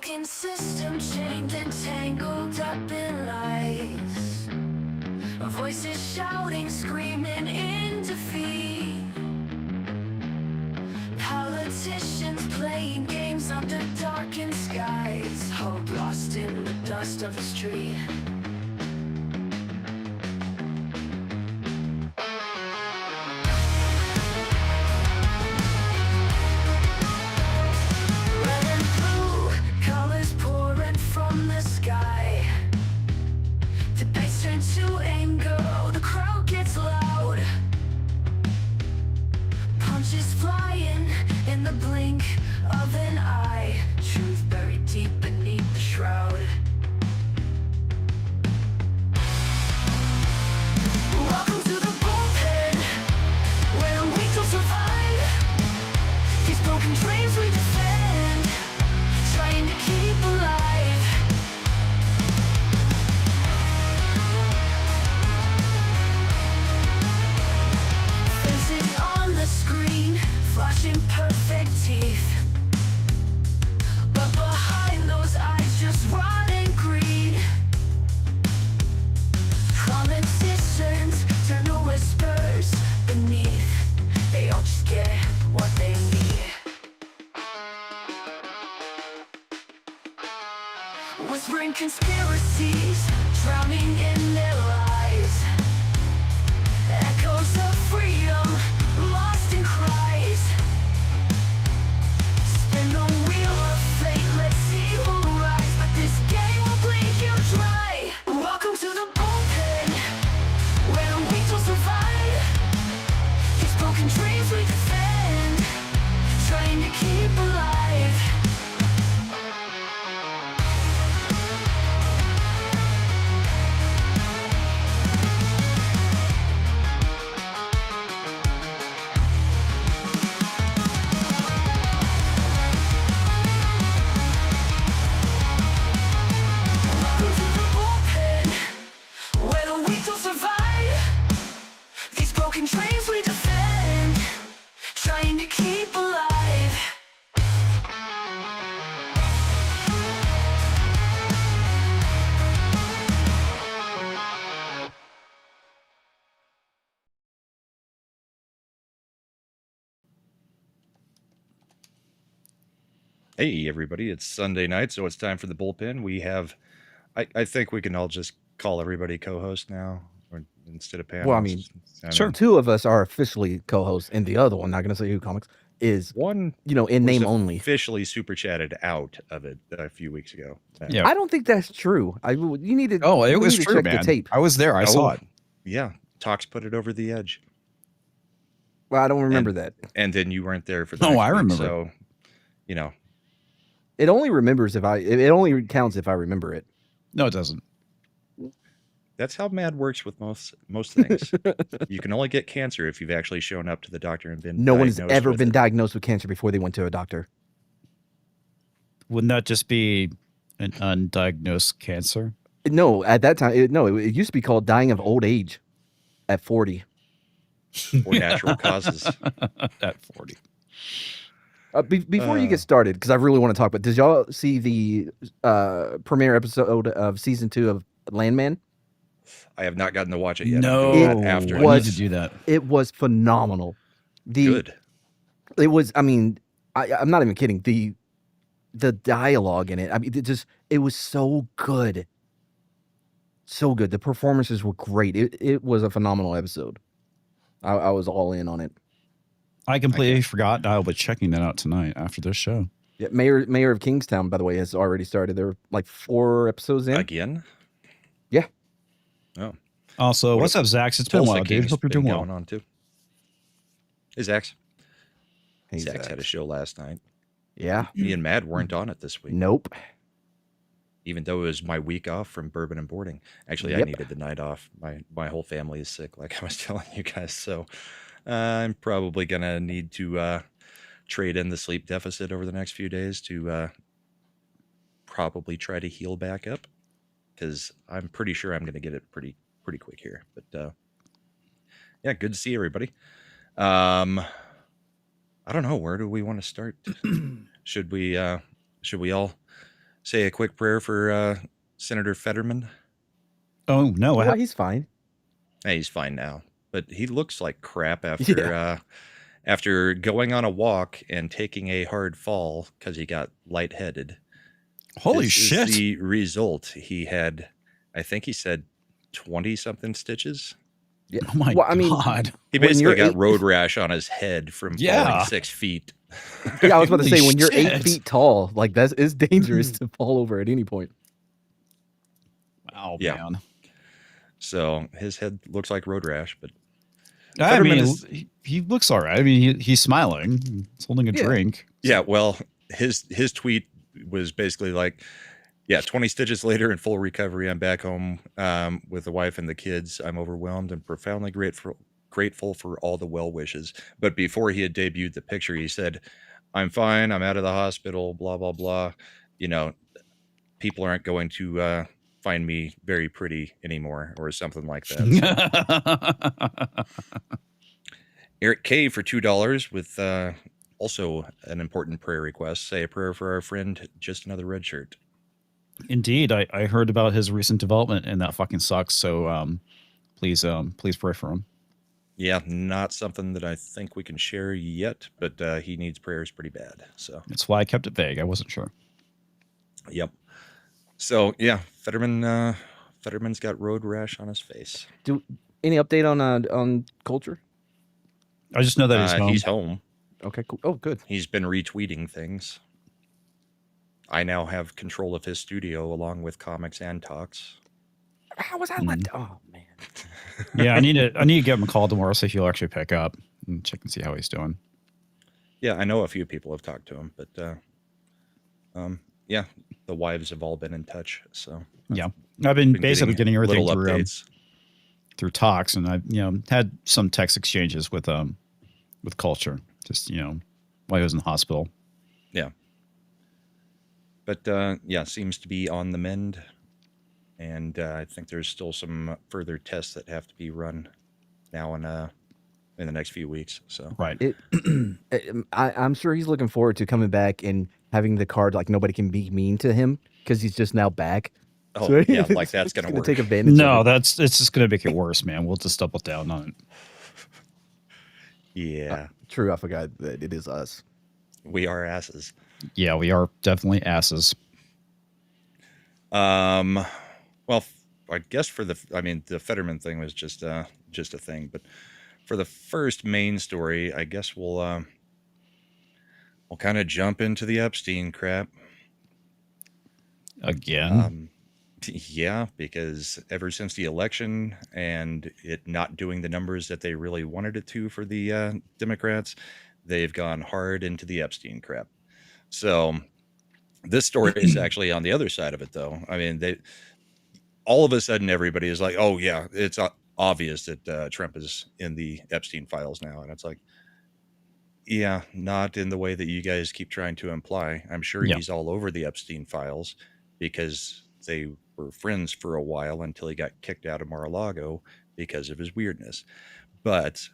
broken system, chained and tangled up in lies. Voices shouting, screaming in defeat. Politicians playing games under darkened skies. Hope lost in the dust of the street. Red and blue, colors pouring from the sky. Debates turn to anger, the crowd gets loud. Punches flying in the blink of an eye. Truth buried deep beneath the shroud. Welcome to the bullpen, where the weak don't survive. These broken dreams we defend, trying to keep alive. Faces on the screen, flashing perfect teeth. But behind those eyes, just rotting greed. Politicians turn to whispers beneath. They all just get what they need. Whispering conspiracies, drowning in their lies. Echoes of freedom, lost in cries. Spin the wheel of fate, let's see who rise. But this game will bleed you dry. Welcome to the bullpen, where the weak will survive. These broken dreams we defend, trying to keep alive. Welcome to the bullpen, where the weak will survive. These broken dreams we defend, trying to keep alive. Hey, everybody, it's Sunday night, so it's time for the bullpen. We have, I think we can all just call everybody co-host now, or instead of panelists. Well, I mean, I Sure. mean, Two of us are officially co-hosts, and the other one, not going to say who comics, is, one in was name only. officially super chatted out of it a few weeks ago. Yeah. I don't think that's true. You need to. Oh, it we was need to true, check man. the tape. I was there. I saw Oh, it. Yeah, Talks put it over the edge. Well, I don't remember that. And then you weren't there for the No, next I week, remember. So, you know, It only remembers if I. It only counts if I remember it. No, it doesn't. that's how Mad works with most things. You can only get cancer if you've actually shown up to the doctor and been No one has diagnosed ever with been it. diagnosed with cancer before they went to a doctor. Wouldn't that just be an undiagnosed cancer? No, at that time, it used to be called dying of old age at 40. Or natural causes. At 40. Before you get started, because I really want to talk about, did y'all see the premiere episode of season 2 of Landman? I have not gotten to watch it yet. No, I'm doing that after. I was- need to do that. It was phenomenal. Good. It was. I mean, I'm not even kidding. The dialogue in it. I mean, it was so good. So good. The performances were great. It was a phenomenal episode. I was all in on it. I completely forgot. I'll be checking that out tonight after this show. Yeah, Mayor of Kingstown, by the way, has already started. They're like 4 episodes in. Again? Yeah. Oh. Also, what's up, Zach? It's been a Tulsa while, dude. King's Hope you're been doing well. going on too. Hey, Zach. Hey, Zach's Zach. had a show last night. Yeah. Me and Mad weren't on it this week. Nope. Even though it was my week off from bourbon and boarding. Actually, I Yep. needed the night off. My whole family is sick, like I was telling you guys. So I'm probably going to need to trade in the sleep deficit over the next few days to probably try to heal back up. Because I'm pretty sure I'm going to get it pretty quick here. But yeah, good to see everybody. I don't know, where do we want to start? Should we all say a quick prayer for Senator Fetterman? Oh no, Well, he's fine. Hey, he's fine now, but he looks like crap after after going on a walk and taking a hard fall because he got lightheaded. holy This shit! is the result. He had, I think he said 20 something stitches. Yeah. Oh my Well, I mean, god! He When basically you're got 8 road rash on his head from falling Yeah. 6 feet. Yeah, I was about to Holy say when you're shit. 8 feet tall, like that is dangerous to fall over at any point. Oh Yeah. man. So his head looks like road rash, but I Fetterman mean, is- he looks all right. I mean, he's smiling. He's holding a Yeah. drink. yeah, well, his tweet was basically like, yeah, 20 stitches later in full recovery, I'm back home with the wife and the kids. I'm overwhelmed and profoundly grateful for all the well wishes. But before he had debuted the picture, he said, I'm fine. I'm out of the hospital, blah, blah, blah. You know, people aren't going to find me very pretty anymore or something like that. So. Eric K for $2 with also an important prayer request. Say a prayer for our friend, Just Another Red Shirt. Indeed, I heard about his recent development, and that fucking sucks. So, please pray for him. Yeah, not something that I think we can share yet, but he needs prayers pretty bad. So That's why I kept it vague. I wasn't sure. yep. So yeah, Fetterman's got road rash on his face. Any update on Culture? I just know that he's home. He's home. Okay, cool. Oh, good. He's been retweeting things. I now have control of his studio along with comics and talks. How was I left? Oh man. Yeah, I need to give him a call tomorrow, see if he'll actually pick up and check and see how he's doing. Yeah, I know a few people have talked to him, but yeah, the wives have all been in touch. So Yeah, I've been been basically getting everything little through updates. through talks, and I've had some text exchanges with Culture, just while he was in the hospital. Yeah. But yeah, seems to be on the mend. And I think there's still some further tests that have to be run now in the next few weeks. So Right. I'm sure he's looking forward to coming back and having the card like nobody can be mean to him because he's just now back. oh So yeah, like that's he's gonna work. take advantage. No, of it. it's just gonna make it worse, man. We'll just double down on it. Yeah, True. I forgot that it is us. we are asses. Yeah, we are definitely asses. Well, I guess the Fetterman thing was just a thing, but for the first main story, I guess we'll kind of jump into the Epstein crap. Again. Yeah, because ever since the election and it not doing the numbers that they really wanted it to for the Democrats, they've gone hard into the Epstein crap. So this story is actually on the other side of it, though. I mean, all of a sudden everybody is like, "Oh yeah, it's obvious that Trump is in the Epstein files now," and it's like, yeah, not in the way that you guys keep trying to imply. I'm sure Yeah. he's all over the Epstein files because they were friends for a while until he got kicked out of Mar-a-Lago because of his weirdness. But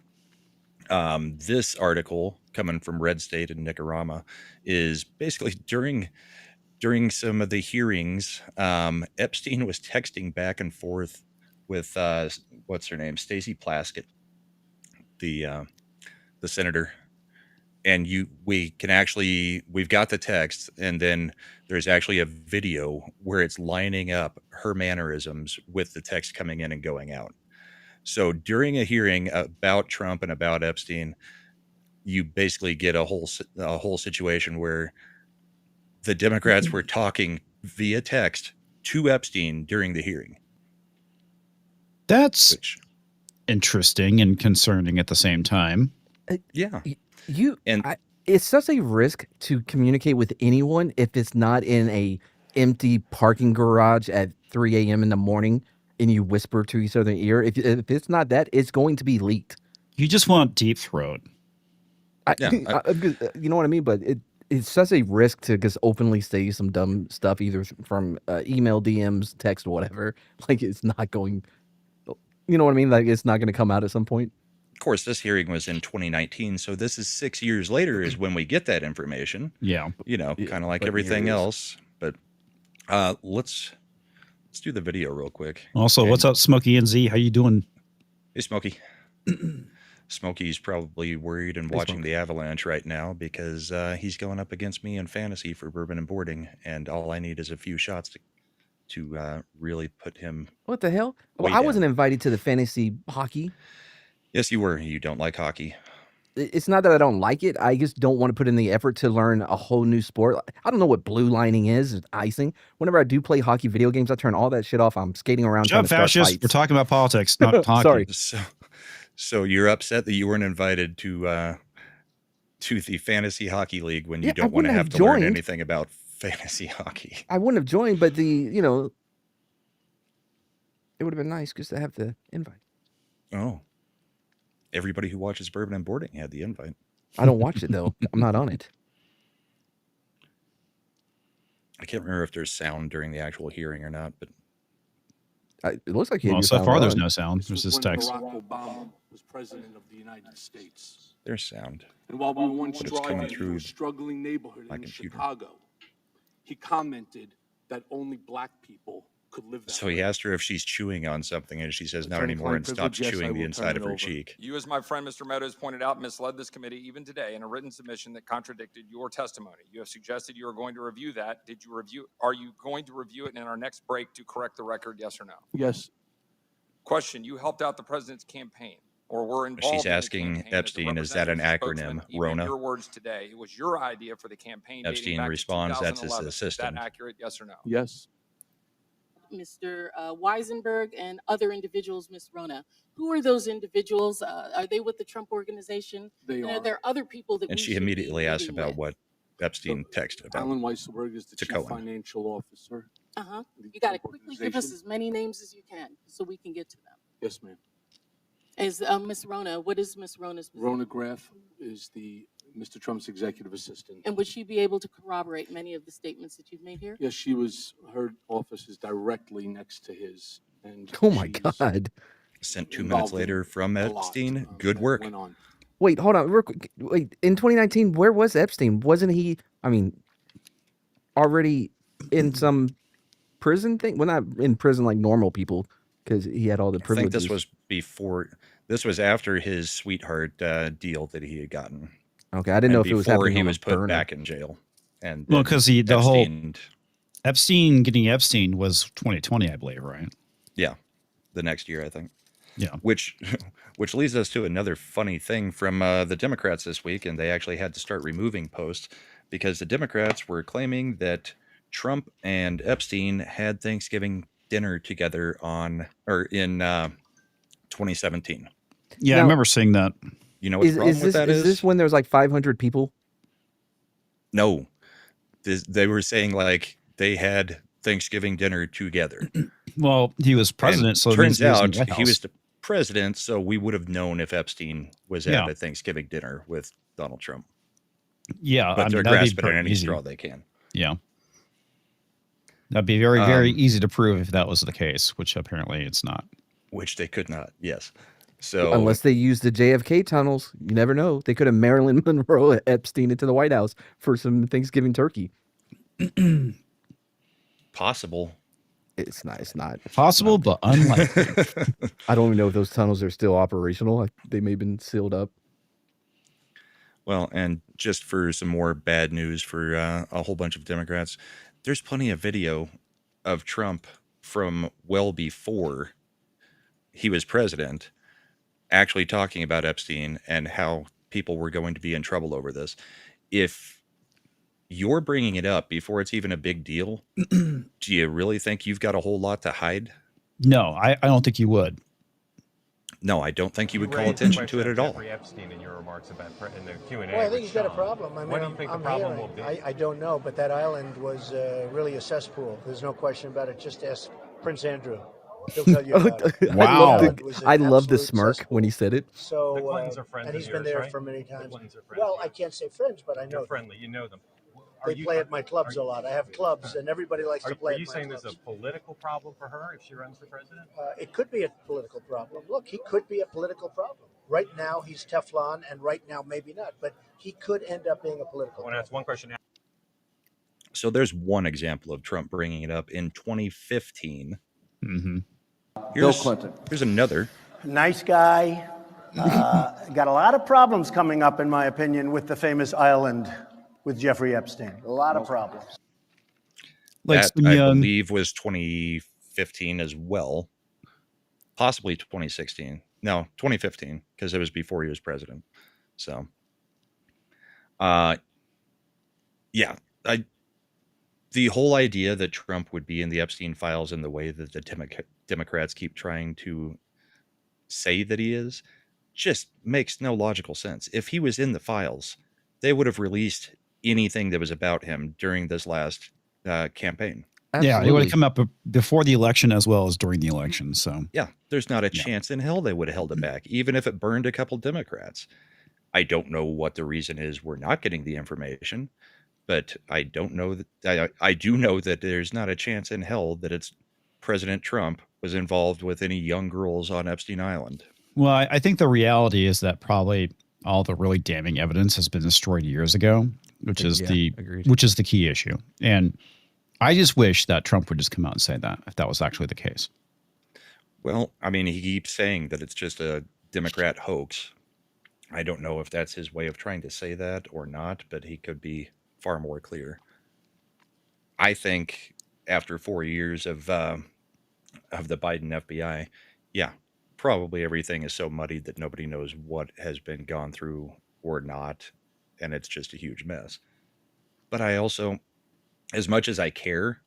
this article coming from Red State in Nicaragua is basically during some of the hearings, Epstein was texting back and forth with what's her name, Stacey Plaskett, the senator. And we've got the text, and then there's actually a video where it's lining up her mannerisms with the text coming in and going out. So during a hearing about Trump and about Epstein, you basically get a whole situation where the Democrats were talking via text to Epstein during the hearing. That's interesting and concerning at the same time. Yeah. It's such a risk to communicate with anyone if it's not in a empty parking garage at 3 a.m. in the morning and you whisper to each other in the ear. If it's not that, it's going to be leaked. You just want deep throat. You know what I mean? But it's such a risk to just openly say some dumb stuff, either from email, DMs, text, or whatever. Like it's not going. You know what I mean? Like it's not going to come out at some point. Of course, this hearing was in 2019, so this is 6 years later is when we get that information. Yeah. Kind of like everything else. But Let's do the video real quick. Also, what's up, Smokey and Z? How you doing? Hey, Smokey. Smokey's probably worried and watching the Avalanche right now because he's going up against me in fantasy for bourbon and boarding, and all I need is a few shots to really put him. What the hell? Well, I wasn't invited to the fantasy hockey. Yes, you were. You don't like hockey. It's not that I don't like it. I just don't want to put in the effort to learn a whole new sport. I don't know what blue lining is, icing. Whenever I do play hockey video games, I turn all that shit off. I'm skating around. Shut up, fascist. We're talking about politics, not hockey. Sorry. So you're upset that you weren't invited to the fantasy hockey league when you don't want to have to learn anything about fantasy hockey. I wouldn't have joined, but it would have been nice just to have the invite. Oh. Everybody who watches Bourbon and Boarding had the invite. I don't watch it, though. I'm not on it. I can't remember if there's sound during the actual hearing or not, but it looks like so far there's no sound. There's this text. Barack Obama was president of the United States. There's sound. And while we were once But it's coming driving through through a struggling neighborhood my in computer. Chicago, he commented that only black people could live that So way. he asked her if she's chewing on something, and she says not Attorney anymore, and client stops privilege, yes, I chewing the will inside turn of it her over. cheek. You, as my friend Mr. Meadows pointed out, misled this committee even today in a written submission that contradicted your testimony. You have suggested you are going to review that. Did you review? Are you going to review it in our next break to correct the record? Yes or no? Yes. Question: you helped out the president's campaign, or were involved? She's in the asking campaign as a Epstein, is that an representative acronym, spokesman. Even Rona? in your words today, it was your idea for the campaign. dating Epstein back to responds, that's his 2011. assistant. Is that accurate? Yes or no? Yes. Mr. Weisenberg and other individuals, Ms. Rona. Who are those individuals? Are they with the Trump organization? They And are. are there other people that And we she should be immediately asked meeting about with? what Epstein texted about. Alan Weisselberg is the to chief Cohen. financial officer. of the You got to Trump quickly give us organization. as many names as you can so we can get to them. Yes, ma'am. As Ms. Rona, what is Ms. Rona's position? Rona Graff is the Mr. Trump's executive assistant. And would she be able to corroborate many of the statements that you've made here? Yes, her office is directly next to his. And Oh, my she's God. Sent 2 involved minutes later in from a lot, Epstein. Good that work. went on. Wait, hold on. Real quick. Wait, in 2019, where was Epstein? Wasn't he, already in some prison thing? Well, not in prison like normal people, because he had all the I think privileges. this was before. This was after his sweetheart deal that he had gotten. Okay, I didn't know if it was before happening he on was a put burner. back in jail. And Well, then because the whole Epstein, getting Epstein was 2020, I believe, right? yeah, the next year, I think. Yeah. Which leads us to another funny thing from the Democrats this week, and they actually had to start removing posts because the Democrats were claiming that Trump and Epstein had Thanksgiving dinner together in 2017. Yeah, I Now- remember seeing that. You know what the problem with that is this when there's like 500 people? No, they were saying like they had Thanksgiving dinner together. Well, he was president, And so it means turns he was in out the White he was House. the president, so we would have known if Epstein was Yeah. at a Thanksgiving dinner with Donald Trump. Yeah, But they're that'd be grasping at pretty any easy. straw they can. Yeah. That'd be very, very Um, easy to prove if that was the case, which apparently it's not. Which they could not. Yes. So Unless they use the JFK tunnels. You never know. They could have Marilyn Monroe Epstein into the White House for some Thanksgiving turkey. possible. It's not. It's not. Possible, but unlikely. I don't even know if those tunnels are still operational. They may have been sealed up. Well, and just for some more bad news for a whole bunch of Democrats, there's plenty of video of Trump from well before he was president actually talking about Epstein and how people were going to be in trouble over this. If you're bringing it up before it's even a big deal, do you really think you've got a whole lot to hide? No, I don't think you would. No, I don't think you would call raised the attention to it question at of all. Jeffrey Epstein in your remarks about in the Q&A. Well, I think with he's got a Sean. problem. I mean, what do you think I'm the problem hearing. will be? I don't know, but that island was really a cesspool. There's no question about it. Just ask Prince Andrew. He'll tell you about it. Wow. I I love the absolute smmirk cesspool. when he said it. So, The Clintons are friends and of he's been yours, there right? for many The times. Clintons are friends Well, of I yours. can't say friends, but I know You're them. friendly. You know them. They play at my clubs a lot. I have clubs, and everybody likes to play Are at you my saying there's clubs. a political problem for her if she runs for president? It could be a political problem. Look, he could be a political problem. Right now, he's Teflon, and right now, maybe not. But he could end up being a political I want to ask problem. one question. So there's one example of Trump bringing it up in 2015. Mm-hmm. Bill Clinton. Here's another. Nice guy. Got a lot of problems coming up, in my opinion, with the famous island with Jeffrey Epstein. A lot of problems. Like That, I believe, was 2015 as well. Possibly 2016. No, 2015, because it was before he was president. So, yeah, the whole idea that Trump would be in the Epstein files in the way that the Democrats keep trying to say that he is just makes no logical sense. If he was in the files, they would have released anything that was about him during this last campaign. Absolutely. Yeah, it would have come up before the election as well as during the election. So yeah, there's not a chance in hell they would have held it back, even if it burned a couple Democrats. I don't know what the reason is we're not getting the information, but I don't know that I do know that there's not a chance in hell that it's President Trump was involved with any young girls on Epstein Island. well, I think the reality is that probably all the really damning evidence has been destroyed years ago, which is the key issue. And I just wish that Trump would just come out and say that if that was actually the case. Well, I mean, he keeps saying that it's just a Democrat hoax. I don't know if that's his way of trying to say that or not, but he could be far more clear. I think after 4 years of the Biden FBI, yeah, probably everything is so muddied that nobody knows what has been gone through or not, and it's just a huge mess. But I also, as much as I care,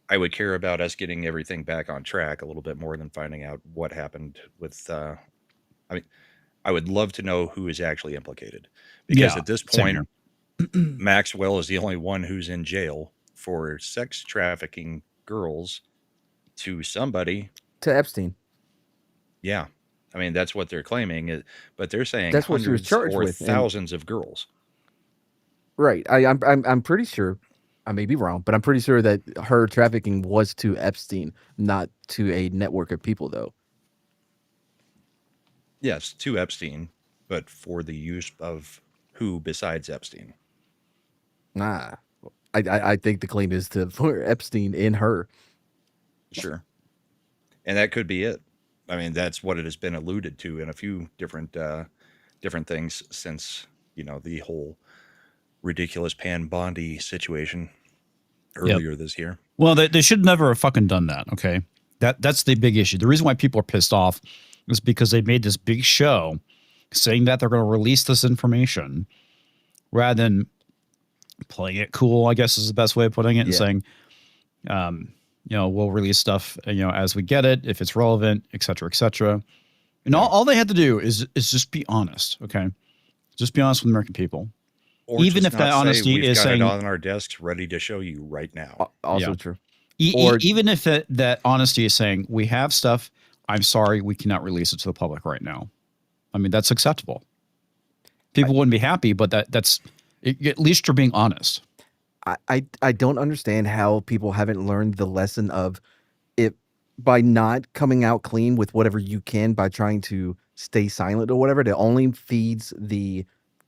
I would care about us getting everything back on track a little bit more than finding out what happened with, I mean, I would love to know who is actually implicated. Because at this point, Maxwell is the only one who's in jail for sex trafficking girls to somebody. To Epstein. Yeah. I mean, that's what they're claiming. But they're saying that's what she was charged or with. Thousands of girls. Right. I'm pretty sure, I may be wrong, but I'm pretty sure that her trafficking was to Epstein, not to a network of people, though. Yes, to Epstein, but for the use of who besides Epstein? Nah. I think the claim is for Epstein in her. Sure. And that could be it. I mean, that's what it has been alluded to in a few different things since, the whole ridiculous Pan Bondi situation earlier this year. Well, they should never have fucking done that. Okay. That's the big issue. The reason why people are pissed off is because they made this big show saying that they're going to release this information rather than playing it cool, I guess is the best way of putting it, and saying, we'll release stuff, as we get it, if it's relevant, et cetera, et cetera. And all they had to do is just be honest. Okay. Just be honest with the American people. Or even if that honesty is saying, it on our desks ready to show you right now. Also true. Even if that honesty is saying, we have stuff, I'm sorry, we cannot release it to the public right now. I mean, that's acceptable. People wouldn't be happy, but that's at least you're being honest. I don't understand how people haven't learned the lesson of it by not coming out clean with whatever you can by trying to stay silent or whatever. That only feeds the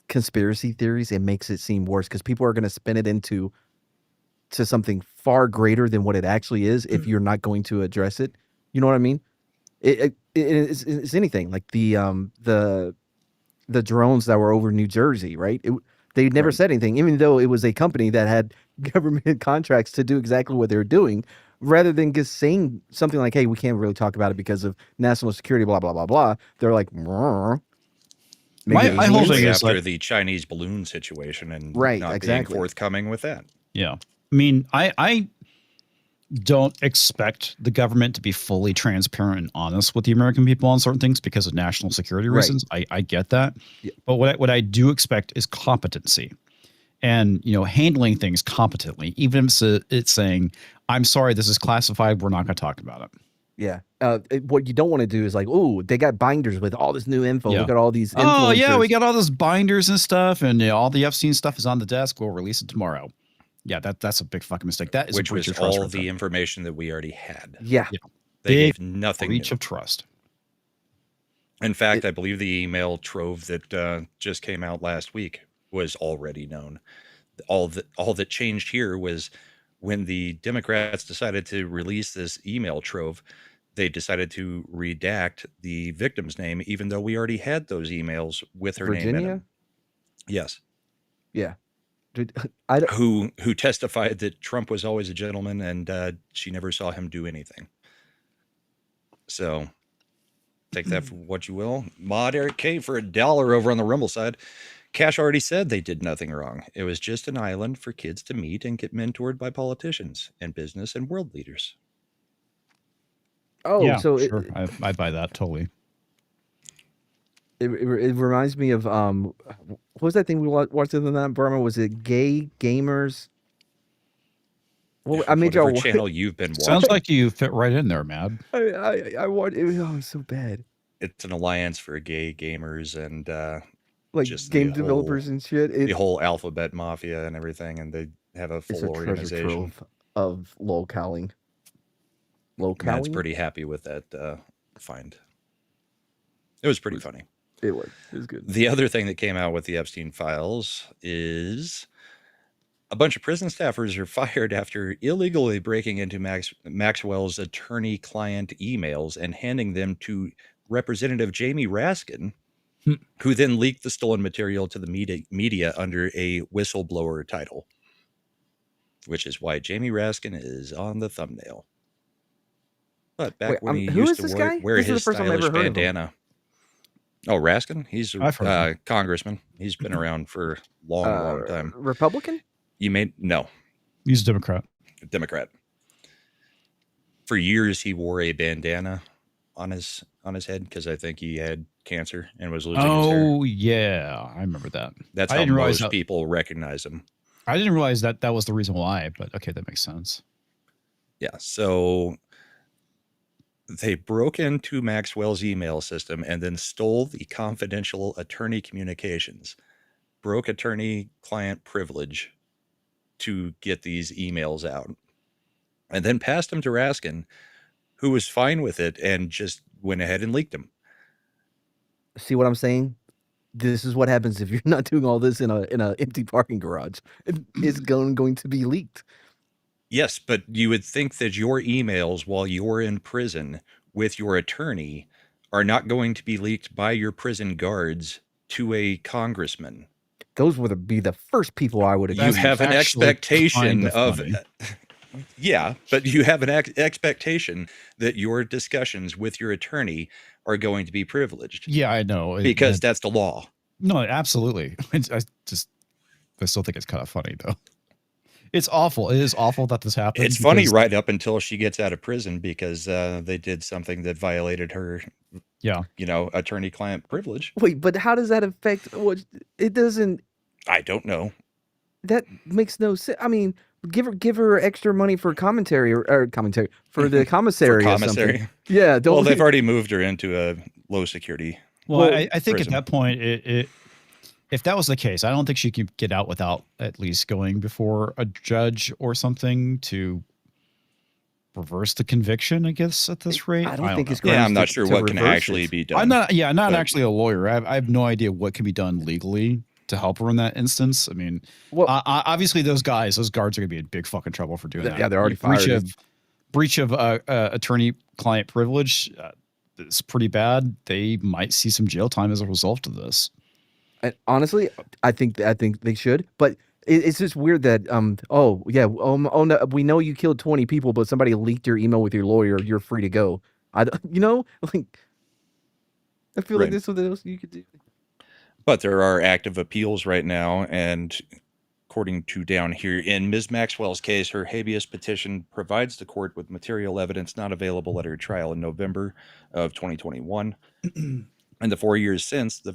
conspiracy theories and makes it seem worse because people are going to spin it into something far greater than what it actually is if you're not going to address it. You know what I mean? It's anything like the drones that were over New Jersey, right? They never said anything, even though it was a company that had government contracts to do exactly what they were doing, rather than just saying something like, hey, we can't really talk about it because of national security, blah, blah, blah, blah. They're like, my whole thing is after the Chinese balloon situation and not being forthcoming with that. Yeah. I mean, I don't expect the government to be fully transparent and honest with the American people on certain things because of national security reasons. I get that. Yeah. But what I do expect is competency and, handling things competently, even if it's saying, I'm sorry, this is classified. We're not going to talk about it. Yeah. What you don't want to do is like, oh, they got binders with all this new info. Yeah. Look at all these influencers. Oh, yeah, we got all those binders and stuff, and all the Epstein stuff is on the desk. We'll release it tomorrow. Yeah, that's a big fucking mistake. That is which was all the information that we already had. Yeah. They gave nothing. Breach of trust. In fact, I believe the email trove that just came out last week was already known. all that changed here was when the Democrats decided to release this email trove, they decided to redact the victim's name, even though we already had those emails with her name in Virginia? them. Yes. Yeah. Dude, I don't, Who testified that Trump was always a gentleman and she never saw him do anything. So take that for what you will. Mod Eric K for $1 over on the Rumble side. Cash already said they did nothing wrong. It was just an island for kids to meet and get mentored by politicians and business and world leaders. oh, yeah, so sure. I buy that totally. it reminds me of what was that thing we watched in that Burma? Was it Gay Gamers? Well, I made y'all Whatever watch. channel you've been watching. Sounds like you fit right in there, Mad. I watched. It was so bad. It's an alliance for gay gamers and Like just game the developers and shit. the whole alphabet mafia and everything, and they have a It's full a treasure organization. trove of lolcowing. Matt's Lolcowing? pretty happy with that find. It was pretty funny. It was good. The other thing that came out with the Epstein files is a bunch of prison staffers are fired after illegally breaking into Maxwell's attorney-client emails and handing them to Representative Jamie Raskin, who then leaked the stolen material to the media under a whistleblower title, which is why Jamie Raskin is on the thumbnail. But back Wait, when he who used is to this guy? wear This is the his first time I've stylish ever heard of him. bandana. Oh, Raskin? He's I've heard of a congressman. He's been around for a long time. Republican? No, He's a Democrat. Democrat. For years, he wore a bandana on his head because I think he had cancer and was losing his hair. Oh yeah, I remember that. That's I how didn't realize most that- people recognize him. I didn't realize that was the reason why, but okay, that makes sense. Yeah, so they broke into Maxwell's email system and then stole the confidential attorney communications, broke attorney-client privilege to get these emails out, and then passed them to Raskin, who was fine with it and just went ahead and leaked them. See what I'm saying? This is what happens if you're not doing all this in a empty parking garage. It's going to be leaked. Yes, but you would think that your emails while you're in prison with your attorney are not going to be leaked by your prison guards to a congressman. Those would be the first people I would You accuse. have an actually expectation kind of of funny. yeah, but you have an expectation that your discussions with your attorney are going to be privileged Yeah, I know. because that's the law. No, absolutely. I still think it's kind of funny though. It's awful. It is awful that this happened. It's funny because- right up until she gets out of prison because they did something that violated her, Yeah. attorney-client privilege. Wait, but how does that affect what it doesn't I don't know. that makes no sense. I mean, give her extra money for commentary or commentary for the commissary or something. Commissary. Yeah, don't Well, they've already moved her into a low security. Well, Well, I think prison. at that point, if that was the case, I don't think she could get out without at least going before a judge or something to reverse the conviction, I guess, at this rate. I don't think know. it's going Yeah, I'm to- not sure to what can reverse actually it. be done. I'm not but- actually a lawyer. I have no idea what can be done legally to help her in that instance. I mean, Well, obviously those guards are going to be in big fucking trouble for doing that. Yeah, they're already fired. Breach of attorney-client privilege. It's pretty bad. They might see some jail time as a result of this. and honestly, I think they should, but it's just weird that oh no, we know you killed 20 people, but somebody leaked your email with your lawyer. You're free to go. I feel like Right. there's something else you could do. But there are active appeals right now, and according to down here, in Ms. Maxwell's case, her habeas petition provides the court with material evidence not available at her trial in November of 2021. In the 4 years since the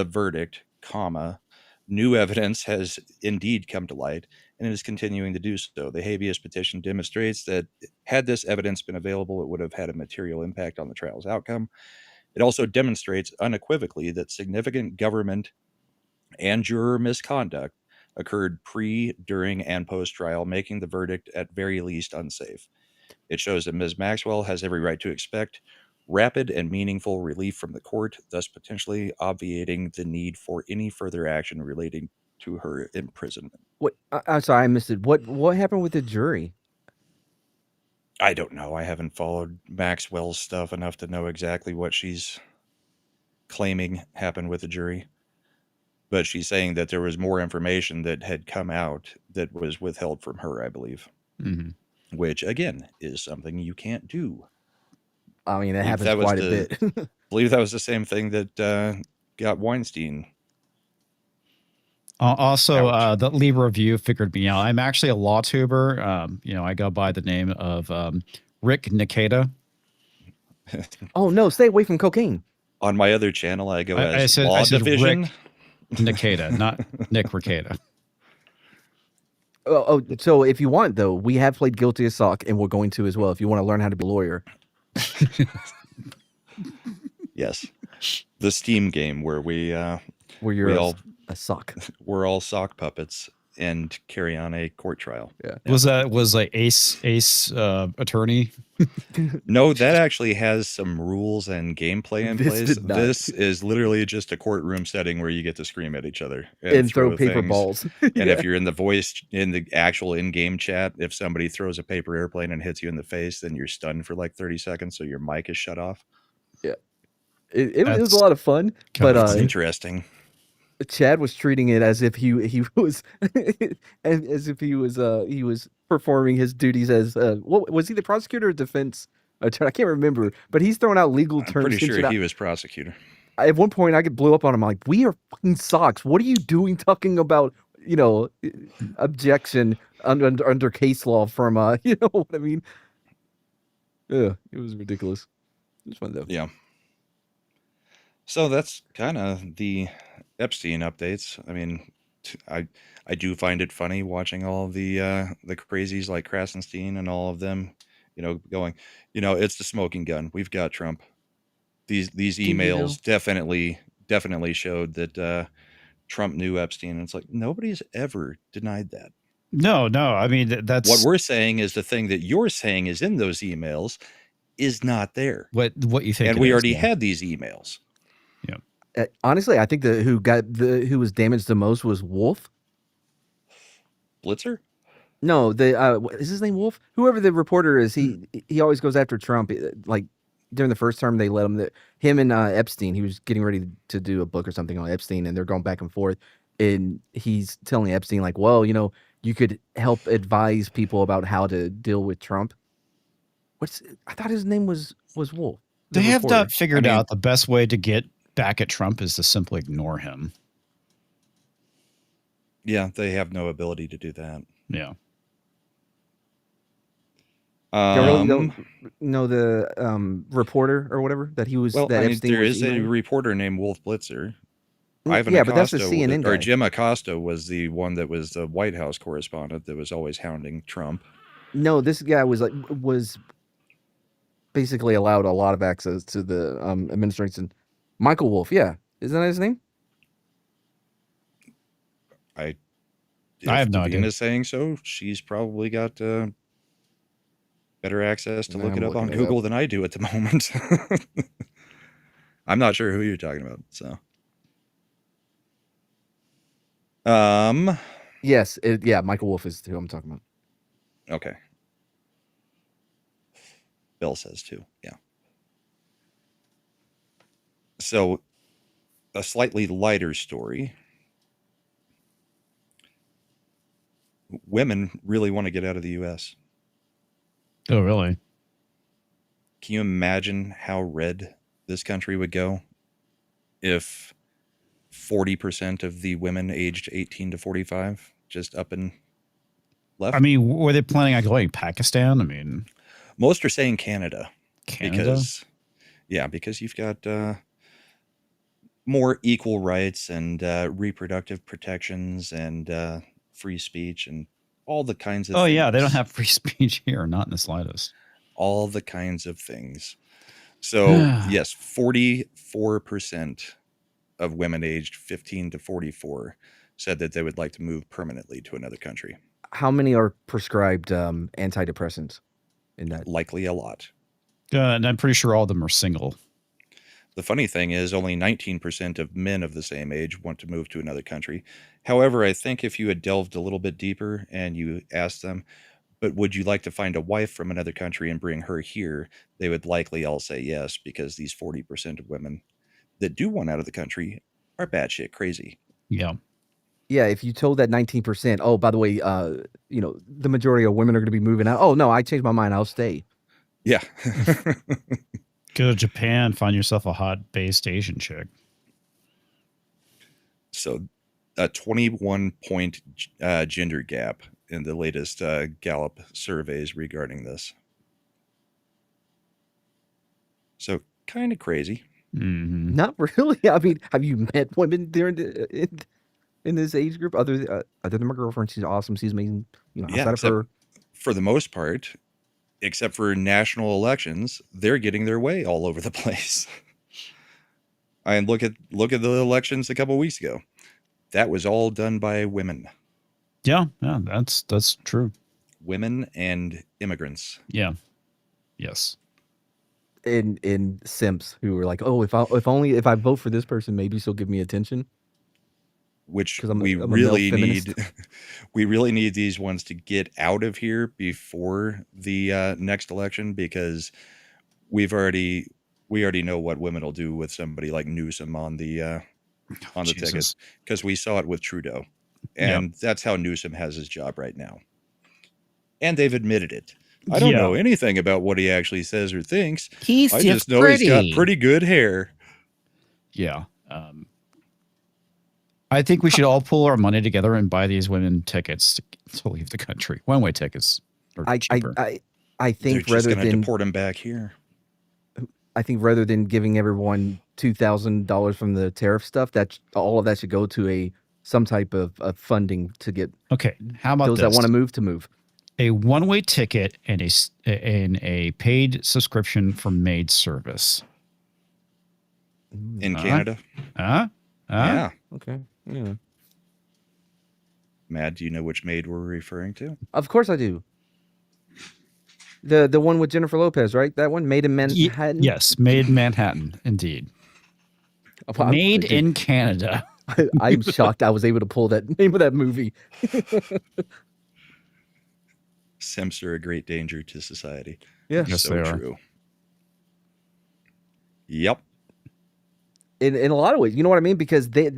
verdict, comma, new evidence has indeed come to light, and it is continuing to do so. The habeas petition demonstrates that had this evidence been available, it would have had a material impact on the trial's outcome. It also demonstrates unequivocally that significant government and juror misconduct occurred pre, during, and post-trial, making the verdict at very least unsafe. It shows that Ms. Maxwell has every right to expect rapid and meaningful relief from the court, thus potentially obviating the need for any further action relating to her imprisonment. What? I'm sorry, I missed it. What happened with the jury? I don't know. I haven't followed Maxwell's stuff enough to know exactly what she's claiming happened with the jury. But she's saying that there was more information that had come out that was withheld from her, I believe. Mm-hmm. Which, again, is something you can't do. I mean, it happens quite a bit. I believe that was the same thing that got Weinstein. Also, the Libra review figured me out. I'm actually a law tuber. You know, I go by the name of Rick Nikeda. Oh no, stay away from cocaine. On my other channel, I go I as said Law Division. Rick Nikeda, not Nick Ricada. Oh, so if you want, though, we have played Guilty as Sock, and we're going to as well. If you want to learn how to be a lawyer. Yes, the Steam game where where you're a sock. We're all sock puppets and carry on a court trial. Yeah. Was like Ace attorney? No, that actually has some rules and gameplay in This place. did not. This is literally just a courtroom setting where you get to scream at each other And throw paper things. balls. And Yeah. if you're in the actual in-game chat, if somebody throws a paper airplane and hits you in the face, then you're stunned for like 30 seconds, so your mic is shut off. Yeah. It was a lot of fun, but It's interesting. Chad was treating it as if he was as if he was performing his duties as what was he, the prosecutor or defense attorney? I can't remember, but he's throwing out legal terms. Pretty sure he was prosecutor. At one point, I blew up on him. I'm like, we are fucking socks. What are you doing talking about, objection under case law from, you know what I mean? Yeah, it was ridiculous. It was fun, though. Yeah. So that's kind of the Epstein updates. I mean, I do find it funny watching all of the crazies like Krasenstein and all of them, going, it's the smoking gun. We've got Trump. These emails definitely showed that Trump knew Epstein. And it's like, nobody's ever denied that. No. I mean, that's what we're saying is the thing that you're saying is in those emails is not there. What you think? And we already had these emails. Yeah. Honestly, I think who was damaged the most was Wolf. Blitzer? No, is his name Wolf? Whoever the reporter is, he always goes after Trump. Like during the first term, they let him and Epstein. He was getting ready to do a book or something on Epstein, and they're going back and forth. And he's telling Epstein like, well, you could help advise people about how to deal with Trump. I thought his name was Wolf. They have not figured out the best way to get back at Trump is to simply ignore him. Yeah, they have no ability to do that. Yeah. The reporter or whatever that he was. Well, that Epstein there was is emailing? A reporter named Wolf Blitzer. Yeah, but that's the CNN guy. Or Jim Acosta was the one that was the White House correspondent that was always hounding Trump. No, this guy was basically allowed a lot of access to the administration. Michael Wolff, yeah, isn't that his name? I have no idea. Davina's saying so. She's probably got better access to look it up on Google than I do at the moment. I'm not sure who you're talking about. So, yes, Michael Wolff is who I'm talking about. Okay. Bill says too. Yeah. So, a slightly lighter story. Women really want to get out of the U.S. Oh, really? Can you imagine how red this country would go if 40% of the women aged 18 to 45 just up and left? I mean, were they planning on going Pakistan? I mean, most are saying Canada. Canada? Because you've got more equal rights and reproductive protections and free speech and all the kinds of things. Yeah, they don't have free speech here, not in the slightest. All the kinds of things. So, yes, 44% of women aged 15 to 44 said that they would like to move permanently to another country. How many are prescribed antidepressants in that? Likely a lot. And I'm pretty sure all of them are single. The funny thing is only 19% of men of the same age want to move to another country. However, I think if you had delved a little bit deeper and you asked them, but would you like to find a wife from another country and bring her here? They would likely all say yes, because these 40% of women that do want out of the country are batshit crazy. Yeah. Yeah, if you told that 19%, oh, by the way, the majority of women are going to be moving out. Oh, no, I changed my mind. I'll stay. Yeah. Go to Japan, find yourself a hot based Asian chick. So a 21-point gender gap in the latest Gallup surveys regarding this. So kind of crazy. Mm-hmm. Not really. I mean, have you met women during in this age group? Other than my girlfriend, she's awesome. She's amazing. Outside of her, for the most part, except for national elections, they're getting their way all over the place. And look at the elections a couple of weeks ago. That was all done by women. Yeah, that's true. Women and immigrants. Yeah. Yes. in simps who were like, oh, if I vote for this person, maybe she'll give me attention. Which I'm we a male really feminist. need. We really need these ones to get out of here before the next election, because we already know what women will do with somebody like Newsom on the ticket, because we saw it with Trudeau, and that's how Newsom has his job right now. And they've admitted it. I don't know anything about what he actually says or thinks. I just know he's got pretty good hair. Yeah. I think we should all pull our money together and buy these women tickets to leave the country. One-way tickets. I think they're just rather gonna than deport him back here. I think rather than giving everyone $2,000 from the tariff stuff, that all of that should go to some type of funding to get okay. How about those this? that want to move to move. A one-way ticket and a paid subscription for maid service In Canada? Yeah. Okay. Yeah. Mad, do you know which maid we're referring to? Of course I do. The one with Jennifer Lopez, right? That one, Made in Manhattan. Yes, Made in Manhattan, indeed. Made in Canada. I'm shocked I was able to pull that name of that movie. Simps are a great danger to society. Yeah. Yes, so they are. true. Yep. In a lot of ways, you know what I mean? Because they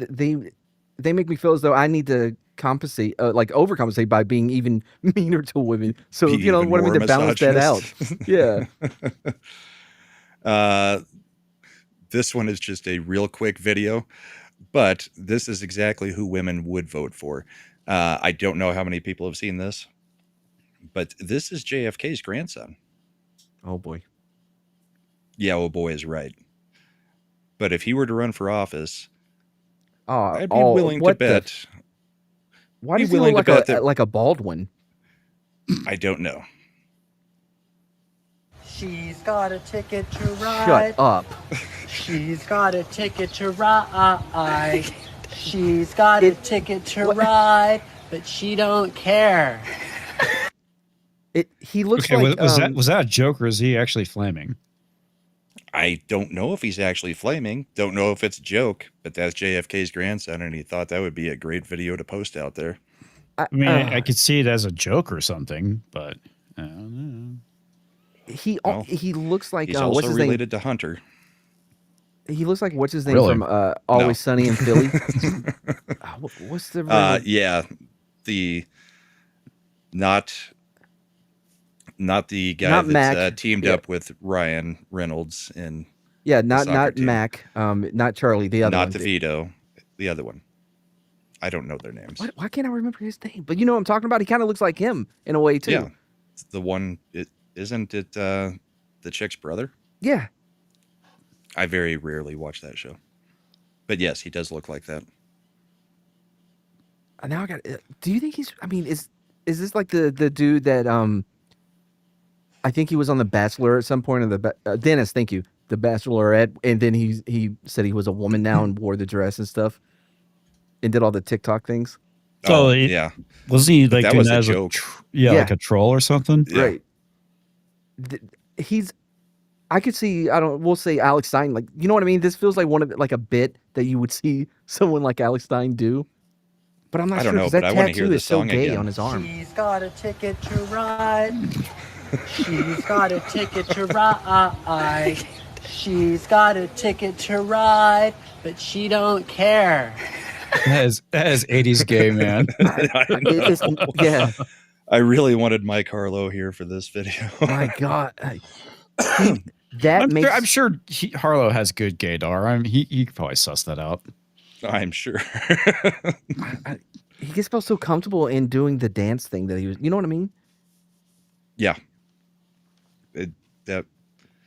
make me feel as though I need to compensate, like overcompensate by being even meaner to women. So Be you know even what I mean, more to balance that out. misogynist. Yeah. This one is just a real quick video, but this is exactly who women would vote for. I don't know how many people have seen this, but this is JFK's grandson. Oh boy. Yeah, oh boy is right. But if he were to run for office, I'd be oh, willing to what bet. Why Be does he willing look to bet that- like a bald one? I don't know. She's got a ticket to ride. Shut up. She's got a ticket to ride. She's got a ticket to ride, but she don't care. He looks Okay, like was that a joke or is he actually flaming? I don't know if he's actually flaming. Don't know if it's a joke, but that's JFK's grandson, and he thought that would be a great video to post out there. I mean, I could see it as a joke or something, but I don't know. He looks like He's what's also his related to Hunter. name? He looks like what's his name Really? from Always Sunny in Philly. What's the Yeah, the not the guy Not that's Mac. teamed Yeah. up with Ryan Reynolds in not soccer team. Mac, not Charlie, the other not one. DeVito, the other one. I don't know their names. Why can't I remember his name? But you know what I'm talking about? He kind of looks like him in a way too. Yeah, it's the one. Isn't it the chick's brother? Yeah. I very rarely watch that show, but yes, he does look like that. Now I got. Do you think he's? I mean, is this like the dude that I think he was on The Bachelor at some point, Dennis, thank you, The Bachelorette, and then he said he was a woman now and wore the dress and stuff, and did all the TikTok things. So yeah, wasn't he like that doing was that a as joke. like a troll or something? Yeah. Right. He's. I could see, we'll say Alex Stein, like, you know what I mean? This feels like like a bit that you would see someone like Alex Stein do. But I'm not I sure don't know, because but that I want to hear tattoo the is so song gay again. on his arm. She's got a ticket to ride. She's got a ticket to ride. She's got a ticket to ride, but she don't care. That is 80s gay, man. Yeah. I really wanted Mike Harlow here for this video. My God. That makes. I'm sure Harlow has good gaydar. He could probably suss that out. I'm sure. He gets felt so comfortable in doing the dance thing that he was. You know what I mean? Yeah.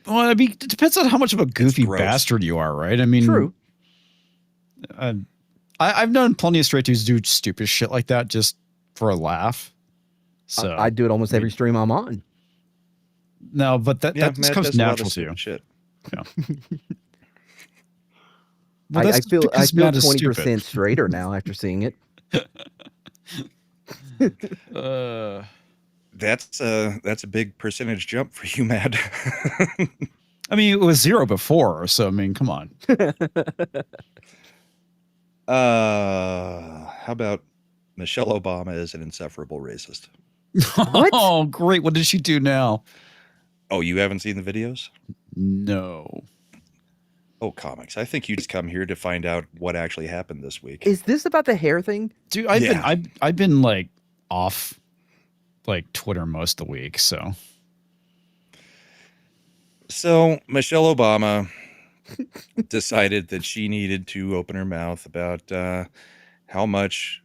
Well, I mean, it depends on how much of a goofy bastard you are, right? I mean, true. I've known plenty of straight dudes do stupid shit like that just for a laugh. So I do it almost every stream I'm on. No, but that just comes natural to you. Shit. Yeah. Well, I feel because Matt is 20% straighter now after seeing it. That's a big percentage jump for you, Matt. I mean, it was 0 before, so I mean, come on. How about Michelle Obama is an insufferable racist? What? Oh, great. What did she do now? Oh, you haven't seen the videos? No. Oh, Comix. I think you just come here to find out what actually happened this week. Is this about the hair thing? Dude, I've been like off like Twitter most of the week, so Michelle Obama decided that she needed to open her mouth about how much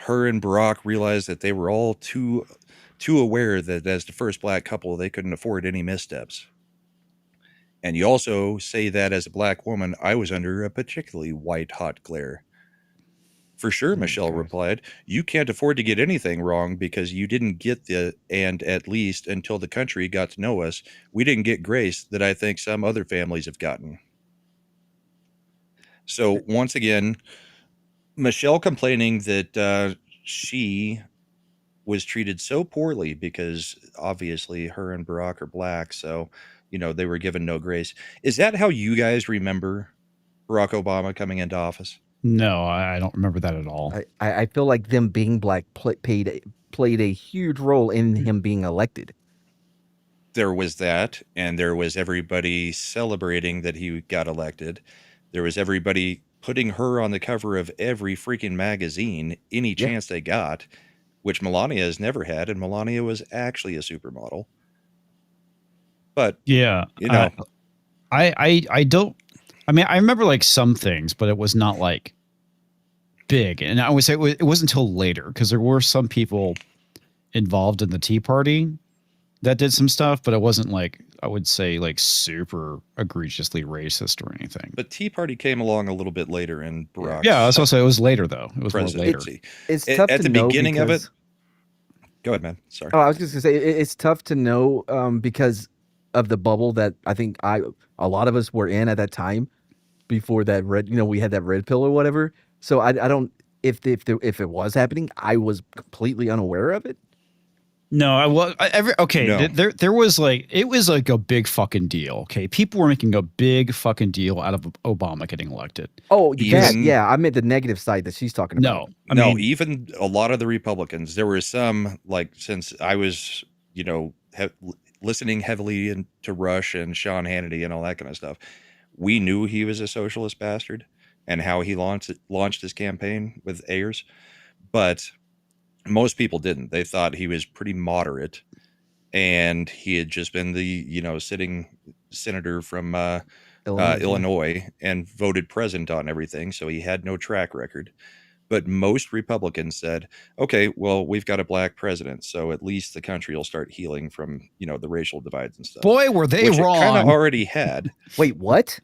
her and Barack realized that they were all too aware that as the first black couple, they couldn't afford any missteps. And you also say that as a black woman, I was under a particularly white hot glare. For sure, Michelle replied, you can't afford to get anything wrong because you didn't get and at least until the country got to know us, we didn't get grace that I think some other families have gotten. So once again, Michelle complaining that she was treated so poorly because obviously her and Barack are black. So, they were given no grace. Is that how you guys remember Barack Obama coming into office? No, I don't remember that at all. I feel like them being black played a huge role in him being elected. There was that, and there was everybody celebrating that he got elected. There was everybody putting her on the cover of every freaking magazine any chance they got, which Melania has never had, and Melania was actually a supermodel. But yeah, I don't. I mean, I remember like some things, but it was not like big. And I would say it wasn't until later because there were some people involved in the Tea Party that did some stuff, but it wasn't like, I would say, like super egregiously racist or anything. But Tea Party came along a little bit later in Barack's Yeah, I was also, it was later though. It was more later. It's tough at to the know beginning of because- it. Go ahead, man. Sorry. Oh, I was just gonna say it's tough to know because of the bubble that I think a lot of us were in at that time before that we had that red pill or whatever. So I don't if it was happening, I was completely unaware of it. No, I was No. There was like, it was like a big fucking deal. Okay, people were making a big fucking deal out of Obama getting elected. Oh, Even- I meant the negative side that she's talking about. No, I mean, even a lot of the Republicans, there were some, like, since I was, listening heavily to Rush and Sean Hannity and all that kind of stuff, we knew he was a socialist bastard and how he launched his campaign with Ayers, but most people didn't. They thought he was pretty moderate, and he had just been the sitting senator from Illinois and voted president on everything, so he had no track record. But most Republicans said, okay, well, we've got a black president, so at least the country will start healing from the racial divides and stuff. boy, were they Which wrong. it kind of already had. Wait, what?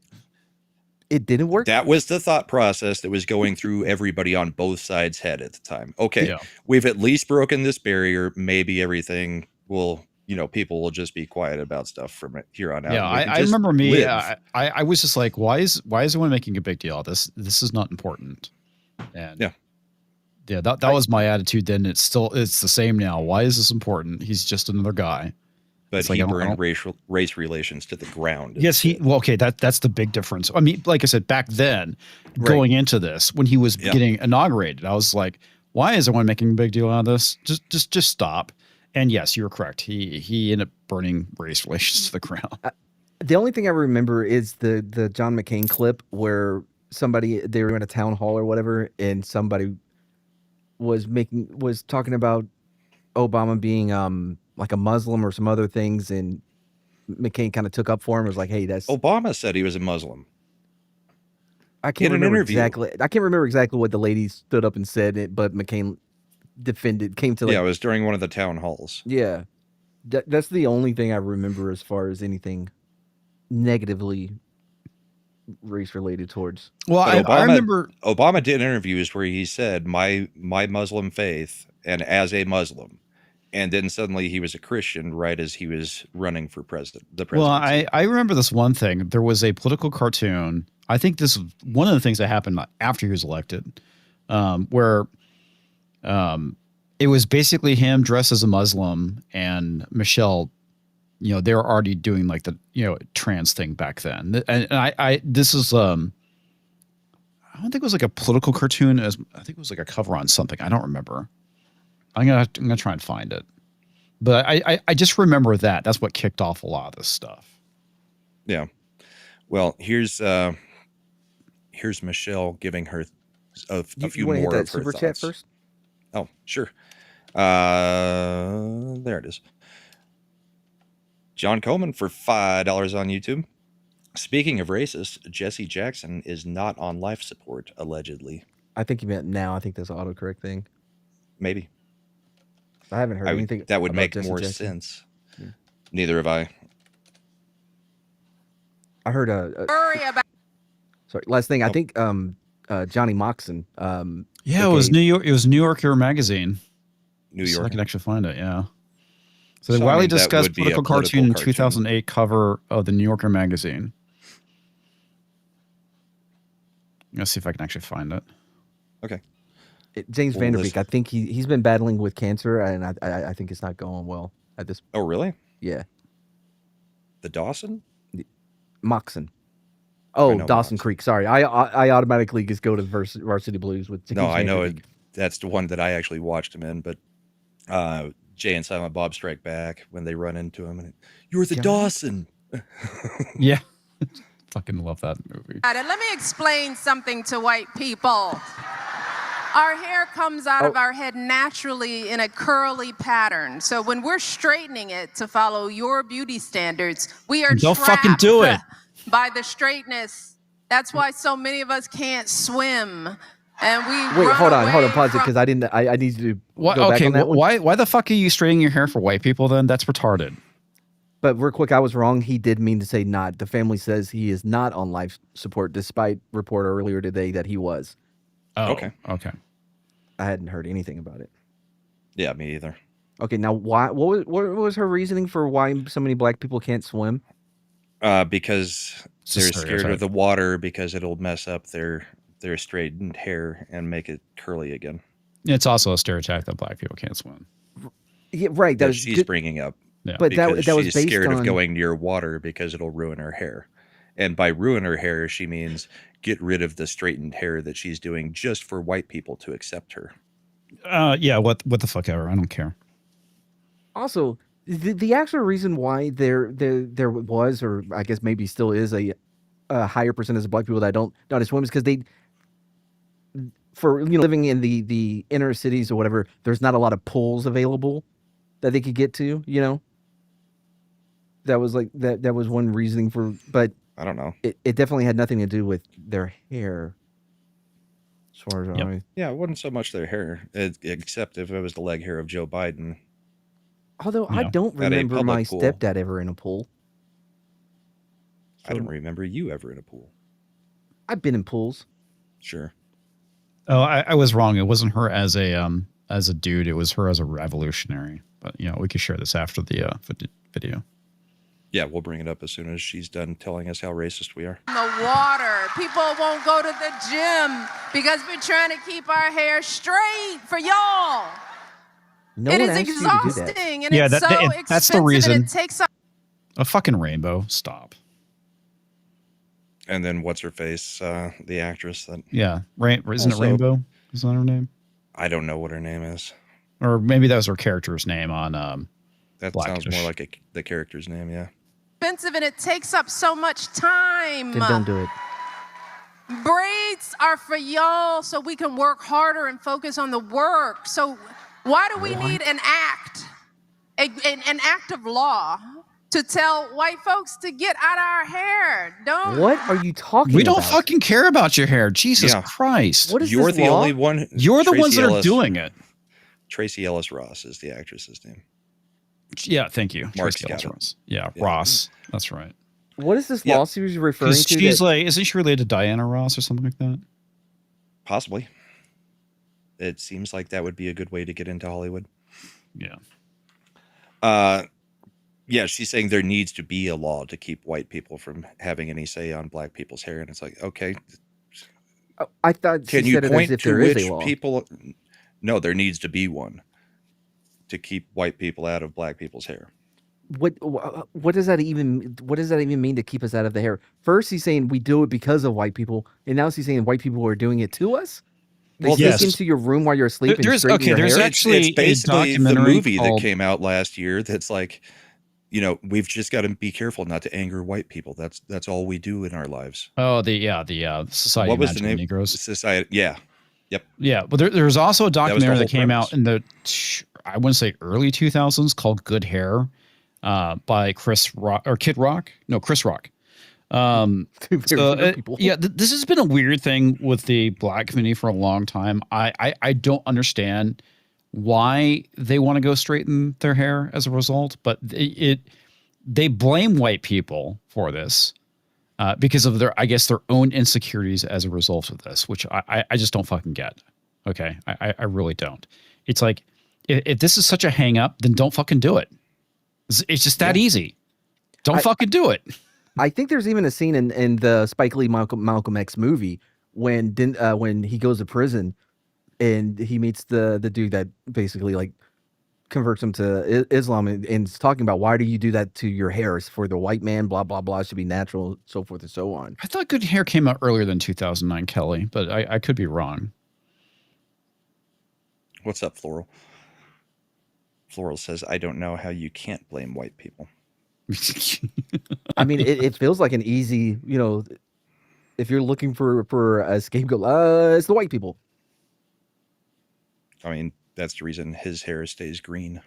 It didn't work? That was the thought process that was going through everybody on both sides' head at the time. Okay, Yeah. we've at least broken this barrier. Maybe everything will, people will just be quiet about stuff from here on out. Yeah, We can I just remember me. live. I was just like, why is everyone making a big deal of this? This is not important. And yeah, that was my attitude then. It's the same now. Why is this important? He's just another guy. But It's like, he I don't- burned race relations to the ground. Yes, well, okay, that's the big difference. I mean, like I said, back then, going into this, when he was getting inaugurated, I was like, why is everyone making a big deal out of this? Just stop. And yes, you were correct. He ended up burning race relations to the ground. The only thing I remember is the John McCain clip where they were in a town hall or whatever, and somebody was talking about Obama being like a Muslim or some other things, and McCain kind of took up for him. Was like, "Hey, that's Obama said he was a Muslim." I can't in an remember interview. exactly. I can't remember exactly what the lady stood up and said it, but McCain came to like, yeah, it was during one of the town halls. Yeah, that's the only thing I remember as far as anything negatively race related towards. Well, I remember Obama did interviews where he said my Muslim faith and as a Muslim, and then suddenly he was a Christian right as he was running for the presidency. Well, I remember this one thing. There was a political cartoon. I think this was one of the things that happened after he was elected, where it was basically him dressed as a Muslim and Michelle. You know, they were already doing like the trans thing back then, and I this is I don't think it was like a political cartoon. I think it was like a cover on something. I don't remember. I'm gonna try and find it, but I just remember that. That's what kicked off a lot of this stuff. Yeah. Well, here's Michelle giving her a few more more hit that of her super thoughts. chat first. Oh, sure. There it is. John Coleman for $5 on YouTube. Speaking of racist, Jesse Jackson is not on life support, allegedly. I think you meant now. I think that's an autocorrect thing. Maybe. I haven't heard anything. That would about make Jesse more Jackson. sense. Yeah. Neither have I. I heard sorry, last thing. I think Johnny Moxon. Yeah, it was New York. It was New Yorker magazine. New So York. I can actually find it. Yeah. So they So, widely that discussed would be a political cartoon in cartoon. 2008 cover of the New Yorker magazine. Let's see if I can actually find it. Okay. James Vanderbeek. I think he's been battling with cancer, and I think it's not going well at this. Oh, really? Yeah. The Dawson? Moxon. Oh, know Dawson Moxon. Creek. Sorry, I automatically just go to Varsity Blues with. No, James I know Vanderbeek. that's the one that I actually watched him in, but Jay and Silent Bob Strike Back when they run into him and you're the Dawson. Yeah. Fucking love that movie. Let me explain something to white people. Our hair comes out of our head naturally in a curly pattern. So when we're straightening it to follow your beauty standards, we are Don't trapped fucking do it. by the straightness. That's why so many of us can't swim. And we Wait, run hold on, away pause it, from- because I didn't. I need you to What, go back okay, on that one. why the fuck are you straightening your hair for white people then? That's retarded. But real quick, I was wrong. He did mean to say not. The family says he is not on life support, despite report earlier today that he was. Oh, Okay. Okay. I hadn't heard anything about it. Yeah, me either. Okay, now why? What was her reasoning for why so many black people can't swim? Because It's a they're scared stereotype. of the water because it'll mess up their straightened hair and make it curly again. It's also a stereotype that black people can't swim. Yeah, right. That she's bringing up. Yeah. But that Because was she's based scared on of going near water because it'll ruin her hair. And by ruin her hair, she means get rid of the straightened hair that she's doing just for white people to accept her. Yeah, what the fuck ever. I don't care. Also, the actual reason why there was, or I guess maybe still is, a higher percentage of black people that don't know how to swim is because living in the inner cities or whatever, there's not a lot of pools available that they could get to. You know, that was like that was one reasoning for, but I don't know. It definitely had nothing to do with their hair. As far as Yeah, it wasn't so much their hair, except if it was the leg hair of Joe Biden. although I Yeah. don't At a remember my public pool. stepdad ever in a pool. I don't remember you ever in a pool. I've been in pools. Sure. Oh, I was wrong. It wasn't her as a dude. It was her as a revolutionary. But we could share this after the video. Yeah, we'll bring it up as soon as she's done telling us how racist we are. the water. People won't go to the gym because we're trying to keep our hair straight for y'all. No It one is asked you to do that. exhausting and Yeah, it's so expensive. that's the reason. And it takes up. A fucking rainbow. Stop. And then what's her face? The actress that Yeah. Isn't it Also- Rainbow? Is that her name? I don't know what her name is. Or maybe that was her character's name on That Blackish. sounds more like the character's name. Yeah. Expensive and it takes up so much time. Then don't do it. Braids are for y'all so we can work harder and focus on the work. So why do we need an act, an act of law to tell white folks to get out of our hair? Don't. What are you talking We about? don't fucking care about your hair. Jesus Yeah. Christ. What is You're this the law? only one. You're the ones Tracy that are Ellis- doing it. Tracy Ellis Ross is the actress's name. Yeah, thank you. Mark's Tracy Ellis got it. Ross. Yeah, Yeah. Ross. That's right. What is this Yeah. lawsuit you're referring Because to? she's that- like, isn't she related to Diana Ross or something like that? Possibly. It seems like that would be a good way to get into Hollywood. Yeah. Yeah, she's saying there needs to be a law to keep white people from having any say on black people's hair, and it's like, okay, I thought can she you said it as point if to there is which a law. people? No, there needs to be one to keep white people out of black people's hair. What does that even mean to keep us out of the hair? First, he's saying we do it because of white people, and now he's saying white people are doing it to us. They Well, sneak yes. into your room while you're asleep and There's- straighten okay, your there's hair. actually It's a basically the documentary movie that called- came out last year. That's like, you know, we've just got to be careful not to anger white people. That's all we do in our lives. Oh, the Society What of was the Magical name? Negroes. Society. Yeah. Yep. Yeah, but there's also a was the documentary whole that came out premise. in the, I wouldn't say early 2000s, called Good Hair, by Chris Rock or Kid Rock. No, Chris Rock. Very So, few people. yeah, this has been a weird thing with the black community for a long time. I don't understand why they want to go straighten their hair as a result, but they blame white people for this because of their, I guess, their own insecurities as a result of this, which I just don't fucking get. Okay, I really don't. It's like if this is such a hang up, then don't fucking do it. It's just that easy. Don't fucking do it. I think there's even a scene in the Spike Lee Malcolm X movie when he goes to prison and he meets the dude that basically like converts him to Islam and is talking about why do you do that to your hair? It's for the white man, blah blah blah. It should be natural, so forth and so on. I thought Good Hair came out earlier than 2009, Kelly, but I could be wrong. What's up, Floral? Floral says, I don't know how you can't blame white people. I mean, it feels like an easy, if you're looking for a scapegoat, it's the white people. I mean, that's the reason his hair stays green.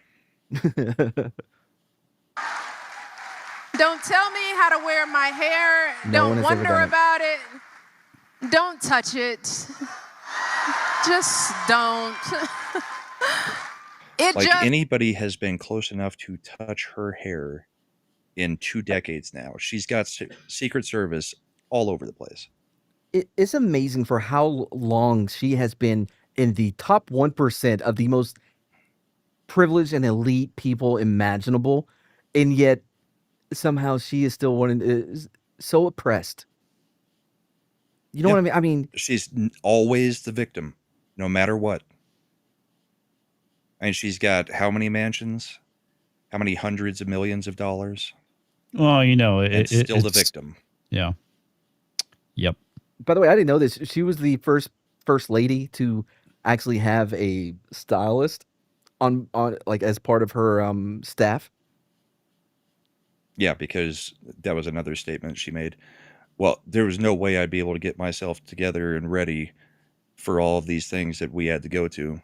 Don't tell me how to wear my hair. No one Don't has ever wonder done it. about it. Don't touch it. Just don't. It Like just anybody has been close enough to touch her hair in 2 decades now. She's got Secret Service all over the place. It's amazing for how long she has been in the top 1% of the most privileged and elite people imaginable, and yet somehow she is still is so oppressed. You know Yeah. what I mean? I mean, She's always the victim, no matter what. And she's got how many mansions? How many hundreds of millions of dollars? Well, And still the it's- victim. Yeah. Yep. by the way, I didn't know this. She was the first lady to actually have a stylist on like as part of her staff. Yeah, because that was another statement she made. Well, there was no way I'd be able to get myself together and ready for all of these things that we had to go to.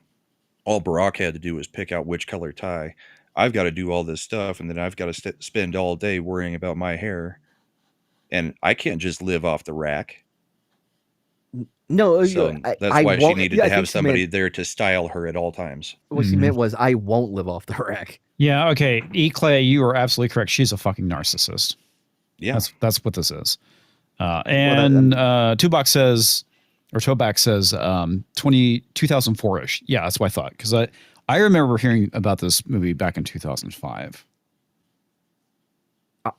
All Barack had to do was pick out which color tie. I've got to do all this stuff, and then I've got to spend all day worrying about my hair. And I can't just live off the rack. No, So that's why she won't- needed yeah, I to have think she somebody meant- there to style her at all times. What she meant was, I won't live off the rack. Yeah. Okay. E. Clay, you are absolutely correct. She's a fucking narcissist. Yeah. That's what this is. And Tubac says, or Toback says, 2004-ish. Yeah, that's what I thought. Because I remember hearing about this movie back in 2005.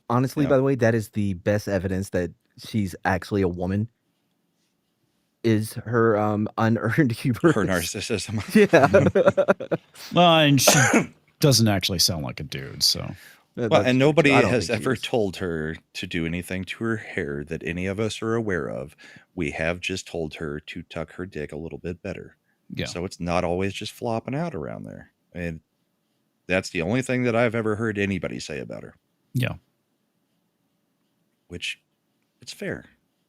Honestly, Yeah. by the way, that is the best evidence that she's actually a woman. is her unearned hubris. Her narcissism. Yeah. Well, and she doesn't actually sound like a dude, so. Well, and nobody I don't has think she ever is. told her to do anything to her hair that any of us are aware of. We have just told her to tuck her dick a little bit better. Yeah. So it's not always just flopping out around there. And that's the only thing that I've ever heard anybody say about her. Yeah. Which, it's fair.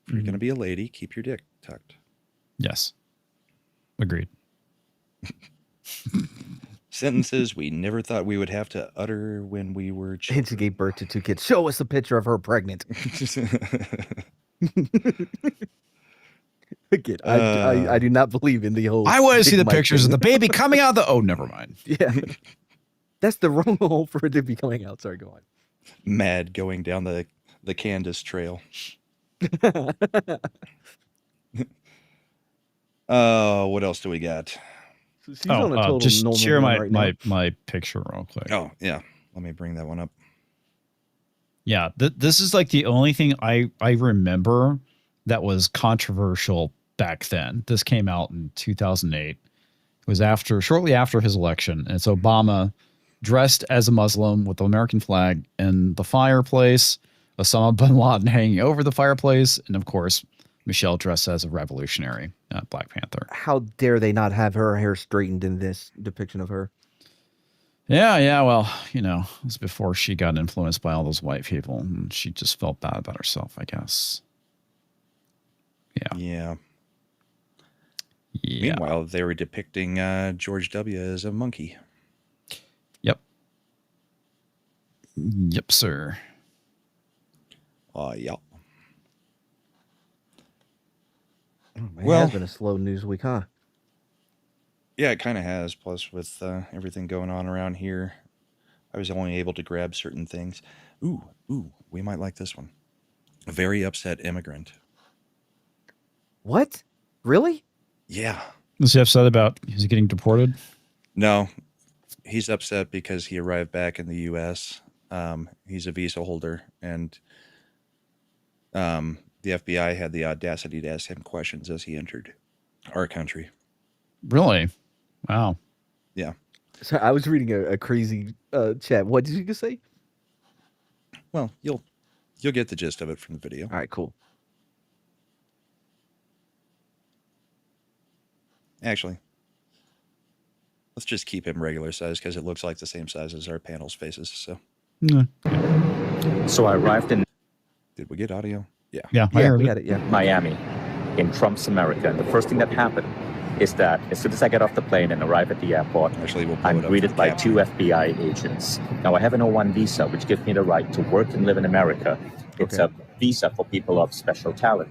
If you're going to be a lady, keep your dick tucked. Yes. Agreed. Sentences we never thought we would have to utter when we were And she children. gave birth to 2 kids. Show us a picture of her pregnant. Again, I do not believe in the whole. I want to see dick the mic pictures of thing. the baby coming out of the. Oh, never mind. Yeah. That's the wrong hole for it to be coming out. Sorry, go on. Mad going down the Candace trail. What else do we got? So she's on a total just normal share run right now. my picture real quick. Oh, yeah. Let me bring that one up. Yeah, this is like the only thing I remember that was controversial back then. This came out in 2008. It was shortly after his election, and it's Obama dressed as a Muslim with the American flag in the fireplace, Osama bin Laden hanging over the fireplace, and of course, Michelle dressed as a revolutionary, Black Panther. How dare they not have her hair straightened in this depiction of her? Yeah. Well, it was before she got influenced by all those white people, and she just felt bad about herself, I guess. Yeah. Yeah. Meanwhile, they were depicting George W. as a monkey. Yep, sir. Yeah. It Well- has been a slow news week, huh? Yeah, it kind of has. Plus, with everything going on around here, I was only able to grab certain things. Ooh, we might like this one. A very upset immigrant. What? Really? Yeah. Was he upset about is he getting deported? No, he's upset because he arrived back in the U.S. He's a visa holder, and the FBI had the audacity to ask him questions as he entered our country. Really? Wow. Yeah. So I was reading a crazy chat. What did you just say? Well, you'll get the gist of it from the video. All right, cool. Actually, let's just keep him regular size because it looks like the same size as our panel's faces. So, So I arrived in did we get audio? Yeah. Yeah, I Yeah, heard we it. got it. Yeah. Miami, in Trump's America. And the first thing that happened is that as soon as I get off the plane and arrive at the airport, Actually, we'll pull I'm it up greeted for the by caption. 2 FBI agents. Now, I have an O1 visa, which gives me the right to work and live in America. It's Okay. a visa for people of special talent.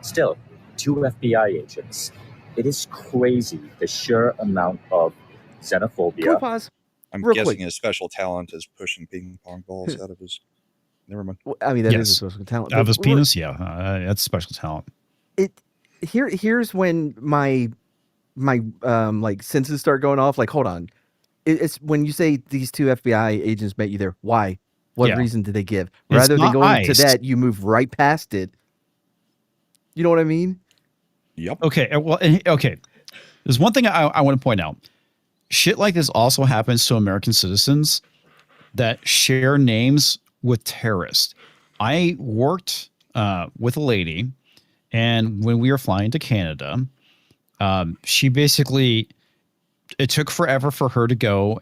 Still, 2 FBI agents. It is crazy, the sheer amount of Can we xenophobia. pause? I'm Real guessing quick. his special talent is pushing ping pong balls out of his. Never mind. I mean, that is Yes. a special talent. Out of but his penis? Yeah, that's special talent. Here's when my like senses start going off. Like, hold on. It's when you say these 2 FBI agents met you there. Why? What Yeah. reason did they give? It's Rather than not going to iced. that, you move right past it. You know what I mean? Yep. Okay. Well, okay. There's one thing I want to point out. Shit like this also happens to American citizens that share names with terrorists. I worked with a lady, and when we were flying to Canada, she basically, it took forever for her to go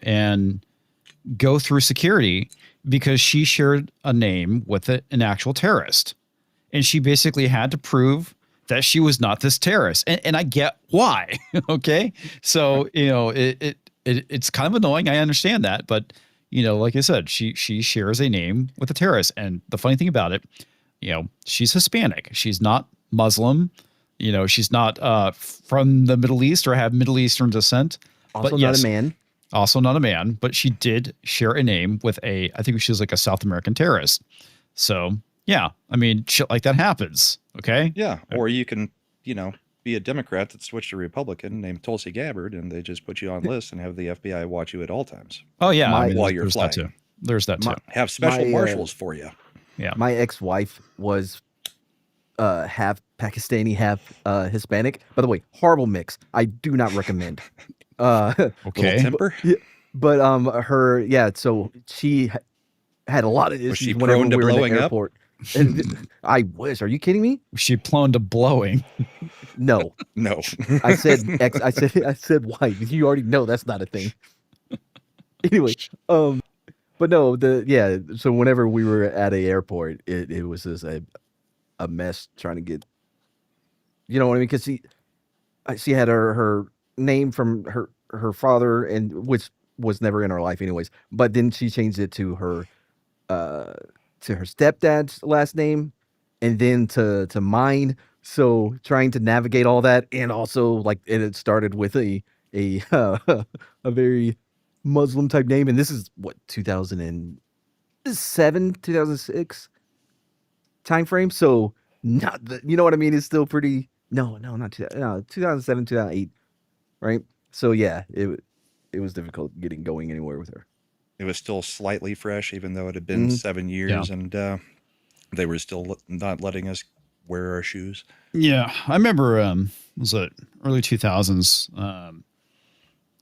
through security because she shared a name with an actual terrorist. And she basically had to prove that she was not this terrorist. And I get why. Okay. So, it's kind of annoying. I understand that. But, like I said, she shares a name with a terrorist. And the funny thing about it, she's Hispanic. She's not Muslim. She's not from the Middle East or have Middle Eastern descent. Also But not yes, a man. also not a man, but she did share a name with I think she was like a South American terrorist. So yeah, I mean, shit like that happens. Okay. Yeah. Or you can, be a Democrat that switched to Republican named Tulsi Gabbard, and they just put you on lists and have the FBI watch you at all times. Oh yeah. while you're there's that flying. too. There's that too. Have special my, marshals for you. Yeah. My ex-wife was half Pakistani, half Hispanic. By the way, horrible mix. I do not recommend. Little Okay. temper. Yeah, but her, yeah. So she had a lot of issues she whenever prone to we were in the blowing up? airport. And I wish. Are you kidding me? Was she prone to blowing? No, No. I said X. I said white. You already know that's not a thing. Anyway, but no, so whenever we were at a airport, it was just a mess trying to get, you know what I mean? Because she had her name from her father, and which was never in her life anyways. But then she changed it to her stepdad's last name, and then to mine. So trying to navigate all that, and also like it started with a a very Muslim type name, and this is what 2007, 2006 time frame. So not you know what I mean? It's still pretty. No, not 2007, 2008, right? So yeah, it was difficult getting going anywhere with her. It was still slightly fresh, even though it had been 7 years, and they were still not letting us wear our shoes. Yeah, I remember. Was it early 2000s?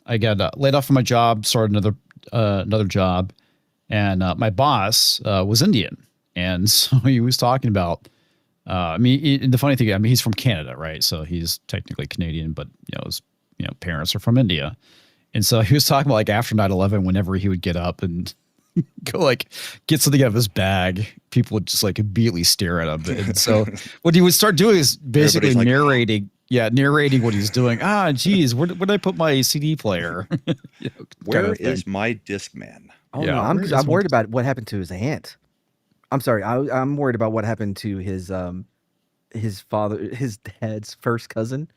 I got laid off from my job, started another job, and my boss was Indian, and so he was talking about. I mean, the funny thing, I mean, he's from Canada, right? So he's technically Canadian, but his parents are from India, and so he was talking about like after 9/11, whenever he would get up and go like get something out of his bag, people would just like immediately stare at him. And so what he would start doing is basically like, narrating what he's doing. Geez, where did I put my CD player? Where is my Discman? Oh no, I'm worried about what happened to his aunt. I'm sorry, I'm worried about what happened to his dad's first cousin.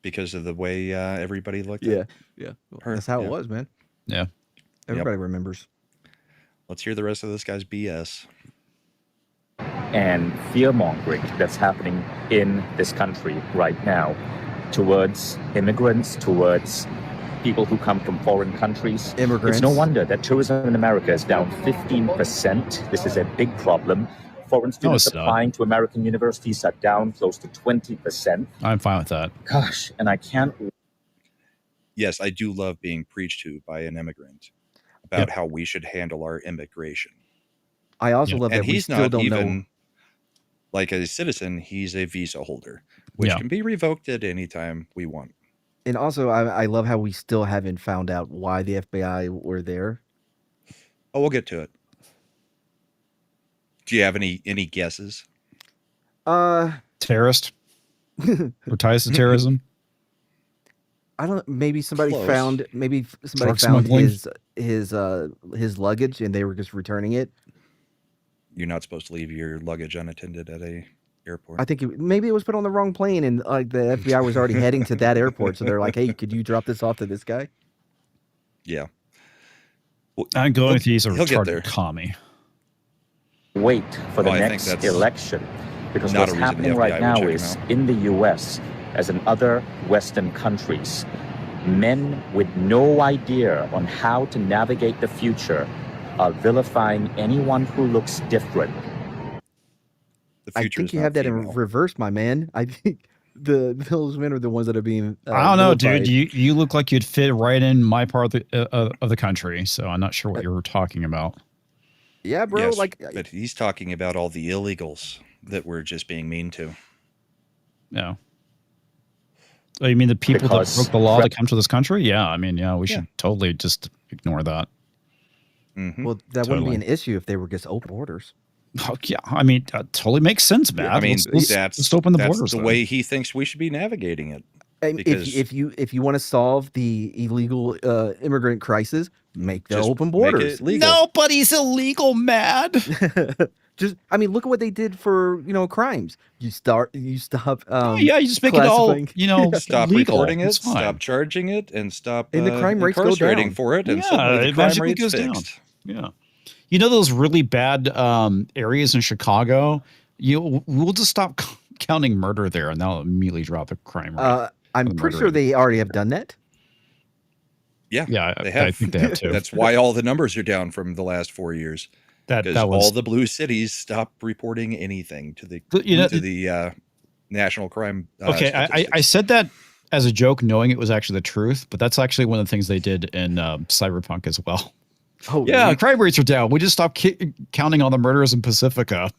Because of the way everybody looked Yeah. at That's how it was, man. Yeah. Everybody remembers. Let's hear the rest of this guy's BS. And fear-mongering that's happening in this country right now towards immigrants, towards people who come from foreign countries. Immigrants. It's no wonder that tourism in America is down 15%. This is a big problem. Foreign students applying to American universities are down close to 20%. I'm fine with that. Gosh, and I can't... Yes, I do love being preached to by an immigrant about how we should handle our immigration. I also love that he's we still not don't even know. Like a citizen, he's a visa holder, which can be revoked at any time we want. And also, I love how we still haven't found out why the FBI were there. Oh, we'll get to it. Do you have any guesses? Terrorist or ties to terrorism? I don't. Maybe somebody Close. found. Maybe somebody Drug found smuggling? his luggage, and they were just returning it. You're not supposed to leave your luggage unattended at a airport. I think maybe it was put on the wrong plane, and like the FBI was already heading to that airport, so they're like, "Hey, could you drop this off to this guy?" Yeah. I'm going with he's a he'll get retarded there. commie. Wait for the I think next that's election, because not what's a reason the happening FBI right would now check him is out. in the US, as in other Western countries, men with no idea on how to navigate the future are vilifying anyone who looks different. The I future think is you not have that in female. reverse, my man. I think those men are the ones that are being. I don't know, vilified. dude. You look like you'd fit right in my part of the country, so I'm not sure what you're talking about. Yeah, bro. Yes, Like, but he's talking about all the illegals that we're just being mean to. Yeah. Oh, you mean the people Because that broke the law to come to this country? Yeah, I mean, we should totally just ignore that. Mm-hmm. well, that wouldn't be Totally. an issue if they were just open borders. Oh, yeah, I mean, that totally makes sense, man. I mean, let's that's open the that's borders. the then. way he thinks we should be navigating it. And Because- if you want to solve the illegal immigrant crisis, make the Just open make borders. it legal. Nobody's illegal, mad. Just, I mean, look at what they did for crimes. You stop. Yeah, you just make it all, classifying- Stop legal. reporting it, It's fine. stop charging it, and stop And the crime rates go incarcerating down. for it, and Yeah, suddenly the it crime magically rate's goes down. fixed. Yeah. You know those really bad areas in Chicago? We'll just stop counting murder there, and that'll immediately drop the crime rate. I'm The pretty murder sure rate. they already have done that. Yeah, Yeah, they I have. think they have too. That's why all the numbers are down from the last 4 years. because that was all the blue cities stopped reporting anything to the national crime. Okay, I said that as a joke, knowing it was actually the truth, but that's actually one of the things they did in Cyberpunk as well. Oh yeah, crime rates are down. We just stopped counting all the murders in Pacifica.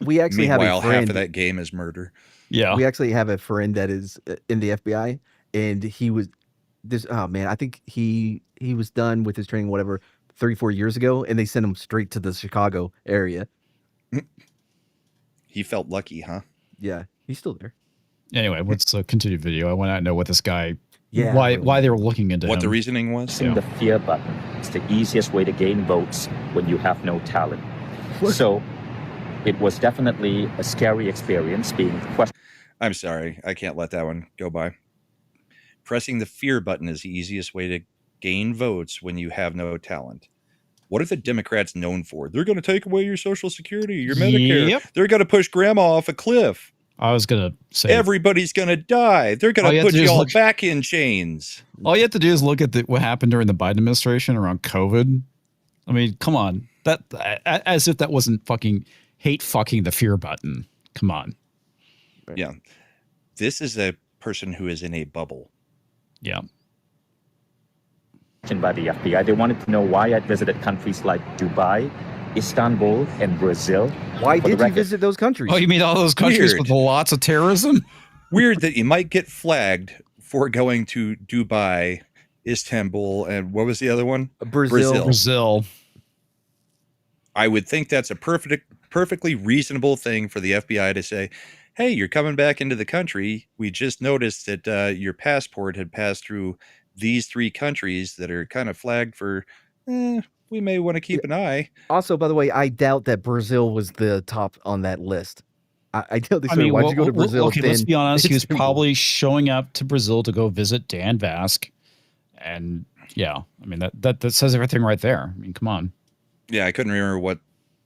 We actually have a Meanwhile, friend. half of that game is murder. Yeah, we actually have a friend that is in the FBI, and he was this. Oh man, I think he was done with his training, whatever, 34 years ago, and they sent him straight to the Chicago area. He felt lucky, huh? Yeah, he's still there. Anyway, let's continue video. I want to know what this guy, Yeah, why they were looking into What him. the reasoning was? Pressing the fear button is the easiest way to gain votes when you have no talent. So it was definitely a scary experience being questioned. I'm sorry, I can't let that one go by. Pressing the fear button is the easiest way to gain votes when you have no talent. What are the Democrats known for? They're going to take away your Social Security, your Medicare. Yep. They're going to push grandma off a cliff. I was going to say everybody's going to die. They're going to put you all back in chains. All you have to do is look at what happened during the Biden administration around COVID. I mean, come on. That as if that wasn't fucking fucking the fear button. Come on. Yeah. This is a person who is in a bubble. Yeah. By the FBI. They wanted to know why I'd visited countries like Dubai, Istanbul, and Brazil. Why did you visit those countries? Oh, you mean all those countries with lots of terrorism? Weird that you might get flagged for going to Dubai, Istanbul, and what was the other one? Brazil. I would think that's a perfectly reasonable thing for the FBI to say, hey, you're coming back into the country. We just noticed that your passport had passed through these 3 countries that are kind of flagged for, we may want to keep an eye. Also, by the way, I doubt that Brazil was the top on that list. I doubt they said, why'd you go to Brazil? Okay, let's be honest. He was probably showing up to Brazil to go visit Dan Vasc. And yeah, I mean, that says everything right there. I mean, come on. Yeah, I couldn't remember what.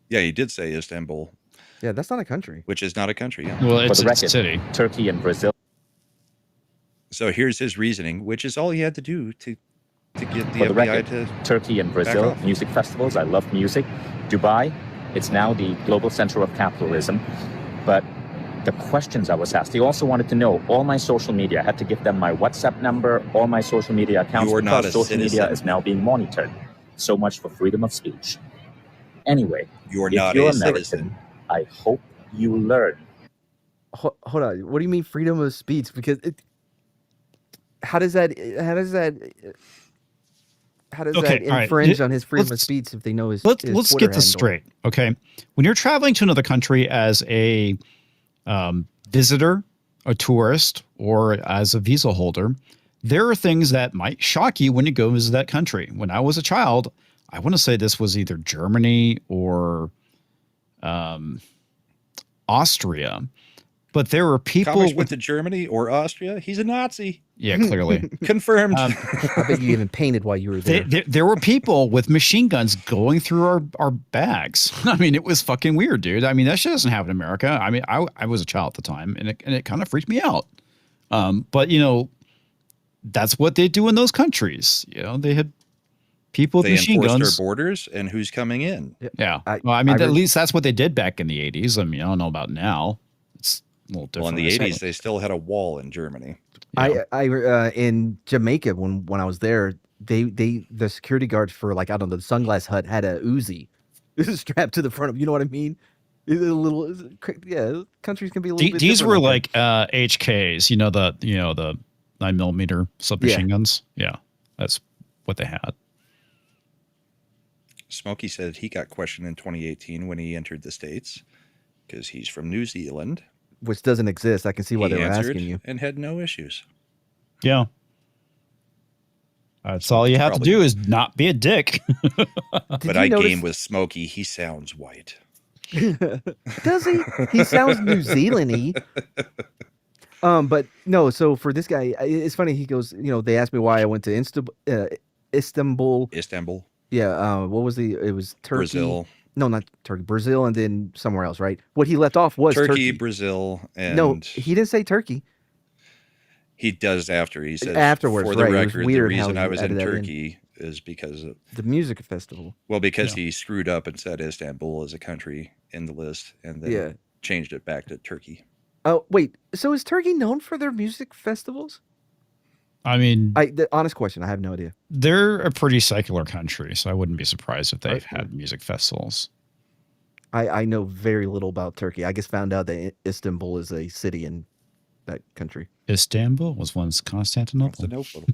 Yeah, he did say Istanbul. Yeah, that's not a country. Which is not a country. Yeah. Well, it's a city. Turkey and Brazil. So here's his reasoning, which is all he had to do to get the FBI to Turkey and Brazil, music festivals. I love music. Dubai, it's now the global center of capitalism. But the questions I was asked, they also wanted to know all my social media. I had to give them my WhatsApp number, all my social media accounts, because social media is now being monitored. So much for freedom of speech. Anyway, you're if not you're a American, citizen. I hope you learn. Hold on. What do you mean freedom of speech? Because how does that infringe on his freedom of speech if they know his let's Twitter get this handle? straight, okay? When you're traveling to another country as a visitor, a tourist, or as a visa holder, there are things that might shock you when you go visit that country. When I was a child, I want to say this was either Germany or Austria, but there were people went to Germany or Austria. He's a Nazi. Yeah, clearly. Confirmed. I bet you even painted while you were there. There were people with machine guns going through our bags. I mean, it was fucking weird, dude. I mean, that shit doesn't happen in America. I mean, I was a child at the time, and it kind of freaked me out. But, you know, that's what they do in those countries. You know, they had people with machine guns. They enforced our borders and who's coming in. Yeah. Well, I mean, at least that's what they did back in the 80s. I mean, I don't know about now. It's a little different. Well, in the 80s, they still had a wall in Germany. Yeah. In Jamaica when I was there, the security guards for, like, I don't know, the Sunglass Hut had a Uzi strapped to the front of, you know what I mean? It's a little, yeah. Countries can be a little bit. These were like HKs, you know the 9mm submachine guns. Yeah, that's what they had. Smokey said he got questioned in 2018 when he entered the States because he's from New Zealand. Which doesn't exist. I can see why they were answered asking you. And had no issues. Yeah. That's all you have to do is not be a dick. But I game with Smokey. He sounds white. Does he? He sounds New Zealand-y. But no, so for this guy, it's funny. He goes, they asked me why I went to Istanbul. Istanbul. Yeah. What was it was Turkey. Brazil. No, not Turkey. Brazil, and then somewhere else, right? What he left off was Turkey. Brazil, and no, he didn't say Turkey. He does after. He says afterwards. For the right. record, the reason I was in Turkey Turkey is because of, The music festival. well, because Yeah. he screwed up and said Istanbul is a country in the list, and then Yeah. changed it back to Turkey. Oh wait, so is Turkey known for their music festivals? I mean, The honest question, I have no idea. they're a pretty secular country, so I wouldn't be surprised if they've had music festivals. I know very little about Turkey. I just found out that Istanbul is a city in that country. Istanbul was once Constantinople. Constantinople.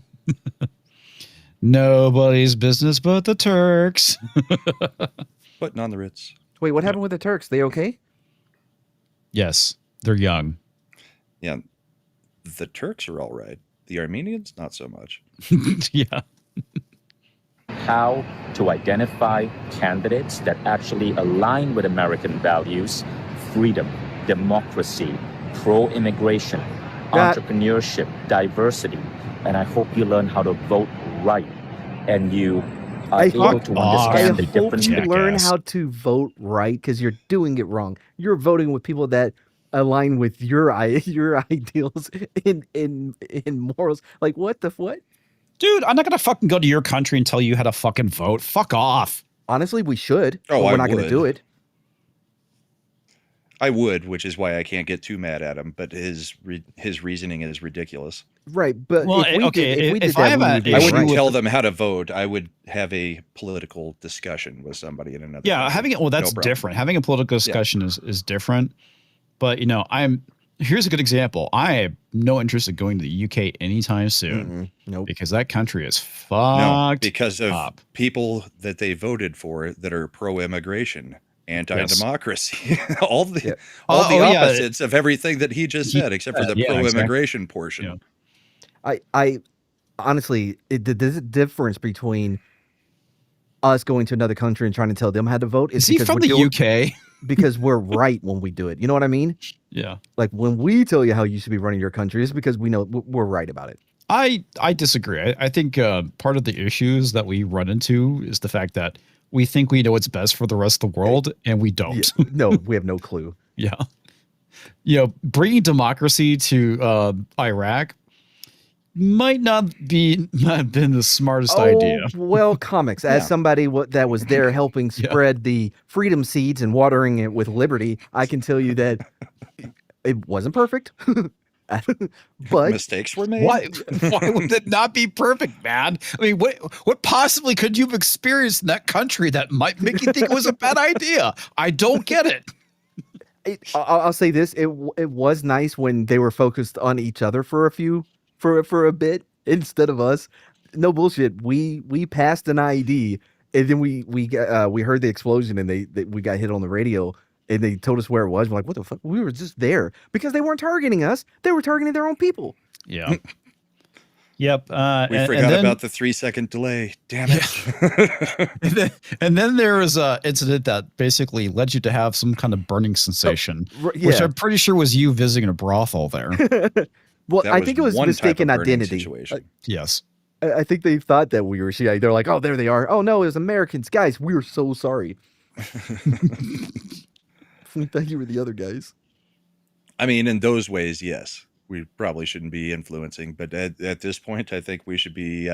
Nobody's business but the Turks. Putting on the Ritz. Wait, what happened with the Turks? They okay? Yes, they're young. Yeah, the Turks are all right. The Armenians, not so much. Yeah. How to identify candidates that actually align with American values, freedom, democracy, pro-immigration, entrepreneurship, diversity, and I hope you learn how to vote right, and you are able to understand the I hope difference. you learn how to vote right, because you're doing it wrong. You're voting with people that align with your ideals in morals. Like what? Dude, I'm not gonna fucking go to your country and tell you how to fucking vote. Fuck off. Honestly, we should. Oh, but we're I not going to would. do it. I would, which is why I can't get too mad at him. But his reasoning is ridiculous. Right, but Well, if we okay, did, if we did if I that, have we a would be I issue wouldn't right. tell them how to vote. I would have a political discussion with somebody in another. Yeah, country. having it. Well, that's No problem. different. Having a political discussion is different. But here's a good example. I have no interest in going to the UK anytime soon. Nope. Because that country is No, fucked. because of up. people that they voted for that are pro-immigration, anti-democracy, all the opposites of everything that he just said, except for the pro-immigration portion. I honestly, the difference between us going to another country and trying to tell them how to vote is Is he because from we're the doing- UK? because we're right when we do it. You know what I mean? Yeah. Like when we tell you how you should be running your country, it's because we know we're right about it. I disagree. I think part of the issues that we run into is the fact that we think we know what's best for the rest of the world, and we don't. Yeah. No, we have no clue. Yeah. Bringing democracy to Iraq might not have been the smartest idea. Well, Comix, as somebody that was there helping spread the freedom seeds and watering it with liberty, I can tell you that it wasn't perfect. But mistakes were made. Why would it not be perfect, man? I mean, what possibly could you have experienced in that country that might make you think it was a bad idea? I don't get it. I'll say this: it was nice when they were focused on each other for a bit instead of us. No bullshit. We passed an IED, and then we heard the explosion, and we got hit on the radio. And they told us where it was. We're like, what the fuck? We were just there because they weren't targeting us. They were targeting their own people. Yeah. Yep. We forgot about the 3-second delay. Damn it. And then there was a incident that basically led you to have some kind of burning sensation, which I'm pretty sure was you visiting a brothel there. Well, I think it was mistaken identity. Yes. I think they thought that we were CIA. They're like, oh, there they are. Oh, no, it was Americans. Guys, we were so sorry. We thought you were the other guys. I mean, in those ways, yes, we probably shouldn't be influencing. But at this point, I think we should be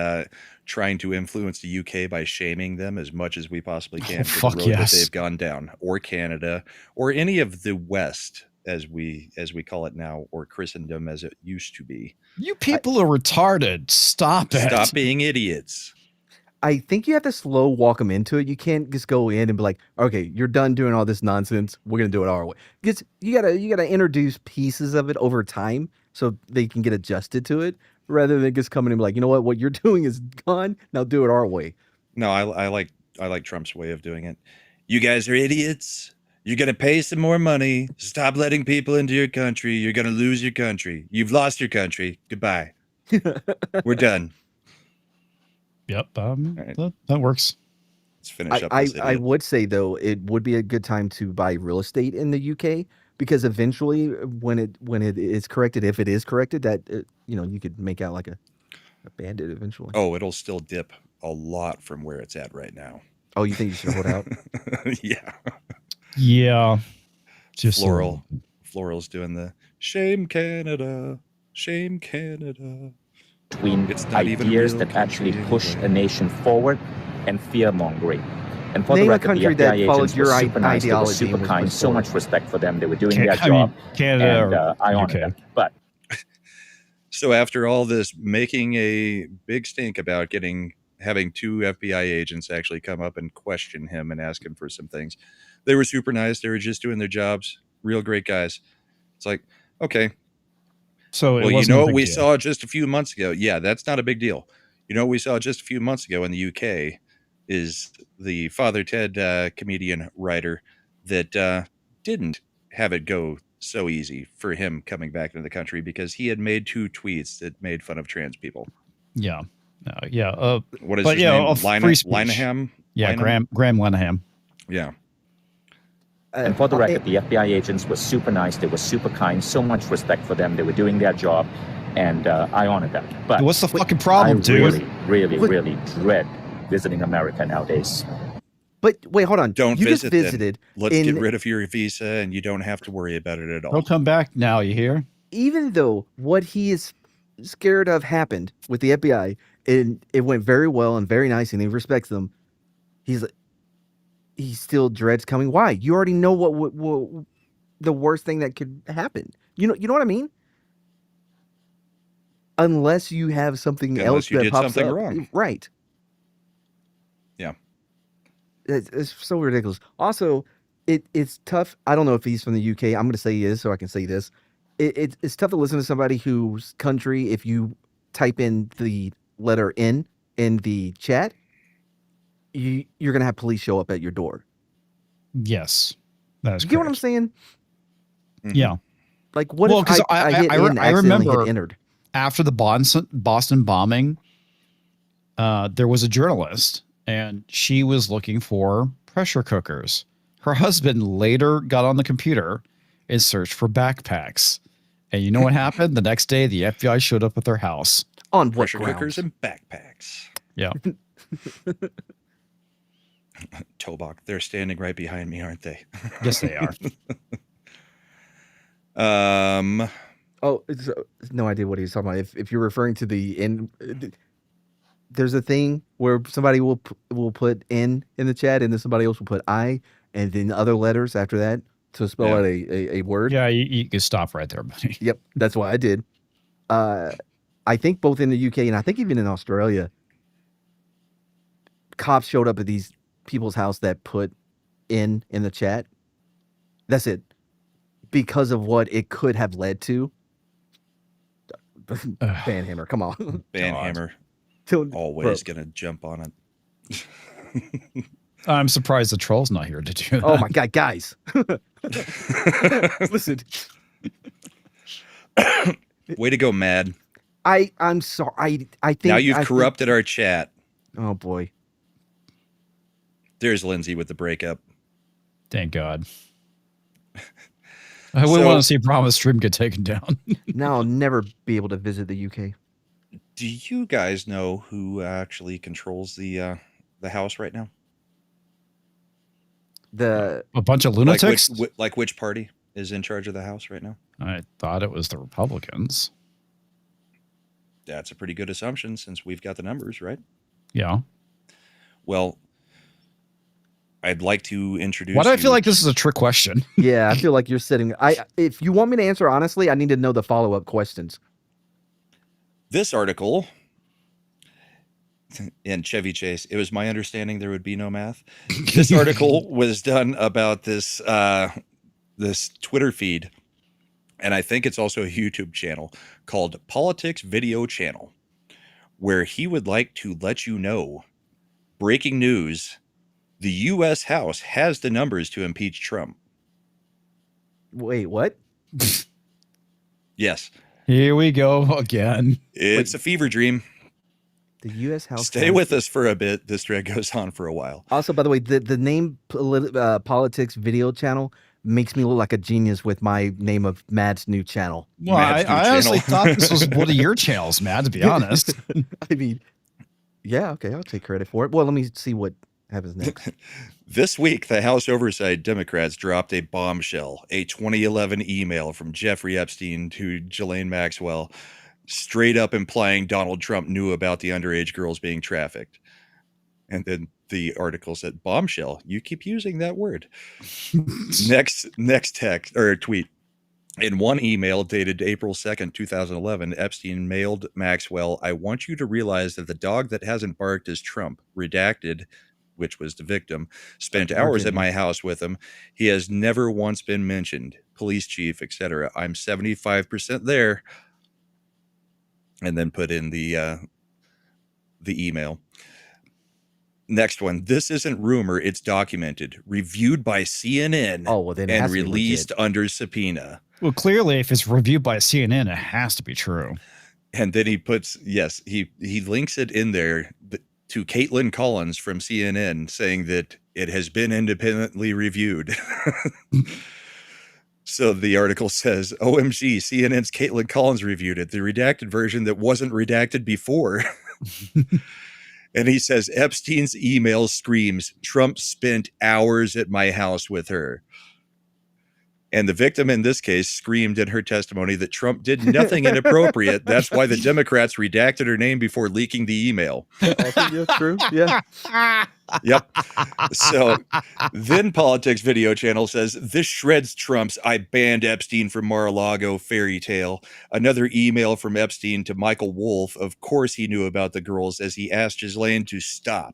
trying to influence the UK by shaming them as much as we possibly can for the road that they've gone down, or Canada, or any of the West, as we call it now, or Christendom as it used to be. You people are retarded. Stop it. Stop being idiots. I think you have to slow walk them into it. You can't just go in and be like, okay, you're done doing all this nonsense. We're going to do it our way. Because you gotta introduce pieces of it over time so they can get adjusted to it rather than just coming and be like, you know what you're doing is gone. Now do it our way. No, I like Trump's way of doing it. You guys are idiots. You're going to pay some more money. Stop letting people into your country. You're going to lose your country. You've lost your country. Goodbye. We're done. Yep, that works. Let's finish up. I would say though, it would be a good time to buy real estate in the UK because eventually, when it is corrected, if it is corrected, that you could make out like a bandit eventually. Oh, it'll still dip a lot from where it's at right now. Oh, you think you should hold out? Yeah. Yeah. Just Floral's doing the shame Canada, shame Canada. between It's not even a ideas real that actually country push anyway. a nation forward and fear-mongering. And for Name the a record, country the that FBI followed agents were your super nice, they were ideology super and was kind, pushed so forward. much respect for them. They were doing their I job, mean, Canada and or I honor UK. them. But So after all this making a big stink about having 2 FBI agents actually come up and question him and ask him for some things, they were super nice. They were just doing their jobs. Real great guys. It's like, okay, So it well, you wasn't know a what big we deal. saw just a few months ago? Yeah, that's not a big deal. You know what we saw just a few months ago in the UK is the Father Ted comedian writer that didn't have it go so easy for him coming back into the country because he had made 2 tweets that made fun of trans people. Yeah. Yeah. What is but his yeah, name? of free speech. Linehan? Yeah, Linehan? Graham Linehan. Yeah. And for the record, the FBI agents were super nice. They were super kind. So much respect for them. They were doing their job, and I honor them. But What's the fucking problem, I dude? really dread visiting America nowadays. But wait, hold on. Don't You visit just visited. then. Let's get rid of your visa and you don't have to worry about it at all. Don't come back now, you hear? Even though what he is scared of happened with the FBI, and it went very well and very nice, and he respects them, he still dreads coming. Why? You already know what the worst thing that could happen. You know what I mean? Unless you have something else you that did pops something up. wrong. Right. Yeah. It's so ridiculous. Also, it's tough. I don't know if he's from the UK. I'm going to say he is, so I can say this. It's tough to listen to somebody whose country, if you type in the letter N in the chat, you're going to have police show up at your door. Yes. That's You get what I'm saying? Yeah. Like, what if I hit in, I accidentally remember hit entered? after the Boston bombing, there was a journalist, and she was looking for pressure cookers. Her husband later got on the computer and searched for backpacks. And you know what happened? The next day, the FBI showed up at their house. On what Pressure grounds? cookers and backpacks. Yeah. Tobak, they're standing right behind me, aren't they? Yes, they are. Oh, no idea what he's talking about. If you're referring to the N, there's a thing where somebody will put N in the chat, and then somebody else will put I, and then other letters after that to spell out a word. Yeah, you can stop right there, buddy. Yep, that's what I did. I think both in the UK and I think even in Australia, cops showed up at these people's house that put in the chat. That's it. Because of what it could have led to. Banhammer, come on. Banhammer. Always going to jump on it. I'm surprised the troll's not here to do that. Oh my God, guys. Listen. Way to go, Mad. I'm sorry. I think now you've corrupted our chat. Oh boy. There's Lindsay with the breakup. Thank God. I wouldn't want to see Brahma's stream get taken down. Now I'll never be able to visit the UK. Do you guys know who actually controls the house right now? A bunch of lunatics? Like which party is in charge of the house right now? I thought it was the Republicans. That's a pretty good assumption since we've got the numbers, right? Yeah. Well, I'd like to introduce. Why do I feel like this is a trick question? Yeah, I feel like you're sitting. If you want me to answer honestly, I need to know the follow-up questions. This article in Chevy Chase, it was my understanding there would be no math. This article was done about this this Twitter feed, and I think it's also a YouTube channel called Politics Video Channel, where he would like to let you know, breaking news, the U.S. House has the numbers to impeach Trump. Wait, what? Yes. Here we go again. It's a fever dream. The U.S. House. Stay with us for a bit. This thread goes on for a while. Also, by the way, the name Politics Video Channel makes me look like a genius with my name of Mad's new channel. Well, I honestly thought this was one of your channels, Matt, to be honest. I mean, yeah, okay, I'll take credit for it. Well, let me see what happens next. This week, the House Oversight Democrats dropped a bombshell, a 2011 email from Jeffrey Epstein to Ghislaine Maxwell straight up implying Donald Trump knew about the underage girls being trafficked. And then the article said, bombshell, you keep using that word. Next text or tweet. In one email dated April 2nd, 2011, Epstein mailed Maxwell, I want you to realize that the dog that hasn't barked is Trump, redacted, which was the victim, spent hours at my house with him. He has never once been mentioned. Police chief, etc. I'm 75% there. And then put in the email. Next one. This isn't rumor. It's documented. Reviewed by CNN and released under subpoena. Well, clearly, if it's reviewed by CNN, it has to be true. And then he puts, he links it in there to Caitlin Collins from CNN saying that it has been independently reviewed. So the article says, OMG, CNN's Caitlin Collins reviewed it, the redacted version that wasn't redacted before. And he says, Epstein's email screams, Trump spent hours at my house with her. And the victim in this case screamed in her testimony that Trump did nothing inappropriate. That's why the Democrats redacted her name before leaking the email. Yeah, true. Yeah. Yep. So then Politics Video Channel says, this shreds Trump's I banned Epstein from Mar-a-Lago fairy tale. Another email from Epstein to Michael Wolff. Of course he knew about the girls as he asked Ghislaine to stop.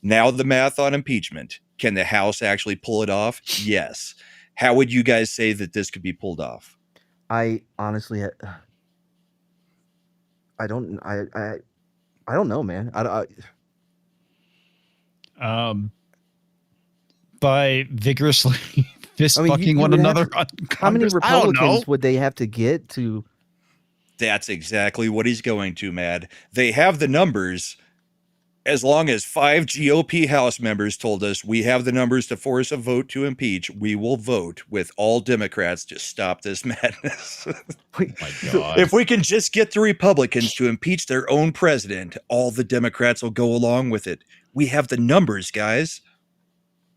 Now the math on impeachment. Can the House actually pull it off? Yes. How would you guys say that this could be pulled off? I honestly, I don't know, man. By vigorously fist fucking one another on Congress. How many Republicans would they have to get to? That's exactly what he's going to, Mad. They have the numbers. As long as 5 GOP House members told us we have the numbers to force a vote to impeach, we will vote with all Democrats to stop this madness. Oh my God. If we can just get the Republicans to impeach their own president, all the Democrats will go along with it. We have the numbers, guys.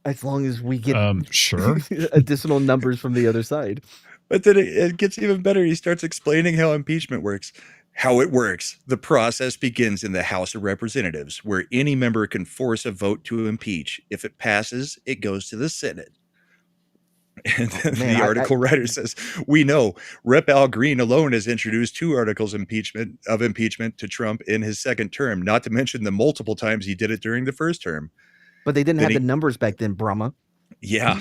As long as we get sure additional numbers from the other side. But then it gets even better. He starts explaining how impeachment works. How it works. The process begins in the House of Representatives, where any member can force a vote to impeach. If it passes, it goes to the Senate. And then the article writer says, we know Rep. Al Green alone has introduced 2 articles of impeachment to Trump in his second term, not to mention the multiple times he did it during the first term. But they didn't have the numbers back then, Brahma. Yeah.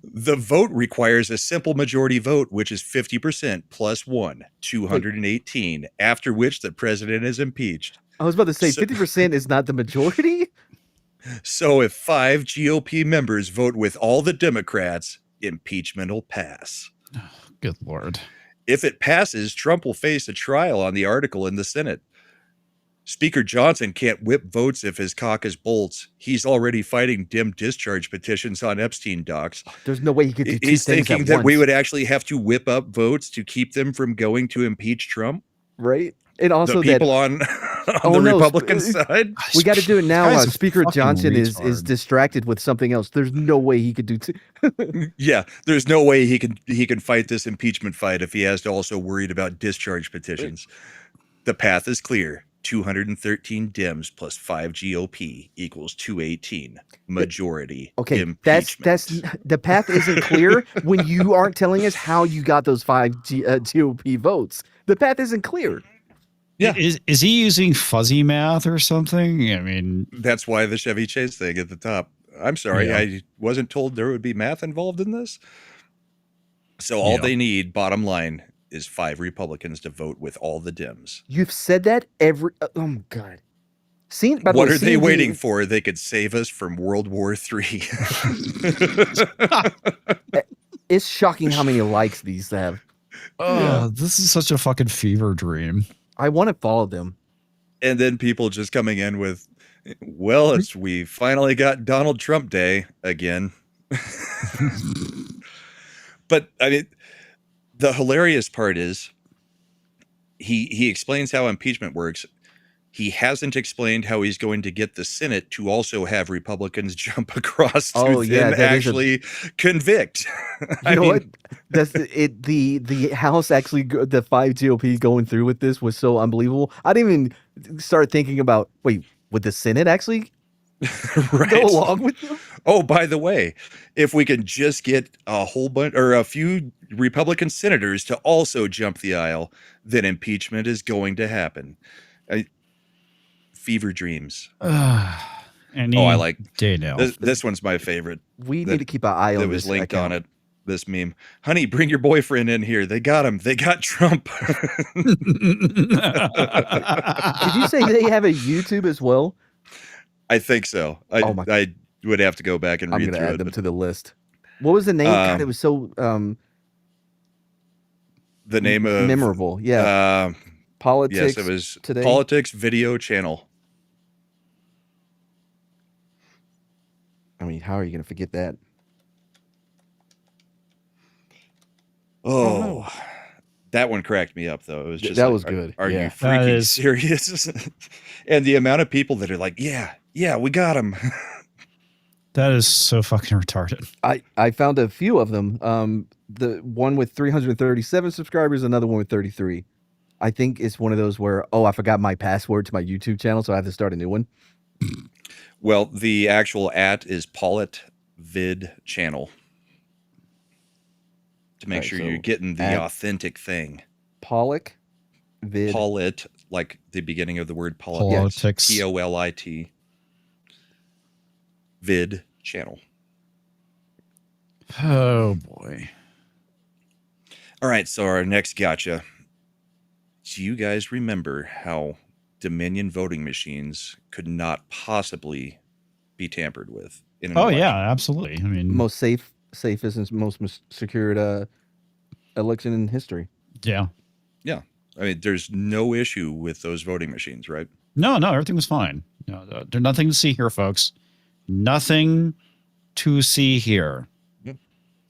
The vote requires a simple majority vote, which is 50% plus 1, 218, after which the president is impeached. I was about to say 50% is not the majority. So if 5 GOP members vote with all the Democrats, impeachment will pass. Oh, good Lord. If it passes, Trump will face a trial on the article in the Senate. Speaker Johnson can't whip votes if his caucus bolts. He's already fighting dim discharge petitions on Epstein docs. There's no way he could do 2 He's things thinking at that once. we would actually have to whip up votes to keep them from going to impeach Trump. Right. And also the people on the Republican side. We got to do it now. Guy's a Speaker fucking Johnson is retard. distracted with something else. There's no way he could do Yeah, there's no way he can fight this impeachment fight if he has to also worried about discharge petitions. The path is clear. 213 Dems plus 5 GOP equals 218. Majority. Okay, impeachment. that's the path isn't clear when you aren't telling us how you got those 5 GOP votes. The path isn't clear. Yeah. Is he using fuzzy math or something? I mean, that's why the Chevy Chase thing at the top. I'm sorry, Yeah. I wasn't told there would be math involved in this. So all they need, bottom line, is 5 Republicans to vote with all the Dems. You've said that every. Oh my God. What are they waiting for? They could save us from World War III. It's shocking how many likes these have. oh, this is such a fucking fever dream. I want to follow them. And then people just coming in with, well, we finally got Donald Trump Day again. But I mean, the hilarious part is he explains how impeachment works. He hasn't explained how he's going to get the Senate to also have Republicans jump across to Oh, yeah, then that is actually convict. You know what? That's it. The House actually, the 5 GOP going through with this was so unbelievable. I didn't even start thinking about, wait, would the Senate actually Right. go along with them? Oh, by the way, if we can just get a whole bunch or a few Republican senators to also jump the aisle, then impeachment is going to happen. Fever dreams. Any I like day now. this one's my favorite. We need to keep an eye on that was this linked account. on it. This meme, honey, bring your boyfriend in here. They got him. They got Trump. Did you say they have a YouTube as well? I think so. I would have to go back and I'm read gonna through add it. them but to the list. What was the name? God, it was so the name of memorable. Yeah. Politics. Yes, it was Today. Politics Video Channel. I mean, how are you gonna forget that? Oh, that one cracked me up though. It was just that like, was good. Are Yeah. you freaking serious? And the amount of people that are like, yeah, we got him. That is so fucking retarded. I found a few of them. The one with 337 subscribers, another one with 33. I think it's one of those where, I forgot my password to my YouTube channel, so I have to start a new one. Well, the actual @ is Pollitt Vid Channel. To make sure you're getting the authentic thing. Pollock Vid. Pollitt, like the beginning of the word politics. P-O-L-I-T. Vid Channel. Oh boy. All right, so our next gotcha. Do you guys remember how Dominion voting machines could not possibly be tampered with in an election? Yeah, absolutely. I mean, Most safest and most secured election in history. Yeah. Yeah. I mean, there's no issue with those voting machines, right? No, everything was fine. No, there's nothing to see here, folks. Nothing to see here.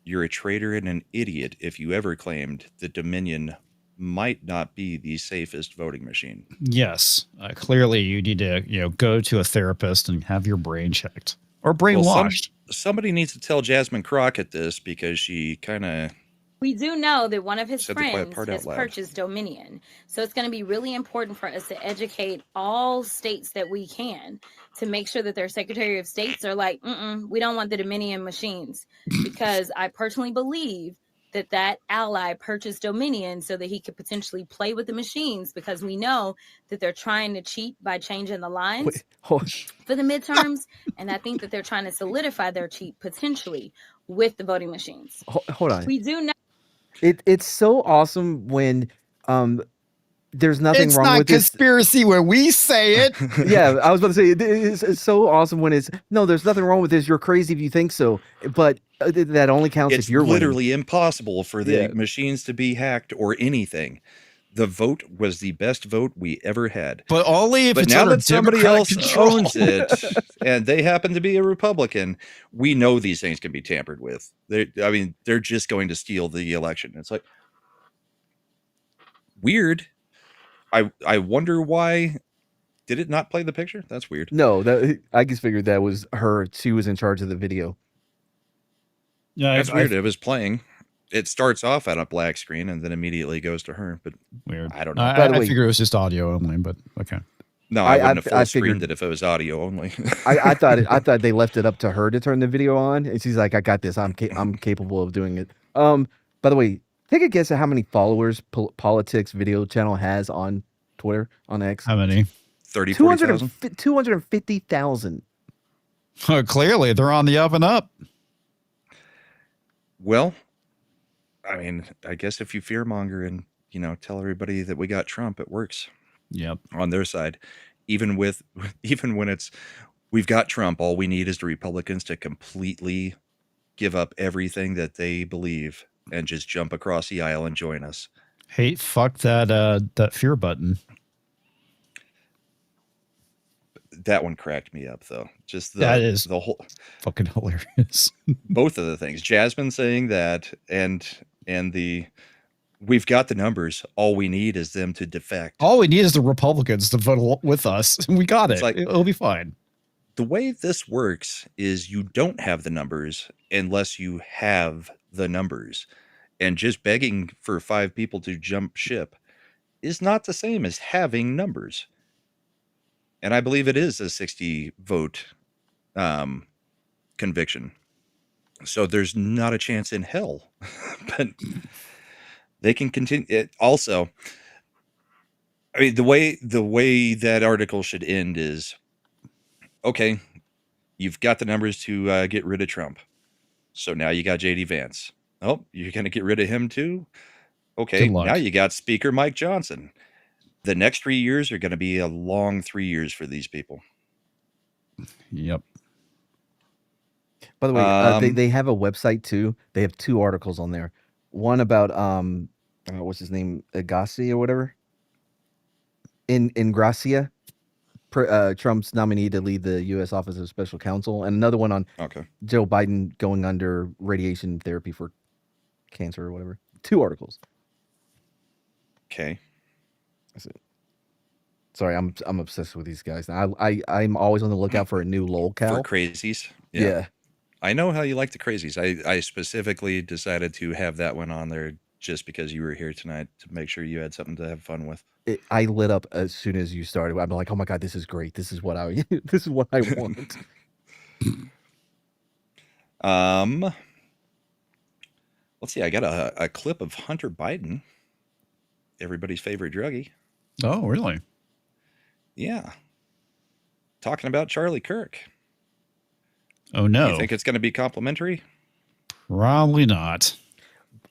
You're a traitor and an idiot if you ever claimed that Dominion might not be the safest voting machine. Yes. Clearly, you need to go to a therapist and have your brain checked or brainwashed. Somebody needs to tell Jasmine Crockett this because she kind of... We do know that one of his Said the quiet friends part out has loud. purchased Dominion. So it's going to be really important for us to educate all states that we can to make sure that their Secretary of States are like, we don't want the Dominion machines. Because I personally believe that ally purchased Dominion so that he could potentially play with the machines, because we know that they're trying to cheat by changing the lines for the midterms. And I think that they're trying to solidify their cheat potentially with the voting machines. Hold on. We do know. It's so awesome when there's nothing wrong with conspiracy when we say it. Yeah, I was about to say it's so awesome when it's there's nothing wrong with this. You're crazy if you think so, but that only counts It's if you're literally winning. impossible for the machines to be hacked or anything. The vote was the best vote we ever had. But only if but it's now under that somebody Democratic else control. owns it and they happen to be a Republican, we know these things can be tampered with. They're just going to steal the election. It's like weird. I wonder why. Did it not play the picture? That's weird. No, I just figured that was her. She was in charge of the video. Yeah, That's weird. It was playing. It starts off at a black screen and then immediately goes to her. But weird. I don't know. I figured it was just audio only, but okay. No, I wouldn't have full screened it if it was audio only. I thought they left it up to her to turn the video on, and she's like, "I got this. I'm capable of doing it." By the way, take a guess at how many followers Politics Video Channel has on Twitter, on X. How many? 40,000? 250,000. Clearly, they're on the up and up. Well, I mean, I guess if you fearmonger and tell everybody that we got Trump, it works. Yep. On their side, even when it's we've got Trump, all we need is the Republicans to completely give up everything that they believe and just jump across the aisle and join us. Hey, fuck that fear button. That one cracked me up though. Just that is the whole fucking hilarious. Both of the things, Jasmine saying that and the we've got the numbers. All we need is them to defect. All we need is the Republicans to vote with us. We got it. Like, it'll be fine. The way this works is you don't have the numbers unless you have the numbers. And just begging for 5 people to jump ship is not the same as having numbers. And I believe it is a 60 vote conviction. So there's not a chance in hell. But they can continue it. Also, I mean, the way that article should end is, okay, you've got the numbers to get rid of Trump. So now you got JD Vance. Oh, you're going to get rid of him too? Okay, now you got Speaker Mike Johnson. The next 3 years are going to be a long 3 years for these people. Yep. By the way, they have a website too. They have 2 articles on there. One about what's his name, Agassi or whatever. In Gracia, Trump's nominee to lead the U.S. Office of Special Counsel, and another one on Joe Biden going under radiation therapy for cancer or whatever. 2 articles. Okay. That's it. Sorry, I'm obsessed with these guys. I'm always on the lookout for a new lolcow. For crazies. Yeah. I know how you like the crazies. I specifically decided to have that one on there just because you were here tonight to make sure you had something to have fun with. I lit up as soon as you started. I'm like, oh my god, this is great. This is what I this is what I want. Let's see. I got a clip of Hunter Biden, everybody's favorite druggie. Oh, really? Yeah. Talking about Charlie Kirk. Oh no. You think it's going to be complimentary? Probably not.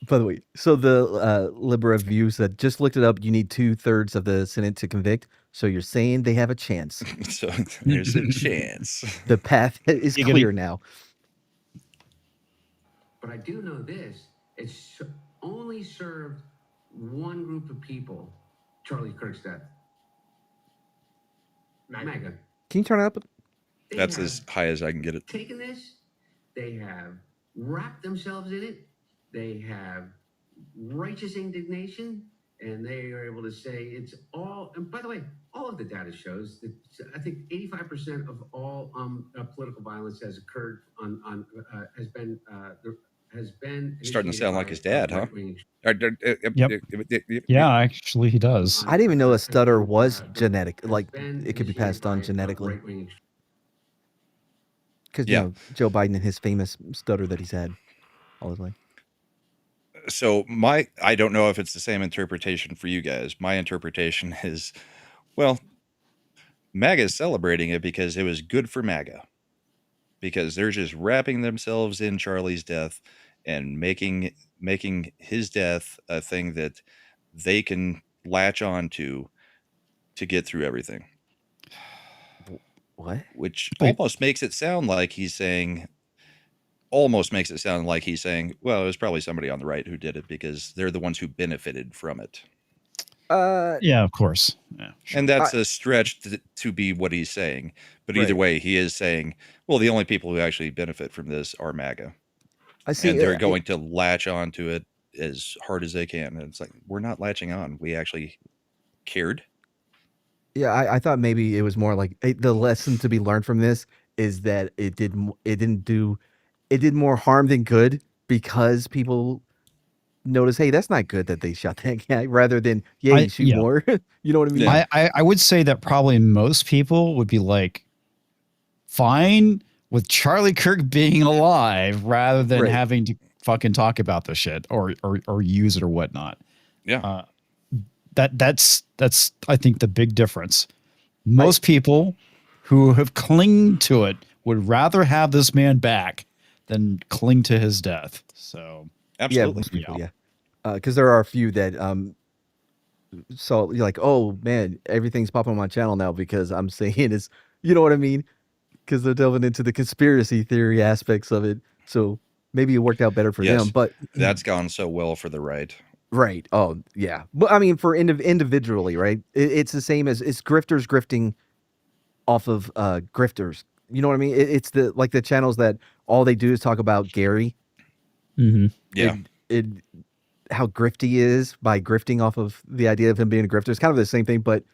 By the way, so the Libera view said, just looked it up. You need 2/3 of the Senate to convict. So you're saying they have a chance. So there's a chance. The path is clear now. But I do know this. It's only served one group of people, Charlie Kirk's death. MAGA. Can you turn it up? That's as high as I can get it. Taken this, they have wrapped themselves in it. They have righteous indignation, and they are able to say it's all. And by the way, all of the data shows that I think 85% of all political violence has occurred has been starting to sound like his dad, huh? Yep. Yeah, actually, he does. I didn't even know a stutter was genetic. Like it could be passed on genetically. Because you know Joe Biden and his famous stutter that he's had all his life. So I don't know if it's the same interpretation for you guys. My interpretation is, well, MAGA is celebrating it because it was good for MAGA. Because they're just wrapping themselves in Charlie's death and making his death a thing that they can latch on to get through everything. What? Which almost makes it sound like he's saying, well, it was probably somebody on the right who did it because they're the ones who benefited from it. Yeah, of course. Yeah, sure. And that's a stretch to be what he's saying. But either way, he is saying, well, the only people who actually benefit from this are MAGA. I see. And they're going to latch on to it as hard as they can. And it's like, we're not latching on. We actually cared. Yeah, I thought maybe it was more like the lesson to be learned from this is that it did more harm than good because people notice, hey, that's not good that they shot that guy, rather than shoot more. You know what I mean? I would say that probably most people would be like fine with Charlie Kirk being alive rather than having to fucking talk about the shit or use it or whatnot. Yeah. That's I think the big difference. Most people who have clinged to it would rather have this man back than cling to his death. So absolutely, yeah. Because there are a few that so you're like, oh man, everything's popping on my channel now because I'm saying it's, you know what I mean? Because they're delving into the conspiracy theory aspects of it. So maybe it worked out better for them. But that's gone so well for the right. Right. Oh, yeah. But I mean, for individually, right? It's the same as it's grifters grifting off of grifters. You know what I mean? It's the channels that all they do is talk about Gary. Mm-hmm. Yeah. how grifty he is by grifting off of the idea of him being a grifter. It's kind of the same thing, but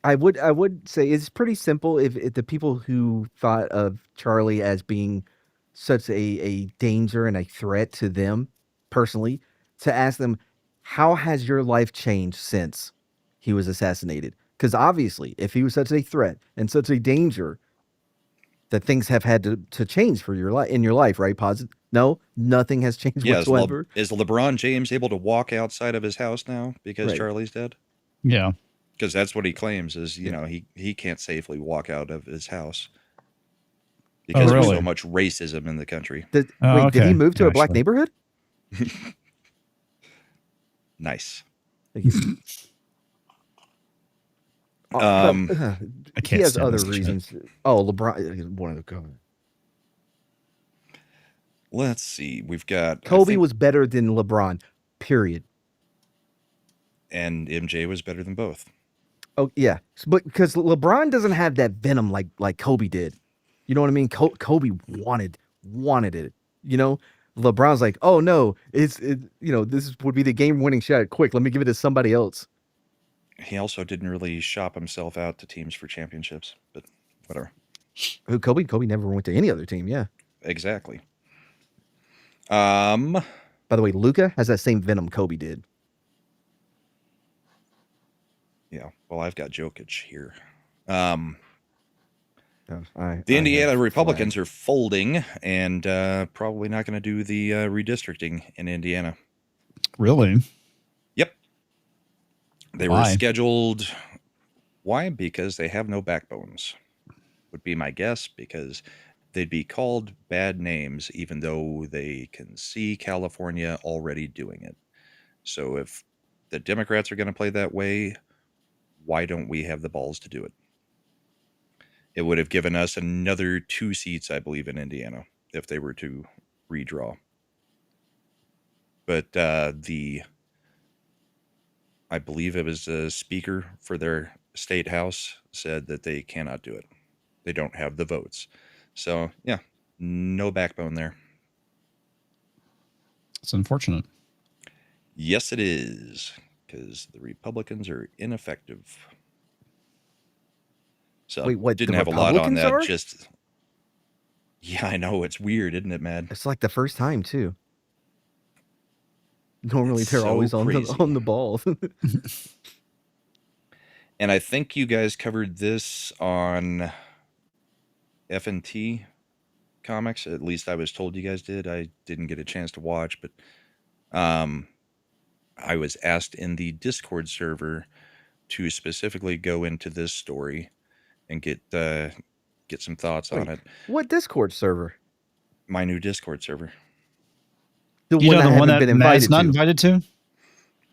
I would say it's pretty simple if the people who thought of Charlie as being such a danger and a threat to them personally, to ask them, how has your life changed since he was assassinated? Because obviously, if he was such a threat and such a danger, that things have had to change for your life in your life, right? Positive? No, nothing has changed Yeah, whatsoever. is LeBron James able to walk outside of his house now because Right. Charlie's dead? Yeah. Because that's what he claims is, he can't safely walk out of his house because there's really? so much racism in the country. Did Oh, he okay. move to a black Actually. neighborhood? Nice. Thank you. I He can't has stand other this shit. reasons. Oh, LeBron wanted to go. Let's see. We've got Kobe was better than LeBron. Period. and MJ was better than both. Oh yeah, but because LeBron doesn't have that venom like Kobe did. You know what I mean? Kobe wanted it. You know, LeBron's like, oh no, this would be the game-winning shot. Quick, let me give it to somebody else. He also didn't really shop himself out to teams for championships, but whatever. Who Kobe? Kobe never went to any other team. Yeah. Exactly. By the way, Luka has that same venom Kobe did. Yeah. Well, I've got Jokic here. The Indiana Republicans are folding and probably not going to do the redistricting in Indiana. Really? Yep. They were scheduled. Why? Because they have no backbones, would be my guess, because they'd be called bad names, even though they can see California already doing it. So if the Democrats are going to play that way, why don't we have the balls to do it? It would have given us another 2 seats, I believe, in Indiana if they were to redraw. But I believe it was the speaker for their state house said that they cannot do it. They don't have the votes. So, yeah, no backbone there. It's unfortunate. Yes, it is, because the Republicans are ineffective. So, Wait, what? Didn't the have a lot on Republicans that. are? Just, yeah, I know. It's weird, isn't it, man? It's like the first time too. Normally It's they're so always on crazy. the ball. And I think you guys covered this on F&T Comics. At least I was told you guys did. I didn't get a chance to watch, but I was asked in the Discord server to specifically go into this story and get some thoughts on it. What Discord server? My new Discord server. The You one know, I the one haven't that been Matt's invited not to. invited to?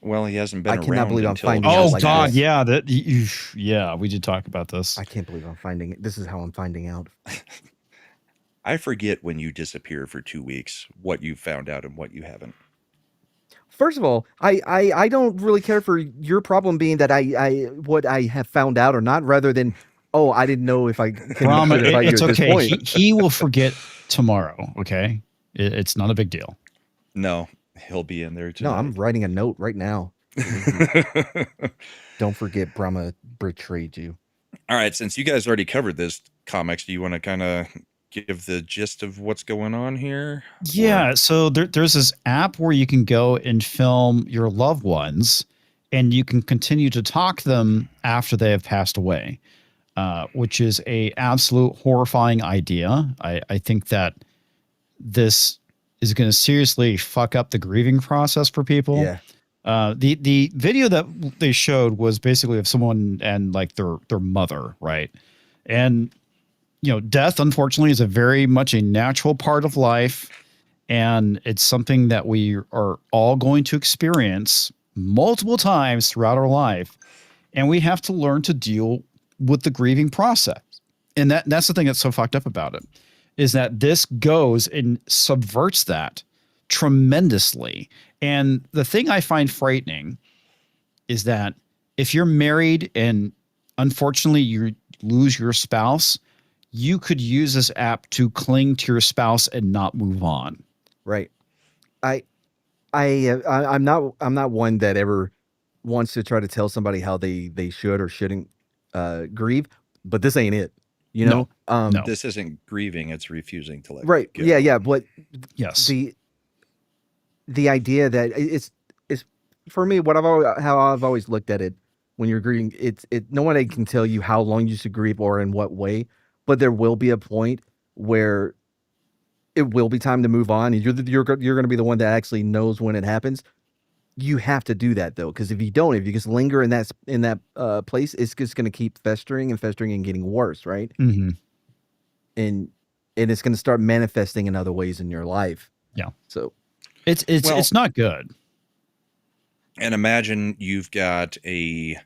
Well, he hasn't been I around cannot believe I'm until finding Oh out like God, this. yeah, yeah, we did talk about this. I can't believe I'm finding it. This is how I'm finding out. I forget when you disappear for 2 weeks what you found out and what you haven't. First of all, I don't really care for your problem being that I what I have found out or not, rather than I didn't know if I can Rama, invite you it's at this okay. point. He will forget tomorrow. Okay, it's not a big deal. No, he'll be in there tonight. No, I'm writing a note right now. Don't forget Brahma betrayed you. All right, since you guys already covered this comics, do you want to kind of give the gist of what's going on here? Yeah, so there's this app where you can go and film your loved ones, and you can continue to talk to them after they have passed away, which is a absolute horrifying idea. I think that this is going to seriously fuck up the grieving process for people. Yeah. The video that they showed was basically of someone and like their mother, right? And death, unfortunately, is a very much a natural part of life, and it's something that we are all going to experience multiple times throughout our life, and we have to learn to deal with the grieving process. And that's the thing that's so fucked up about it, is that this goes and subverts that tremendously. And the thing I find frightening is that if you're married and unfortunately you lose your spouse, you could use this app to cling to your spouse and not move on. Right. I'm not one that ever wants to try to tell somebody how they should or shouldn't grieve, but this ain't it. You know, No. This isn't grieving; it's refusing to let right? go. Yeah. But Yes. the idea that it's for me how I've always looked at it when you're grieving. No one can tell you how long you should grieve or in what way, but there will be a point where it will be time to move on, and you're going to be the one that actually knows when it happens. You have to do that though, because if you just linger in that place, it's just going to keep festering and getting worse, right? Mm-hmm. And it's going to start manifesting in other ways in your life. Yeah. So it's not good. And imagine you've got a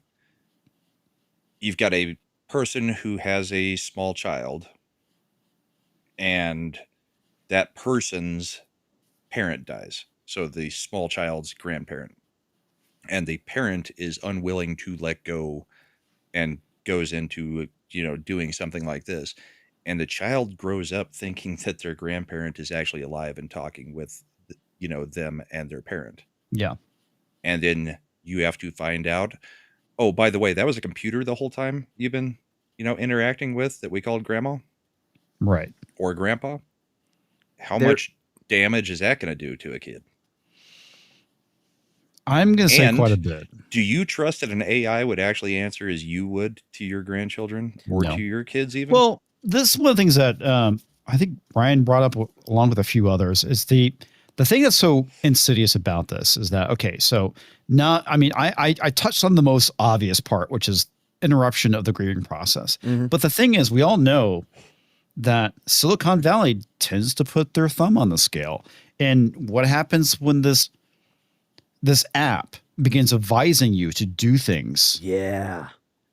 person who has a small child, and that person's parent dies. So the small child's grandparent, and the parent is unwilling to let go and goes into, doing something like this. And the child grows up thinking that their grandparent is actually alive and talking with, them and their parent. Yeah. And then you have to find out, oh, by the way, that was a computer the whole time you've been, interacting with that we called grandma. Right. Or grandpa. How much damage is that going to do to a kid? I'm going to say quite a bit. Do you trust that an AI would actually answer as you would to your grandchildren or to your kids even? Well, this is one of the things that I think Brian brought up along with a few others is the thing that's so insidious about this is that, okay, so I touched on the most obvious part, which is interruption of the grieving process. Mm-hmm. But the thing is, we all know that Silicon Valley tends to put their thumb on the scale. And what happens when this app begins advising you to do things? Yeah.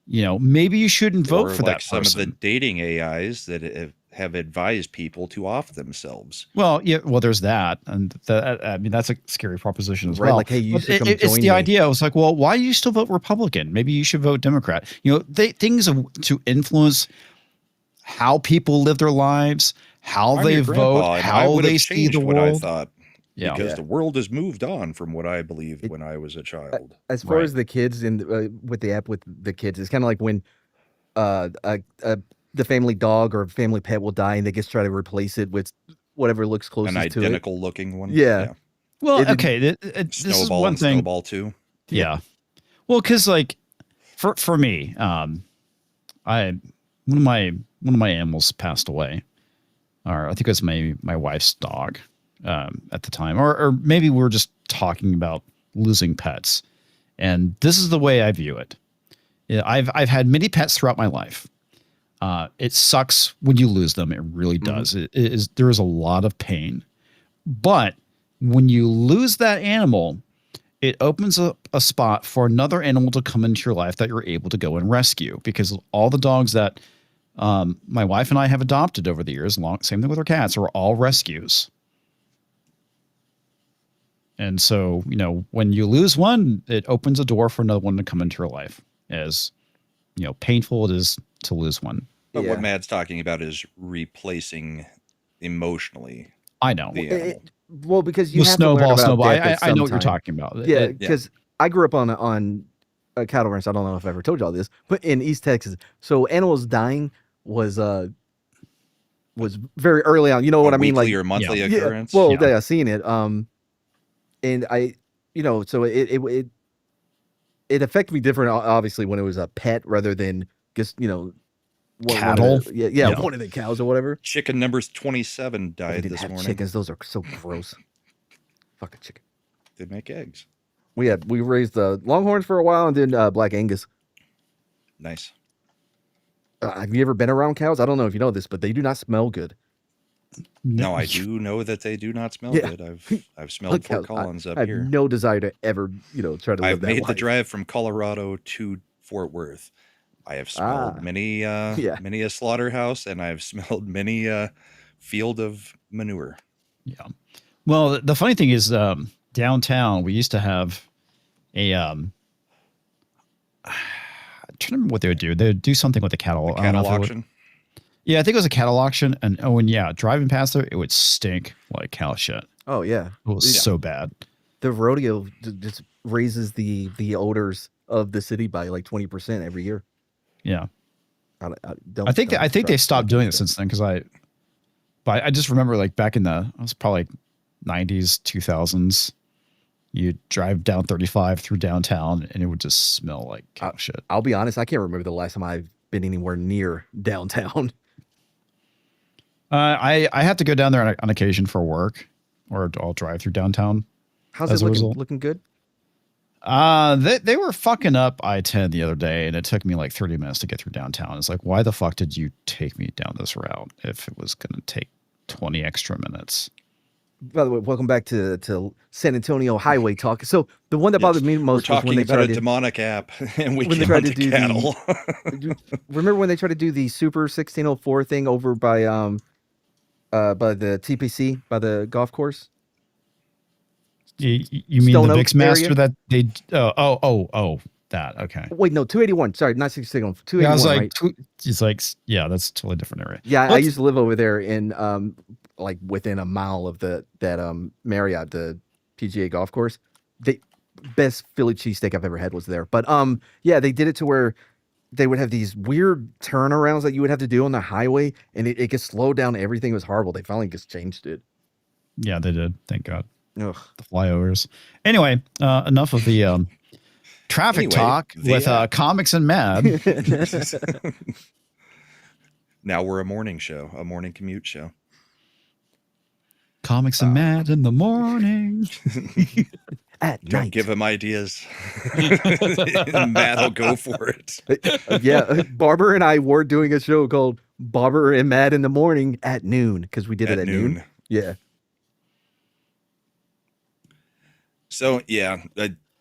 Maybe you shouldn't vote for that person. Some of the dating AIs that have advised people to off themselves. Well, yeah. Well, there's that, and that's a scary proposition as right, well. Like, hey, you should come it's join the me. idea. I was like, well, why do you still vote Republican? Maybe you should vote Democrat. Things to influence how people live their lives, how they vote, how they see the world. What I thought. Yeah. Because the world has moved on from what I believed when I was a child. As far as the kids with the app with the kids, it's kind of like when the family dog or family pet will die and they just try to replace it with whatever looks closest to it. An identical looking one. Yeah. Well, okay. This is one thing. Snowball 2. Yeah. Well, because like for me, one of my animals passed away, or I think it was my wife's dog. At the time, or maybe we're just talking about losing pets, and this is the way I view it. I've had many pets throughout my life. It sucks when you lose them. It really does. Mm-hmm. There is a lot of pain, but when you lose that animal, it opens up a spot for another animal to come into your life that you're able to go and rescue. Because all the dogs that my wife and I have adopted over the years, same thing with our cats, are all rescues. And so, when you lose one, it opens a door for another one to come into your life. As, painful it is to lose one. But what Mad's talking about is replacing emotionally. I know. Well, because you have snowball. To learn about death I know what you're talking about. Yeah, because I grew up on a cattle ranch. I don't know if I ever told you all this, but in East Texas. So animals dying was very early on. You know what I mean? Like or monthly occurrence. Well, yeah, seen it. And I, so it affected me different, obviously, when it was a pet rather than just, cattle. One of the cows or whatever. Chicken number 27 died this morning. Chickens, those are so gross. Fucking chicken. They make eggs. We raised Longhorns for a while and then Black Angus. Nice. Have you ever been around cows? I don't know if you know this, but they do not smell good. No, I do know that they do not smell good. I've smelled Fort Collins up here. I have no desire to ever, try to live that life. I've made the drive from Colorado to Fort Worth. I have smelled many a slaughterhouse, and I've smelled many field of manure. Yeah. Well, the funny thing is, downtown we used to have a I'm trying to remember what they would do. They would do something with the cattle. The cattle auction. Yeah, I think it was a cattle auction, and driving past there, it would stink like cow shit. Oh yeah, it was so bad. the rodeo just raises the odors of the city by like 20% every year. Yeah. I think they stopped doing it since then but I just remember like back in it was probably 90s, 2000s. You drive down 35 through downtown and it would just smell like cow shit. I'll be honest, I can't remember the last time I've been anywhere near downtown. I have to go down there on occasion for work, or I'll drive through downtown. How's it looking good? They were fucking up I-10 the other day, and it took me like 30 minutes to get through downtown. It's like, why the fuck did you take me down this route if it was going to take 20 extra minutes? By the way, welcome back to San Antonio highway talk. So the one that bothered me most was when they tried a demonic app, and we when they tried tried to do cattle. Remember when they tried to do the Super 1604 thing over by the TPC, by the golf course? You mean Stone the Oak Mixmaster area? that they? That okay. Wait, no, 281. Sorry, not 16. 281. Yeah, I was like, right? it's like, yeah, that's a totally different area. Yeah, I used to live over there in like within a mile of that Marriott, the PGA golf course. The best Philly cheesesteak I've ever had was there. But yeah, they did it to where they would have these weird turnarounds that you would have to do on the highway, and it could slow down everything. It was horrible. They finally just changed it. Yeah, they did. Thank God. Ugh. The flyovers. Anyway, enough of the traffic talk with Comix and Mad. Now we're a morning show, a morning commute show. Comix and Mad in the morning. Don't give him ideas. Matt will go for it. Yeah, Barber and I were doing a show called Barber and Mad in the morning at noon because we did it at noon. Yeah. So yeah,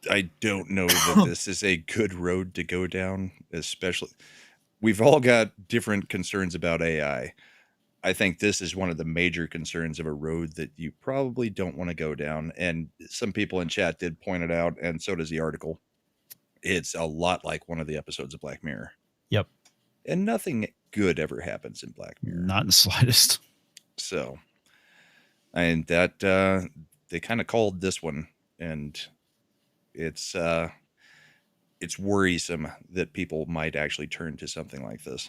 I don't know that this is a good road to go down, especially we've all got different concerns about AI. I think this is one of the major concerns of a road that you probably don't want to go down. And some people in chat did point it out, and so does the article. It's a lot like one of the episodes of Black Mirror. Yep. And nothing good ever happens in Black Mirror. Not in the slightest. So, and that they kind of called this one, and it's worrisome that people might actually turn to something like this.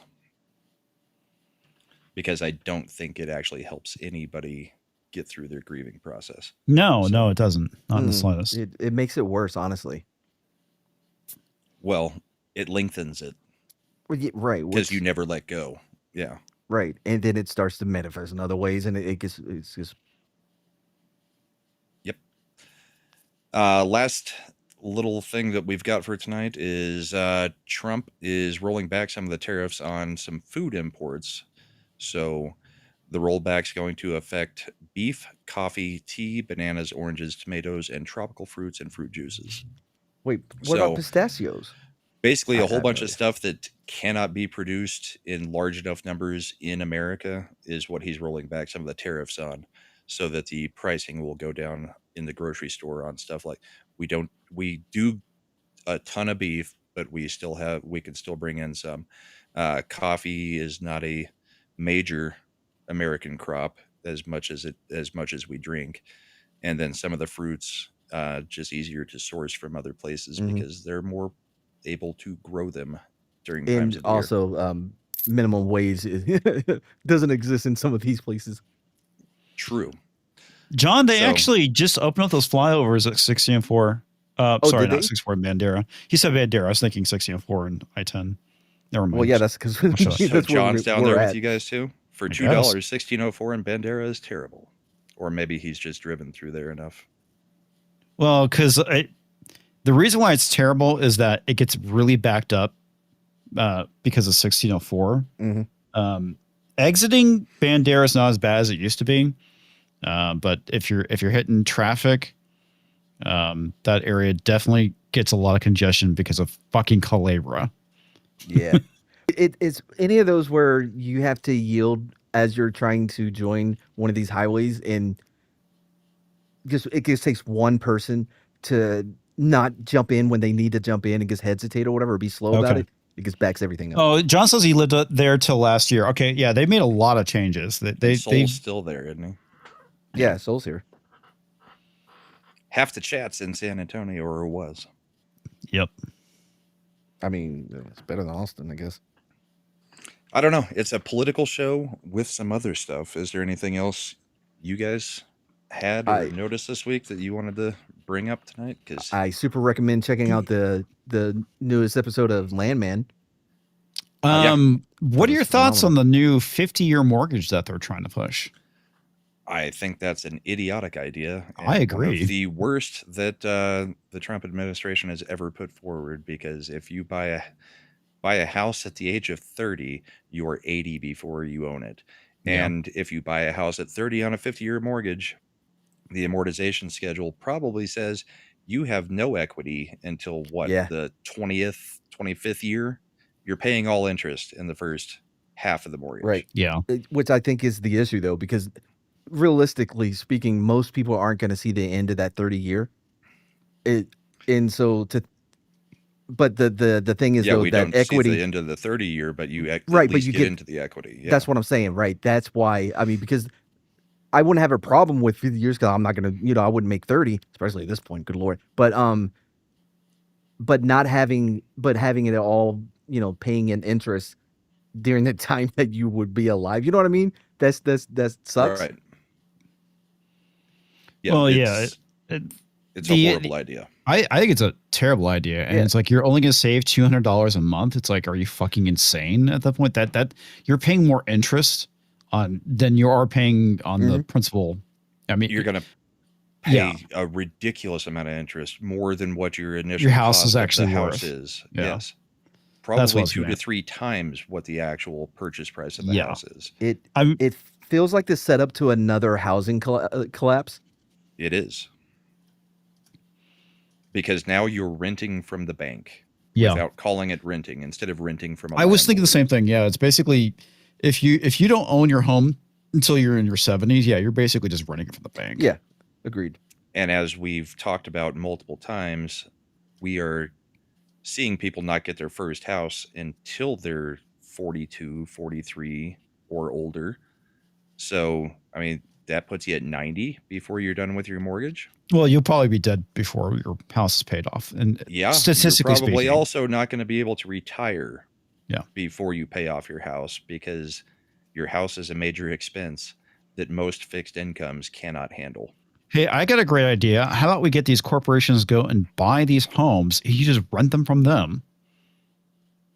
Because I don't think it actually helps anybody get through their grieving process. No, it doesn't. Not in the slightest. It makes it worse, honestly. Well, it lengthens it. Well, yeah, right. Because you never let go. Yeah. Right. And then it starts to manifest in other ways, and it's just... Yep. Last little thing that we've got for tonight is Trump is rolling back some of the tariffs on some food imports. So the rollback's going to affect beef, coffee, tea, bananas, oranges, tomatoes, and tropical fruits and fruit juices. Wait, what about pistachios? Basically, a whole bunch of stuff that cannot be produced in large enough numbers in America is what he's rolling back some of the tariffs on, so that the pricing will go down in the grocery store on stuff like we do a ton of beef, but we can still bring in some. Coffee is not a major American crop as much as we drink, and then some of the fruits just easier to source from other places because they're more able to grow them during times of the year. Also minimum wage doesn't exist in some of these places. True. John, they actually just opened up those flyovers at 60 and 4. Sorry, not 64 Bandera. He said Bandera. I was thinking 60 and 4 and I-10. Never mind. Well, yeah, that's because so John's down there with you guys too for $2. guess. 1604 in Bandera is terrible, or maybe he's just driven through there enough. Well, because the reason why it's terrible is that it gets really backed up because of 1604. Exiting Bandera is not as bad as it used to be, but if you're hitting traffic, that area definitely gets a lot of congestion because of fucking Calabria. Yeah. It's any of those where you have to yield as you're trying to join one of these highways, and it just takes one person to not jump in when they need to jump in and just hesitate or whatever, or be slow about it. It just backs everything up. Oh, John says he lived there till last year. Okay, yeah, they made a lot of changes. They've Soul's still there, isn't he? Yeah, Soul's here. half the chat's in San Antonio, or was. Yep. I mean, it's better than Austin, I guess. I don't know. It's a political show with some other stuff. Is there anything else you guys had or noticed this week that you wanted to bring up tonight? Because I super recommend checking out the newest episode of Landman. What are your thoughts on the new 50-year mortgage that they're trying to push? I think that's an idiotic idea. I agree. One of the worst that the Trump administration has ever put forward, because if you buy a house at the age of 30, you're 80 before you own it. Yeah. And if you buy a house at 30 on a 50-year mortgage, the amortization schedule probably says you have no equity until the 20th, 25th year. You're paying all interest in the first half of the mortgage. Right. Yeah. Which I think is the issue, though, because realistically speaking, most people aren't going to see the end of that 30-year. But the thing is, though, we that don't equity see the end of the 30-year, but you at right, but least you get into the equity. Yeah. That's what I'm saying, right? That's why. I mean, because I wouldn't have a problem with 50 years because I'm not gonna, I wouldn't make 30, especially at this point. Good lord, but having it all, paying in interest during the time that you would be alive. You know what I mean? That sucks. Right. Yeah, Well, it's a horrible idea. I think it's a terrible idea, and it's like you're only going to save $200 a month. It's like, are you fucking insane at that point? That you're paying more interest on than you are paying on the principal. I mean, you're going to pay a ridiculous amount of interest, more than what your initial house cost is actually of the worth. house is. Yeah. Yes, probably 2 to gonna 3 times what the actual purchase price of the house is. It feels like the setup to another housing collapse. It is. Because now you're renting from the bank without calling it renting, instead of renting from a I was thinking the same thing. Yeah, it's basically if you don't own your home until you're in your 70s, you're basically just renting it from the bank. Yeah, agreed. And as we've talked about multiple times, we are seeing people not get their first house until they're 42, 43 or older. So, I mean, that puts you at 90 before you're done with your mortgage. Well, you'll probably be dead before your house is paid off. And statistically you're probably speaking, also not going to be able to retire Yeah. before you pay off your house, because your house is a major expense that most fixed incomes cannot handle. Hey, I got a great idea. How about we get these corporations go and buy these homes? You just rent them from them.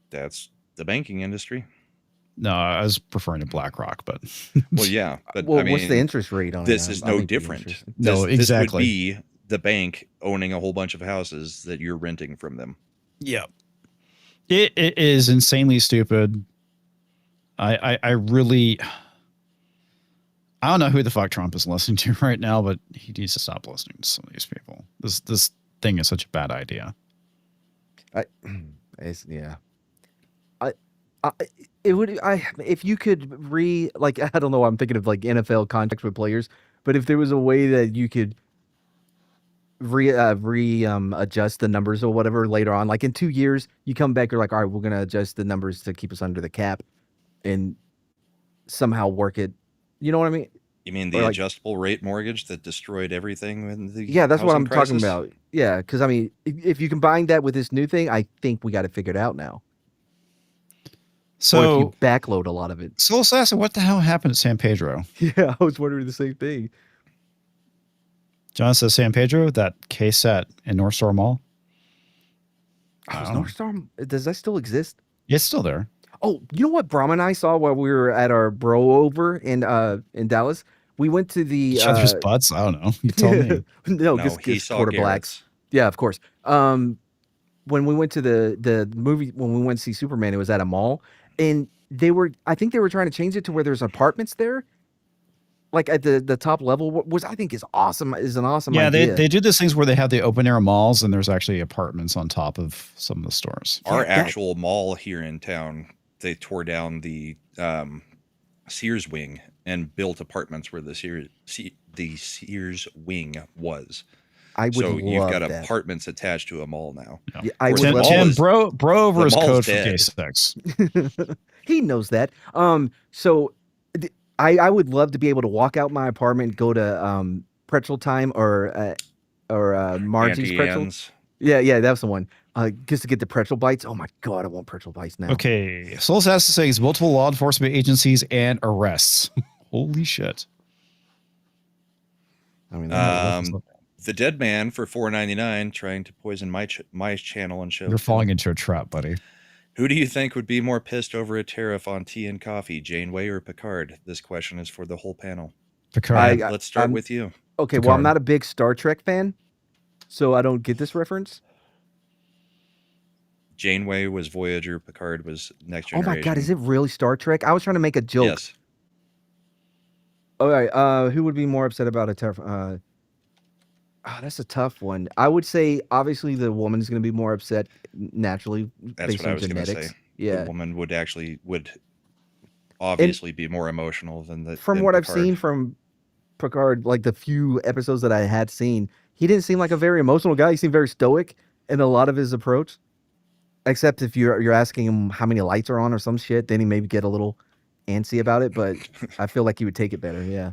That's the banking industry. No, I was preferring to BlackRock, but well, yeah, but Well, I mean, what's the interest rate on this it? is I no think the different. interest- No, This exactly. would be the bank owning a whole bunch of houses that you're renting from them. Yeah, it is insanely stupid. I really, I don't know who the fuck Trump is listening to right now, but he needs to stop listening to some of these people. This thing is such a bad idea. If you could I don't know, I'm thinking of like NFL contracts with players, but if there was a way that you could adjust the numbers or whatever later on, like in 2 years, you come back, you're like, all right, we're gonna adjust the numbers to keep us under the cap, and somehow work it. You know what I mean? You mean the adjustable rate mortgage that destroyed everything in the that's what I'm housing crisis? talking about. Yeah, because I mean, if you combine that with this new thing, I think we got it figured out now. Or if you So, backload a lot of it. Soul Assassin, what the hell happened at San Pedro? Yeah, I was wondering the same thing. John says San Pedro, that K-Set in North Star Mall. Is North Star, does that still exist? It's still there. Oh, you know what Brahma and I saw while we were at our bro over in Dallas? We went to the Each other's butts? I don't know. You told me. No, No, he saw quarter Garrett's. blacks. Yeah, of course. When we went to the movie, when we went to see Superman, it was at a mall, and I think they were trying to change it to where there's apartments there, like at the top level, which I think is awesome. Is an awesome Yeah, idea. they do these things where they have the open air malls and there's actually apartments on top of some of the stores. Our actual mall here in town, they tore down the Sears wing and built apartments where the Sears wing was. I would so love you've got that. apartments attached to a mall now. Yeah, I would Tim, love Tim, that. bro over the his mall's code for dead. gay sex. He knows that. So I would love to be able to walk out my apartment, go to pretzel time or Margie's Auntie pretzel. Anne's. Yeah, that's the one. Just to get the pretzel bites. Oh my god, I want pretzel bites now. Okay, Souls has to say is multiple law enforcement agencies and arrests. Holy shit! I mean, The Dead Man for $4.99 trying to poison my channel and show. You're falling into a trap, buddy. Who do you think would be more pissed over a tariff on tea and coffee, Janeway or Picard? This question is for the whole panel. Picard. Let's start with you. Okay, Picard. well, I'm not a big Star Trek fan, so I don't get this reference. Janeway was Voyager, Picard was Next Generation. Oh my god, is it really Star Trek? I was trying to make a joke. Yes. All right, who would be more upset about a tariff? That's a tough one. I would say obviously the woman is going to be more upset naturally That's based what I on was going to genetics. say. Yeah, The woman would obviously be more emotional than from than what I've Picard. seen from Picard, like the few episodes that I had seen, he didn't seem like a very emotional guy. He seemed very stoic in a lot of his approach. Except if you're asking him how many lights are on or some shit, then he maybe get a little antsy about it. But I feel like he would take it better. Yeah.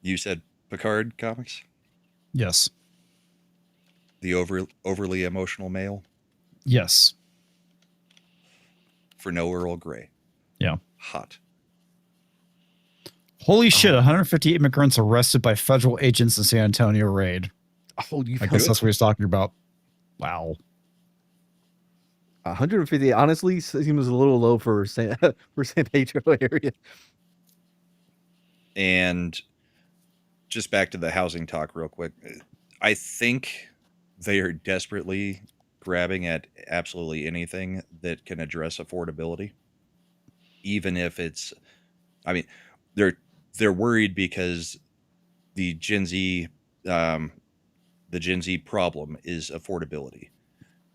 You said Picard comics? Yes. The overly emotional male Yes. for no Earl Grey. Yeah. Hot. Holy shit! 150 immigrants arrested by federal agents in San Antonio raid. Oh, you I guess that's what he's talking about. Wow. 150 honestly seems a little low for San Pedro area. And just back to the housing talk real quick. I think they are desperately grabbing at absolutely anything that can address affordability. Even if it's, I mean, they're worried because the Gen Z problem is affordability.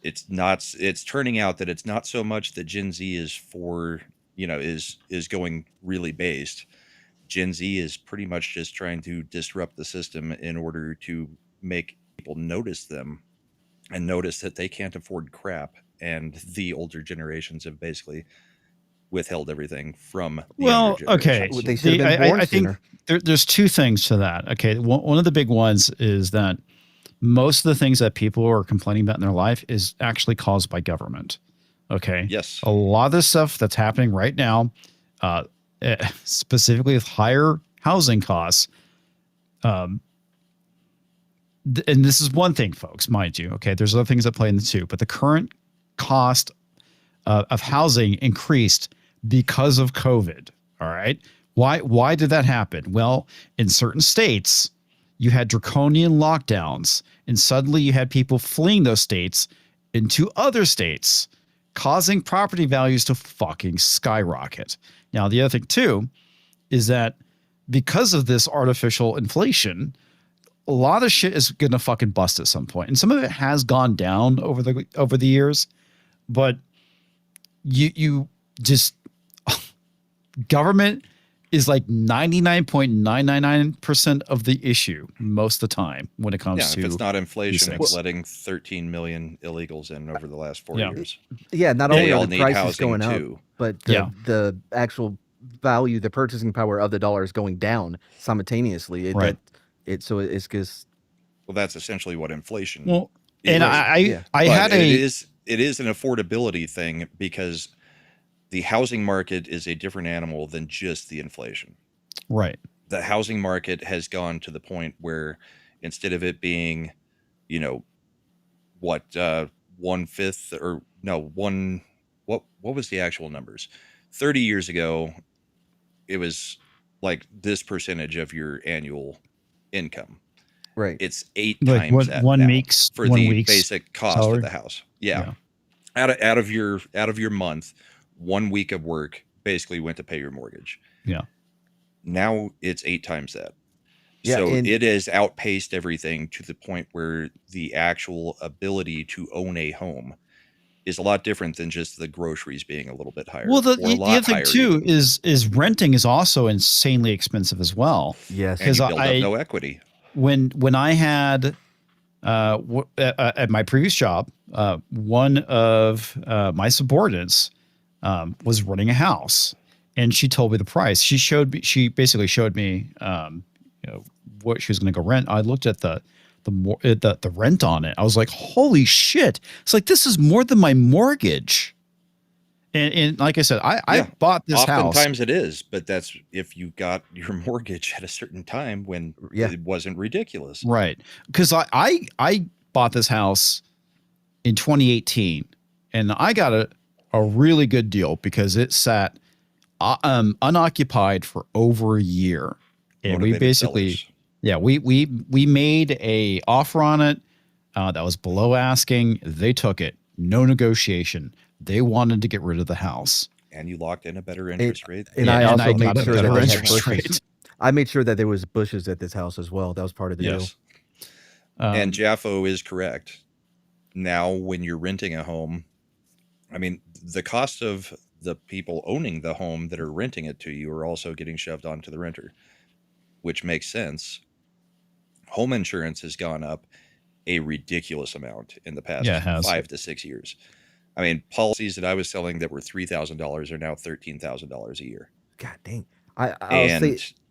It's turning out that it's not so much that Gen Z is is going really based. Gen Z is pretty much just trying to disrupt the system in order to make people notice them and notice that they can't afford crap. And the older generations have basically withheld everything from the younger okay. They should have been born I think sooner. there's two things to that. Okay. One of the big ones is that most of the things that people are complaining about in their life is actually caused by government. Okay. Yes. A lot of this stuff that's happening right now, specifically with higher housing costs. And this is one thing, folks, mind you. Okay. There's other things that play in the two, but the current cost of housing increased because of COVID. All right. Why did that happen? Well, in certain states, you had draconian lockdowns, and suddenly you had people fleeing those states into other states, causing property values to fucking skyrocket. Now, the other thing too is that because of this artificial inflation, a lot of shit is going to fucking bust at some point. And some of it has gone down over the years, but you just government is like 99.999% of the issue most of the time when it comes to. If it's not inflation, these it's things. letting 13 million illegals in over the last 4 years. Yeah, not They only all are the need prices housing, going up, too. but Yeah. the actual value, the purchasing power of the dollar is going down simultaneously. Right. So it's just Well, that's essentially what inflation. Well, is. and I But had it is an affordability thing because the housing market is a different animal than just the inflation. right. The housing market has gone to the point where instead of it being, 1/5 or no, what was the actual numbers? 30 years ago, it was like this percentage of your annual income. right. It's 8 Like times that one now week's for one the week's basic cost salary? of the house. Yeah. Yeah. Out of your month, 1 week of work basically went to pay your mortgage. Yeah. Now it's 8 times that. Yeah, So and- it has outpaced everything to the point where the actual ability to own a home is a lot different than just the groceries being a little bit higher. Well, or a the lot other thing higher too even. is renting is also insanely expensive as well. Yes. And you because build up no equity. When I had at my previous job, one of my subordinates was running a house, and she told me the price. She basically showed me what she was going to go rent. I looked at the the rent on it. I was like, holy shit! It's like this is more than my mortgage. And like I said, I bought this house. Oftentimes it is, but that's if you got your mortgage at a certain time when it wasn't ridiculous. Right. Because I bought this house in 2018 and I got a really good deal because it sat unoccupied for over a year. And we basically, we made a offer on it that was below asking. They took it. No negotiation. They wanted to get rid of the house. And you locked in a better interest rate. And I also made sure that they had bushes. I made sure that there was bushes at this house as well. That was part of the deal. And Jaffo is correct. Now, when you're renting a home, I mean, the cost of the people owning the home that are renting it to you are also getting shoved onto the renter, which makes sense. Home insurance has gone up a ridiculous amount in the past 5 to 6 years. I mean, policies that I was selling that were $3,000 are now $13,000 a year. God dang.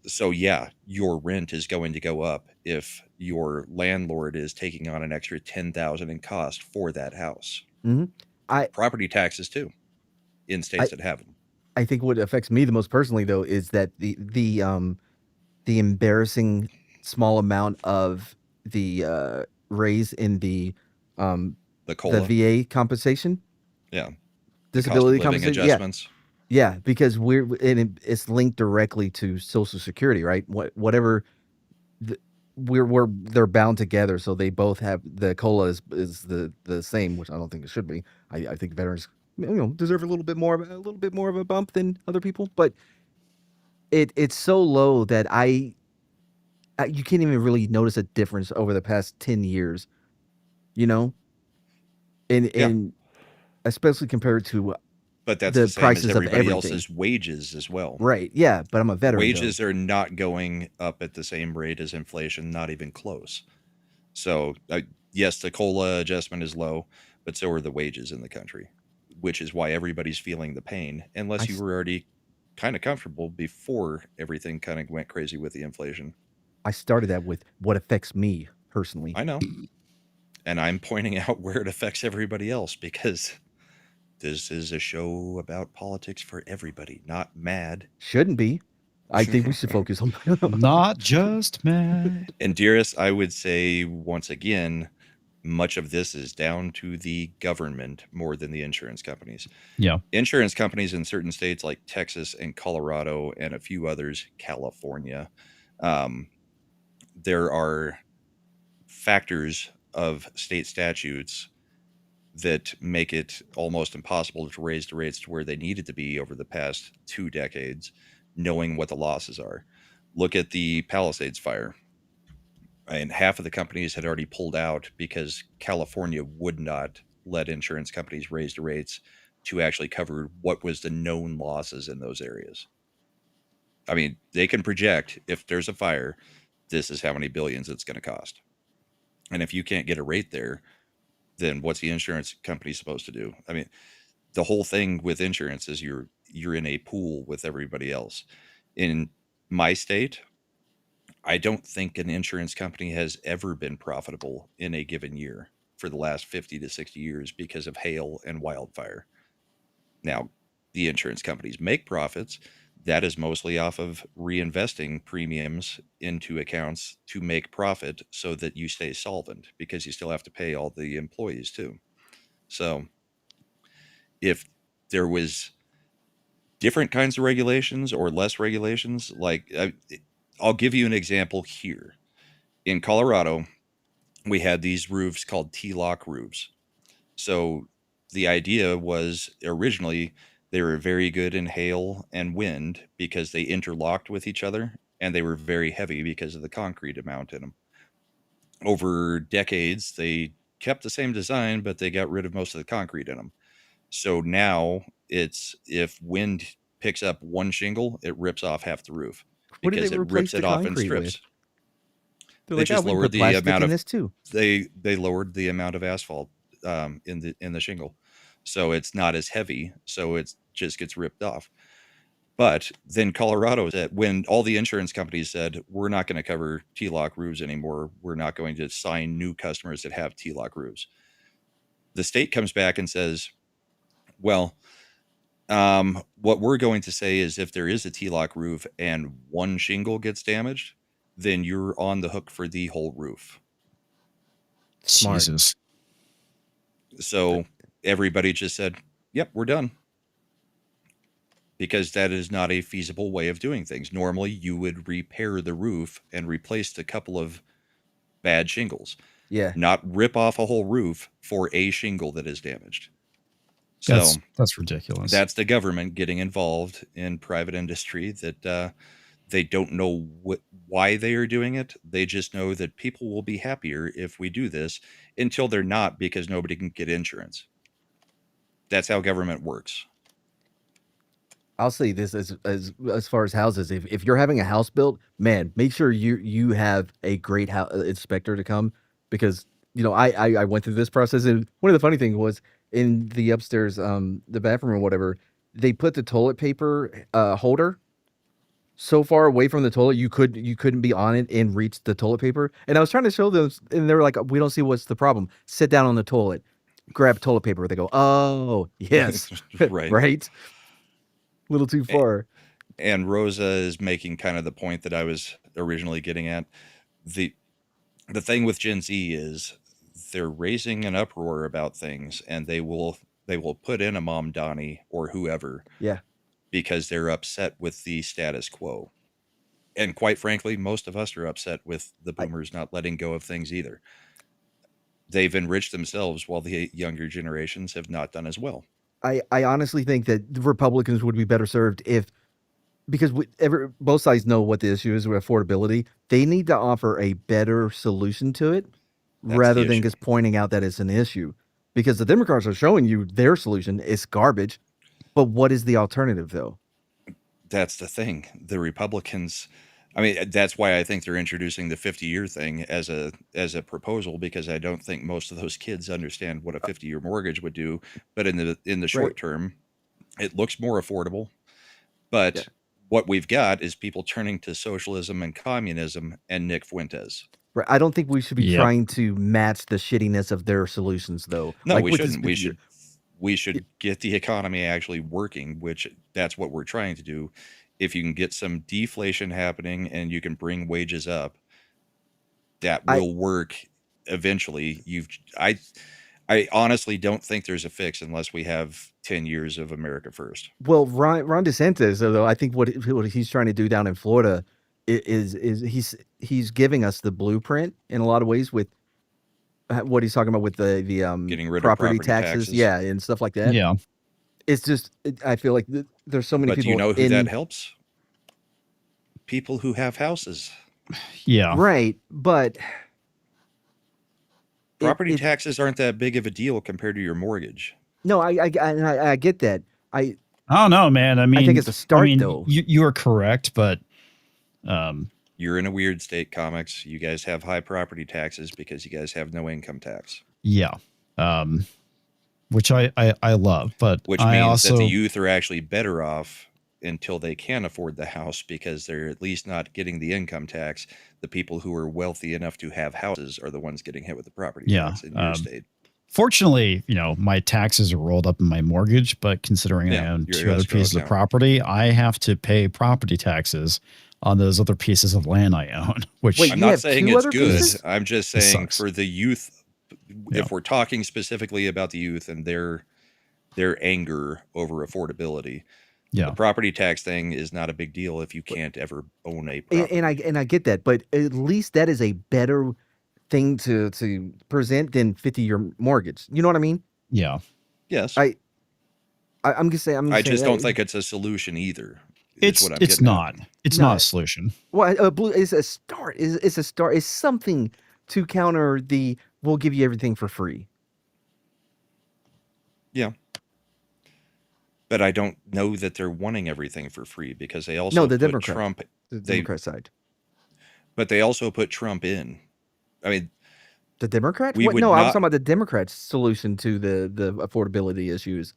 So yeah, your rent is going to go up if your landlord is taking on an extra $10,000 in cost for that house. Property taxes too, in states that have them. I think what affects me the most personally, though, is that the embarrassing small amount of the raise in the COLA. VA compensation. Yeah. Disability cost of living compensation adjustments. Yeah, because it's linked directly to Social Security, right? Whatever they're bound together, so they both have the COLA is the same, which I don't think it should be. I think veterans deserve a little bit more of a bump than other people, but it's so low that you can't even really notice a difference over the past 10 years, and especially compared to but that's the same prices as everybody of everything. else's wages as well. Right. Yeah, but I'm a veteran. Wages are not going up at the same rate as inflation, not even close. So yes, the COLA adjustment is low, but so are the wages in the country, which is why everybody's feeling the pain, unless you were already kind of comfortable before everything kind of went crazy with the inflation. I started that with what affects me personally. I know. And I'm pointing out where it affects everybody else because this is a show about politics for everybody, not mad. Shouldn't be. I think we should focus on not just mad. And dearest, I would say once again, much of this is down to the government more than the insurance companies. Yeah. Insurance companies in certain states like Texas and Colorado and a few others, California, there are factors of state statutes that make it almost impossible to raise the rates to where they needed to be over the past 2 decades, knowing what the losses are. Look at the Palisades fire. And half of the companies had already pulled out because California would not let insurance companies raise the rates to actually cover what was the known losses in those areas. I mean, they can project if there's a fire, this is how many billions it's going to cost. And if you can't get a rate there, then what's the insurance company supposed to do? I mean, the whole thing with insurance is you're in a pool with everybody else. In my state, I don't think an insurance company has ever been profitable in a given year for the last 50 to 60 years because of hail and wildfire. Now, the insurance companies make profits. That is mostly off of reinvesting premiums into accounts to make profit so that you stay solvent, because you still have to pay all the employees too. So if there was different kinds of regulations or less regulations, like I'll give you an example here. In Colorado, we had these roofs called T-lock roofs. So the idea was originally they were very good in hail and wind because they interlocked with each other, and they were very heavy because of the concrete amount in them. Over decades, they kept the same design, but they got rid of most of the concrete in them. So now it's, if wind picks up one shingle, it rips off half the roof because it rips it off in strips. They just lowered the amount of this too. They lowered the amount of asphalt in the shingle, so it's not as heavy, so it just gets ripped off. But then Colorado said, when all the insurance companies said, we're not going to cover T-lock roofs anymore, we're not going to sign new customers that have T-lock roofs. The state comes back and says, well, what we're going to say is if there is a T-lock roof and one shingle gets damaged, then you're on the hook for the whole roof. Smart. Jesus. So everybody just said, yep, we're done. Because that is not a feasible way of doing things. Normally, you would repair the roof and replace a couple of bad shingles. Yeah. Not rip off a whole roof for a shingle that is damaged. So that's ridiculous. That's the government getting involved in private industry that they don't know why they are doing it. They just know that people will be happier if we do this, until they're not, because nobody can get insurance. That's how government works. I'll say this as far as houses. If you're having a house built, man, make sure you have a great inspector to come, because I went through this process, and one of the funny things was in the upstairs the bathroom or whatever, they put the toilet paper holder so far away from the toilet you couldn't be on it and reach the toilet paper. And I was trying to show them, and they were like, "We don't see what's the problem. Sit down on the toilet, grab toilet paper." They go, "Oh yes, Right. right." A little too far. And Rosa is making kind of the point that I was originally getting at. The thing with Gen Z is they're raising an uproar about things, and they will put in a Mom Donnie or whoever. Yeah. Because they're upset with the status quo. And quite frankly, most of us are upset with the boomers not letting go of things either. They've enriched themselves while the younger generations have not done as well. I honestly think that the Republicans would be better served because both sides know what the issue is with affordability. They need to offer a better solution to it rather than just pointing out that it's an issue. Because the Democrats are showing you their solution is garbage. But what is the alternative, though? That's the thing. The Republicans, I mean, that's why I think they're introducing the 50-year thing as a proposal, because I don't think most of those kids understand what a 50-year mortgage would do. But in the short term, it looks more affordable. But what we've got is people turning to socialism and communism and Nick Fuentes. Right. I don't think we should be trying to match the shittiness of their solutions, though. No, we shouldn't. We should get the economy actually working, which that's what we're trying to do. If you can get some deflation happening and you can bring wages up, that will work eventually. I honestly don't think there's a fix unless we have 10 years of America first. Well, Ron DeSantis, though, I think what he's trying to do down in Florida is he's giving us the blueprint in a lot of ways with what he's talking about with the getting rid property of taxes, yeah, and stuff like that. Yeah, it's just I feel like there's so many people. Do you know who that helps? People who have houses. Yeah, right. But property taxes aren't that big of a deal compared to your mortgage. No, I get that. I don't know, man. I mean, I think it's a start, though. You are correct, but you're in a weird state, Comix. You guys have high property taxes because you guys have no income tax. Yeah. Which I love, but which means that the youth are actually better off until they can afford the house, because they're at least not getting the income tax. The people who are wealthy enough to have houses are the ones getting hit with the property tax in your state. Fortunately, my taxes are rolled up in my mortgage, but considering I own 2 other pieces of property, I have to pay property taxes on those other pieces of land I own. Which I'm not saying it's good. I'm just saying for the youth, if we're talking specifically about the youth and their anger over affordability, the property tax thing is not a big deal if you can't ever own a property. And I get that, but at least that is a better thing to present than 50-year mortgage. You know what I mean? Yeah. Yes. I'm just saying. I just don't think it's a solution either. It's not. It's not a solution. Well, blue is a start. It's a start. It's something to counter the we'll give you everything for free. Yeah. But I don't know that they're wanting everything for free, because they also put Trump. The Democrat side. But they also put Trump in. I mean, the Democrats? No, I was talking about the Democrats' solution to the affordability issues.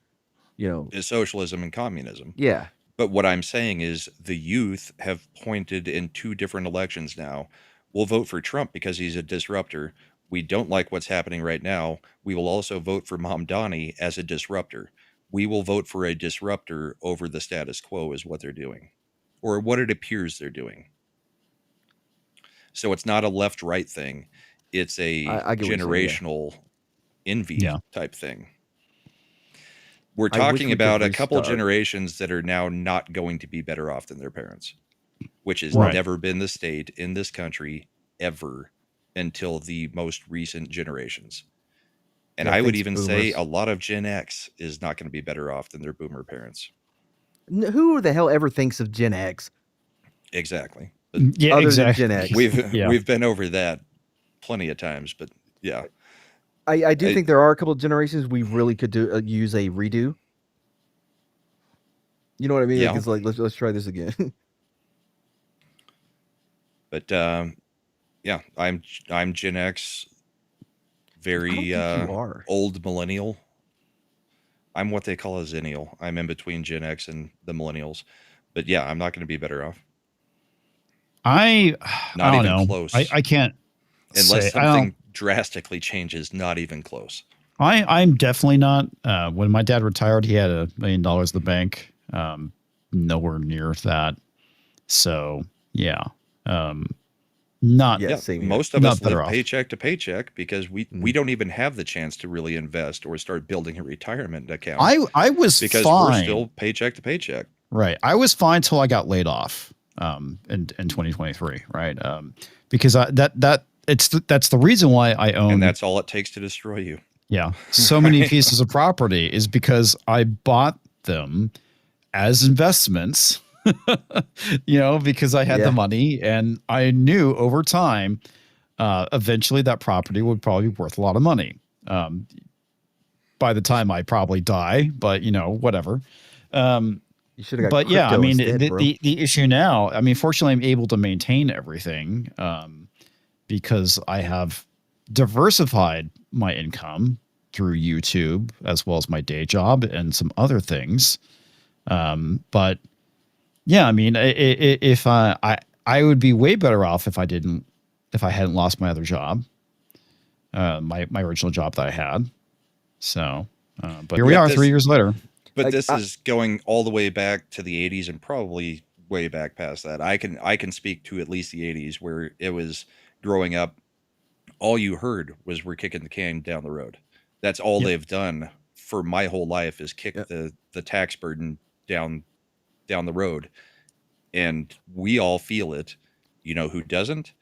Is socialism and communism. Yeah. But what I'm saying is the youth have pointed in 2 different elections now. We'll vote for Trump because he's a disruptor. We don't like what's happening right now. We will also vote for Mamdani as a disruptor. We will vote for a disruptor over the status quo is what they're doing, or what it appears they're doing. So it's not a left-right thing. It's a I get what you're saying, yeah. generational envy type thing. We're I wish talking we could about a couple restart. generations that are now not going to be better off than their parents, which has Right. never been the state in this country ever until the most recent generations. And Yeah, I would thanks, even say boomers. a lot of Gen X is not going to be better off than their boomer parents. Who the hell ever thinks of Gen X? Exactly. But Yeah, Other exactly. than Gen X. we've been over that plenty of times, but yeah. I do think there are a couple of generations we really could do use a redo. You know what I mean? Yeah. Like, it's like let's try this again. But yeah, I'm Gen X, very think you are. old millennial. I'm what they call a zennial. I'm in between Gen X and the millennials. But yeah, I'm not going to be better off. I Not don't even know. close. I can't Unless say. I don't. something drastically changes, not even close. I'm definitely not. When my dad retired, he had $1 million in the bank. Nowhere near that. So yeah, not. Yeah, Yeah, same here. most of Not us better live off. paycheck to paycheck because we don't even have the chance to really invest or start building a retirement account. I was because fine. we're still paycheck to paycheck. Right. I was fine till I got laid off in 2023, right? Because that's the reason why I own. And that's all it takes to destroy you. Yeah. So many pieces of property is because I bought them as investments, because I had the money and I knew over time, eventually that property would probably be worth a lot of money. By the time I probably die, but whatever. You should have got But yeah, I crypto mean, instead, bro. the issue now, I mean, fortunately I'm able to maintain everything, because I have diversified my income through YouTube as well as my day job and some other things. But yeah, I mean, if I would be way better off if I hadn't lost my other job, my original job that I had. So, but here we are 3 years later. But this is going all the way back to the 80s and probably way back past that. I can speak to at least the 80s where it was growing up. All you heard was we're kicking the can down the road. That's all they've done for my whole life is kick the tax burden down the road. And we all feel it. You know who doesn't?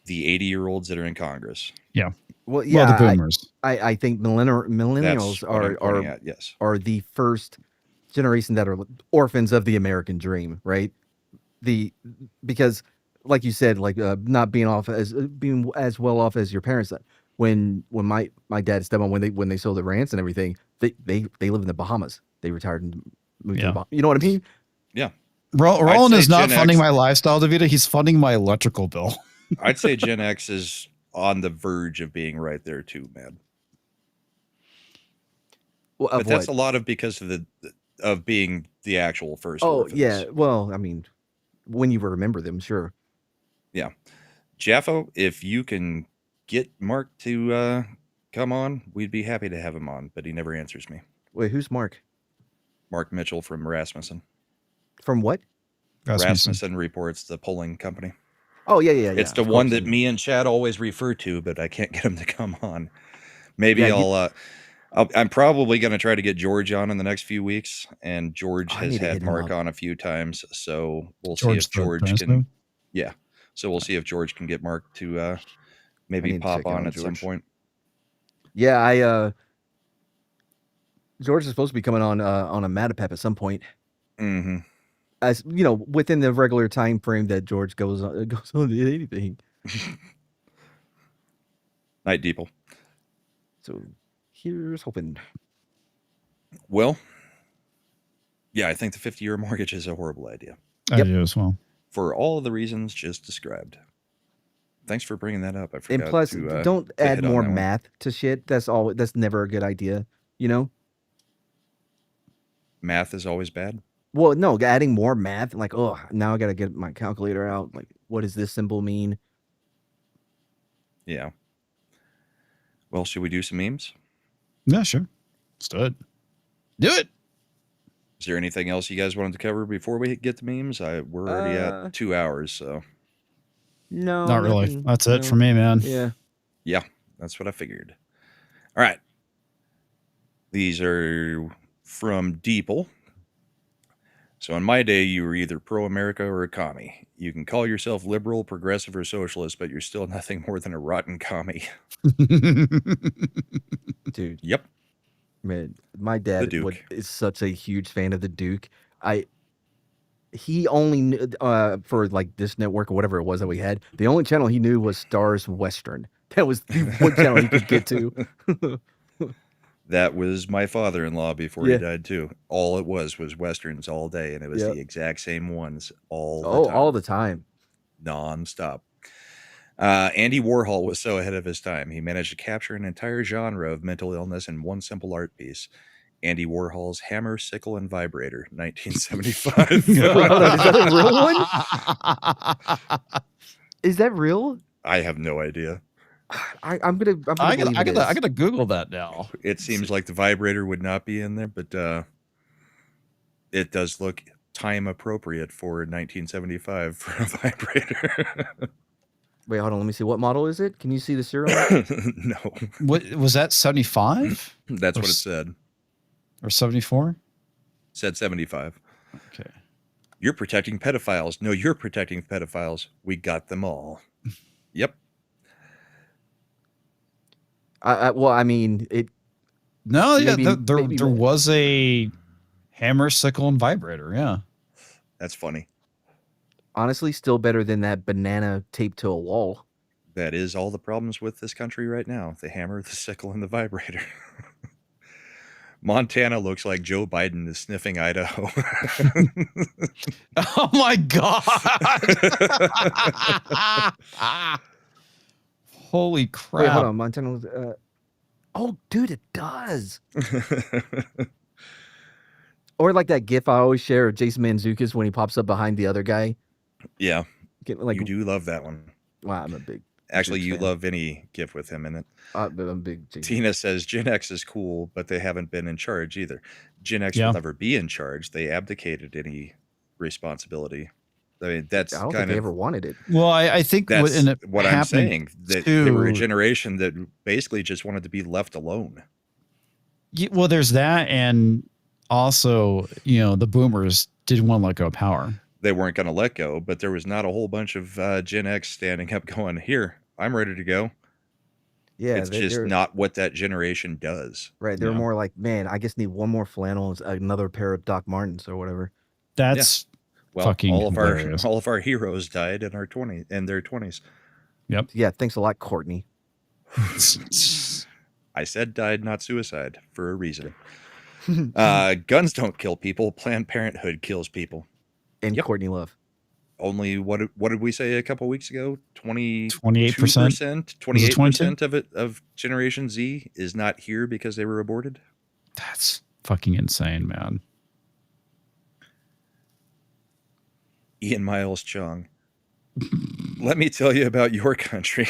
The 80-year-olds that are in Congress. Yeah. Well, yeah, the boomers. I think millennials what I'm pointing at, yes. are the first generation that are orphans of the American dream, right? Because like you said, like not being as well off as your parents. When my dad and stepmom when they sold the ranch and everything, they live in the Bahamas. They retired and moved to the Bahamas. You know what I mean? Yeah. Roland is not Gen funding X, my lifestyle, Davida. He's funding my electrical bill. I'd say Gen X is on the verge of being right there too, man. Well, but that's a lot of because of being the actual first. Oh orphans. yeah. Well, I mean, when you remember them, sure. Yeah. Jaffo, if you can get Mark to come on, we'd be happy to have him on, but he never answers me. Wait, who's Mark? Mark Mitchell from Rasmussen. From what? Rasmussen Reports, the polling company. Oh yeah. It's the one that me and Chad always refer to, but I can't get him to come on. Maybe I'm probably going to try to get George on in the next few weeks, and George has had Mark on a few times, so we'll see if George can. Yeah, so we'll see if George can get Mark to maybe pop on at some point. Yeah, George is supposed to be coming on a MadEPAP at some point. Mm-hmm. As you know, within the regular time frame that George goes on to anything. Night, Deeple. So here's hoping. Well, yeah, I think the 50-year mortgage is a horrible idea. I do as well. For all of the reasons just described. Thanks for bringing that up. I forgot. And plus, to, don't add more that math to shit. That's never a good idea. You know. Math is always bad. Well, no, adding more math. Like, oh, now I got to get my calculator out. Like, what does this symbol mean? Yeah. Well, should we do some memes? Yeah, sure. Let's do it. Do it. Is there anything else you guys wanted to cover before we get to memes? We're already at 2 hours, so. No, Not really. nothing, That's it no. for me, man. Yeah. Yeah, that's what I figured. All right. These are from Deeple. So in my day, you were either pro-America or a commie. You can call yourself liberal, progressive, or socialist, but you're still nothing more than a rotten commie. Dude. Yep. Man, my dad is such a huge fan of the Duke. He only knew, for like this network or whatever it was that we had, the only channel he knew was Stars Western. That was the one channel he could get to. That was my father-in-law before he died too. All it was Westerns all day, and it was the exact same ones all the time. All the time. Non-stop. Andy Warhol was so ahead of his time. He managed to capture an entire genre of mental illness in one simple art piece. Andy Warhol's Hammer, Sickle, and Vibrator, 1975. Is that a real one? Is that real? I have no idea. I'm gonna Google that now. It seems like the Vibrator would not be in there, but it does look time appropriate for 1975 for a vibrator. Wait, hold on. Let me see. What model is it? Can you see the serial? No. What was that? 75? That's what it said. Or 74? Said 75. Okay. You're protecting pedophiles. No, you're protecting pedophiles. We got them all. Yep. Well, I mean, it. No, yeah, maybe there was a hammer, sickle, and vibrator. Yeah. That's funny. Honestly, still better than that banana taped to a wall. That is all the problems with this country right now. The hammer, the sickle, and the vibrator. Montana looks like Joe Biden is sniffing Idaho. Oh my God. Holy crap. Wait, hold on. Montana was, oh, dude, it does. Or like that GIF I always share of Jason Mantzoukas when he pops up behind the other guy. Yeah. Like, you do love that one. Wow, I'm a big. Actually, you fan. love any GIF with him in it. I'm a big. Tina says Gen X is cool, but they haven't been in charge either. Gen X will never be in charge. They abdicated any responsibility. I mean, that's I don't kind think they ever wanted it. Well, I think that's what I'm saying. That they were a too- generation that basically just wanted to be left alone. Yeah, well, there's that, and also, the boomers didn't want to let go of power. They weren't going to let go, but there was not a whole bunch of Gen X standing up going, here, I'm ready to go. Yeah, it's just not what that generation does. Right. They're more like, man, I just need one more flannel, another pair of Doc Martens or whatever. That's well, fucking all hilarious. of our heroes died in their 20s. Yep. Yeah. Thanks a lot, Courtney. I said died, not suicide, for a reason. Guns don't kill people. Planned Parenthood kills people. And Courtney Love. Only what did we say a couple weeks ago? 28%. 28% of it of Generation Z is not here because they were aborted. That's fucking insane, man. Ian Miles Chung. Let me tell you about your country.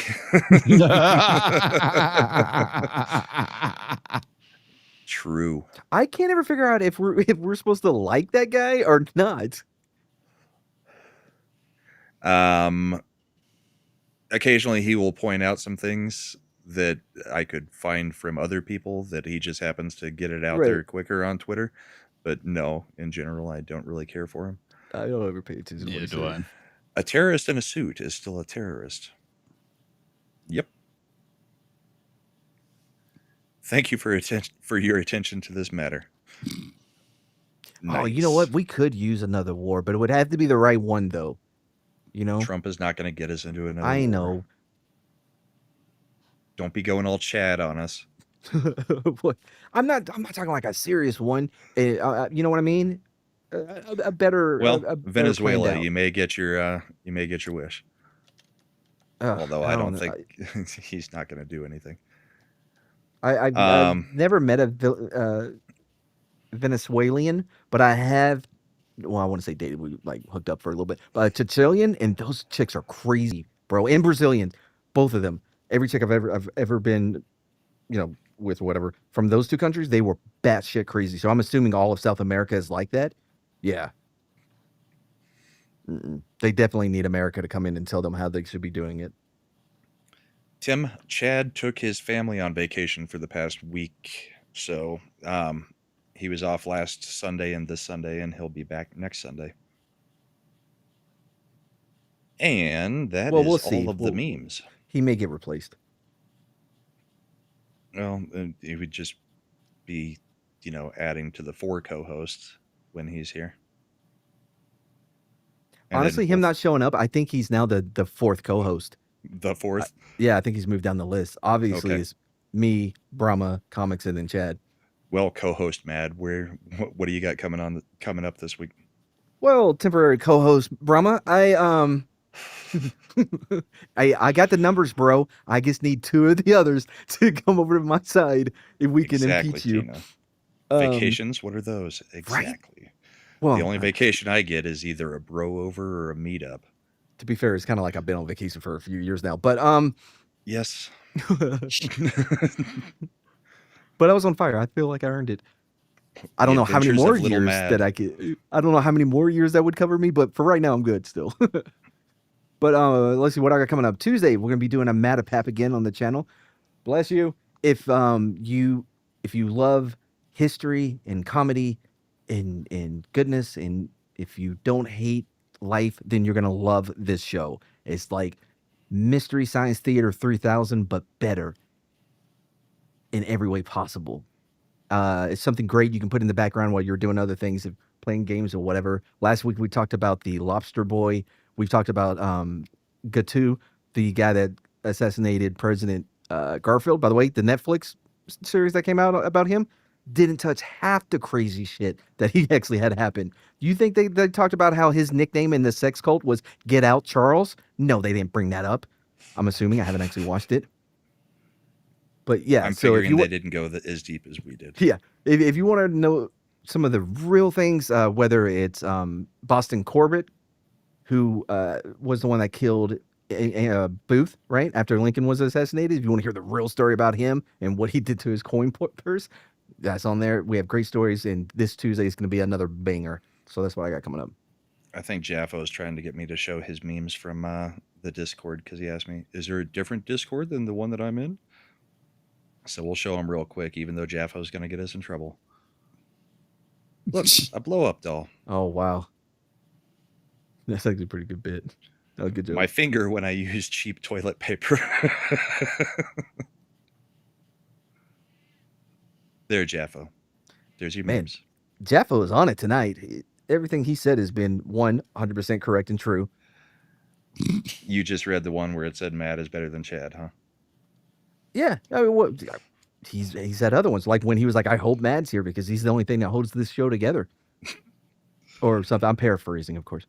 True. I can't ever figure out if we're supposed to like that guy or not. Occasionally he will point out some things that I could find from other people that he just happens to get it out there quicker on Twitter. But no, in general, I don't really care for him. I don't ever pay attention to what he says. A terrorist in a suit is still a terrorist. Yep. Thank you for your attention to this matter. Oh, you know what? We could use another war, but it would have to be the right one, though. Trump is not going to get us into another I war. know. Don't be going all Chad on us. I'm not talking like a serious one. You know what I mean? A better. Venezuela. You may get your wish. Although I don't think he's not going to do anything. I've never met a Venezuelan, but I have well, I want to say dated. We like hooked up for a little bit, but Chilean, and those chicks are crazy, bro. And Brazilian, both of them. Every chick I've ever been, with whatever from those two countries, they were batshit crazy. So I'm assuming all of South America is like that. Yeah. They definitely need America to come in and tell them how they should be doing it. Tim, Chad took his family on vacation for the past week. So he was off last Sunday and this Sunday, and he'll be back next Sunday. And that is we'll see. all of the memes. He may get replaced. Well, he would just be, adding to the 4 co-hosts when he's here. And honestly, him not showing up, I think he's now the 4th co-host. The 4th? Yeah, I think he's moved down the list. Obviously, Okay. it's me, Brahma, Comix, and then Chad. Well, co-host Mad, what do you got coming up this week? Well, temporary co-host Brahma, I got the numbers, bro. I just need 2 of the others to come over to my side if we can impeach you. Tina. Vacations, what are those? Exactly. Right? Well, the only vacation I get is either a bro over or a meetup. To be fair, it's kind of like I've been on vacation for a few years now, but yes. But I was on fire. I feel like I earned it. I don't know how many more years that I could. I don't know how many more years that would cover me, but for right now, I'm good still. But let's see what I got coming up. Tuesday, we're gonna be doing a MadEPAP again on the channel. Bless you. If you love history and comedy and goodness, and if you don't hate life, then you're gonna love this show. It's like Mystery Science Theater 3000, but better in every way possible. It's something great you can put in the background while you're doing other things, playing games or whatever. Last week we talked about the Lobster Boy. We've talked about Gatu, the guy that assassinated President Garfield. By the way, the Netflix series that came out about him didn't touch half the crazy shit that he actually had happen. You think they talked about how his nickname in the sex cult was Get Out Charles? No, they didn't bring that up. I'm assuming. I haven't actually watched it. But yeah, I'm so figuring they didn't go as deep as we did. Yeah, if you want to know some of the real things, whether it's Boston Corbett, who was the one that killed Booth, right, after Lincoln was assassinated. If you want to hear the real story about him and what he did to his coin purse, that's on there. We have great stories, and this Tuesday is going to be another banger. So that's what I got coming up. I think Jaffo is trying to get me to show his memes from the Discord because he asked me, is there a different Discord than the one that I'm in? So we'll show him real quick, even though Jaffo's going to get us in trouble. Look, a blow-up doll. Oh, wow. That's actually a pretty good bit. Oh, good job. My finger when I use cheap toilet paper. There, Jaffo. There's your memes. Jaffo is on it tonight. Everything he said has been 100% correct and true. You just read the one where it said Matt is better than Chad, huh? Yeah. I mean, he's had other ones, like when he was like, I hope Mad's here because he's the only thing that holds this show together. Or something. I'm paraphrasing, of course.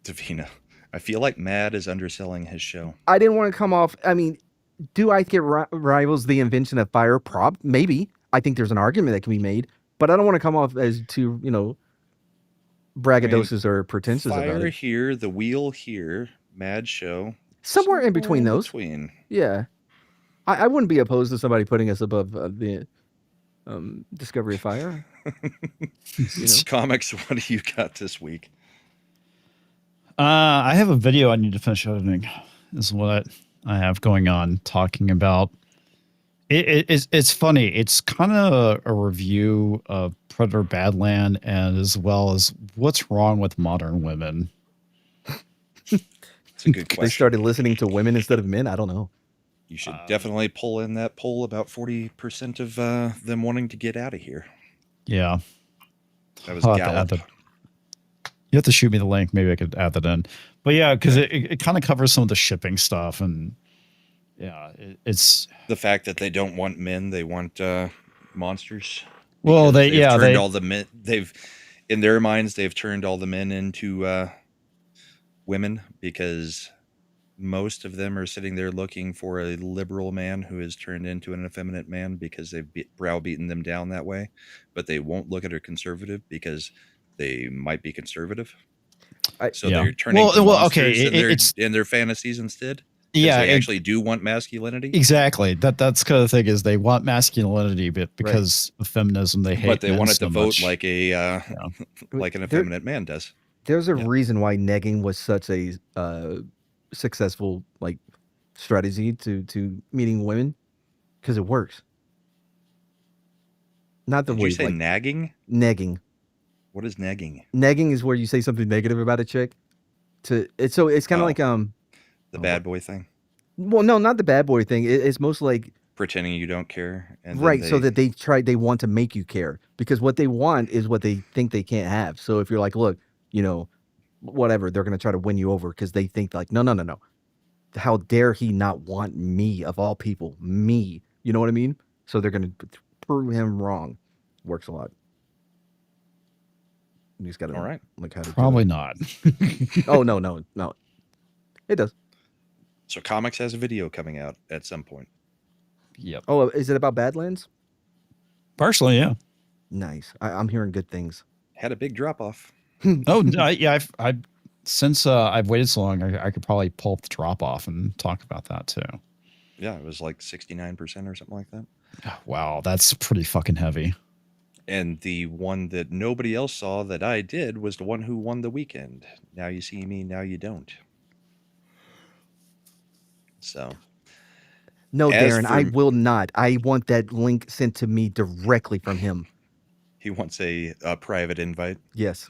Davina, I feel like Mad is underselling his show. I didn't want to come off. I mean, do I think it rivals the invention of fire? Maybe. I think there's an argument that can be made, but I don't want to come off as too, braggadocious or pretentious about Fire it. here, the wheel here, Mad show. Somewhere in between those. Between. Yeah. I wouldn't be opposed to somebody putting us above the discovery of fire. Comics, what do you got this week? I have a video I need to finish editing, is what I have going on, talking about. It's funny. It's kind of a review of Predator Badland, and as well as what's wrong with modern women. It's a good question. They started listening to women instead of men. I don't know. You should definitely pull in that poll about 40% of them wanting to get out of here. Yeah. That was Gallup. You have to shoot me the link. Maybe I could add that in. But yeah, because it kind of covers some of the shipping stuff. And yeah, it's the fact that they don't want men. They want monsters. Well, they've turned all the men. In their minds, they've turned all the men into women because most of them are sitting there looking for a liberal man who has turned into an effeminate man because they've browbeaten them down that way, but they won't look at a conservative because they might be conservative. So they're turning to monsters in their fantasies instead. Yeah, they actually do want masculinity. Exactly. That's kind of the thing is they want masculinity, but because of feminism, they hate. But they men want it so to vote much. like a like an effeminate man does. There's a reason why negging was such a successful like strategy to meeting women, because it works. Not the Did way you say like, nagging? Negging. What is negging? Negging is where you say something negative about a chick. It's kind of like the bad boy thing. Well, no, not the bad boy thing. It's most like pretending you don't care, and right? So that they want to make you care, because what they want is what they think they can't have. So if you're like, look, you know, whatever, they're gonna try to win you over because they think like, no. How dare he not want me of all people? Me, you know what I mean? So they're gonna prove him wrong. Works a lot. You just gotta all right. Like how to probably not. Oh no, it does. So Comix has a video coming out at some point. Yep. Oh, is it about Badlands? Partially, yeah. Nice. I'm hearing good things. Had a big drop off. Oh yeah, I've since I've waited so long, I could probably pull up the drop off and talk about that too. Yeah, it was like 69% or something like that. Wow, that's pretty fucking heavy. And the one that nobody else saw that I did was the one who won the weekend. Now you see me, now you don't. So, no, Darren, I will not. I want that link sent to me directly from him. He wants a private invite. Yes.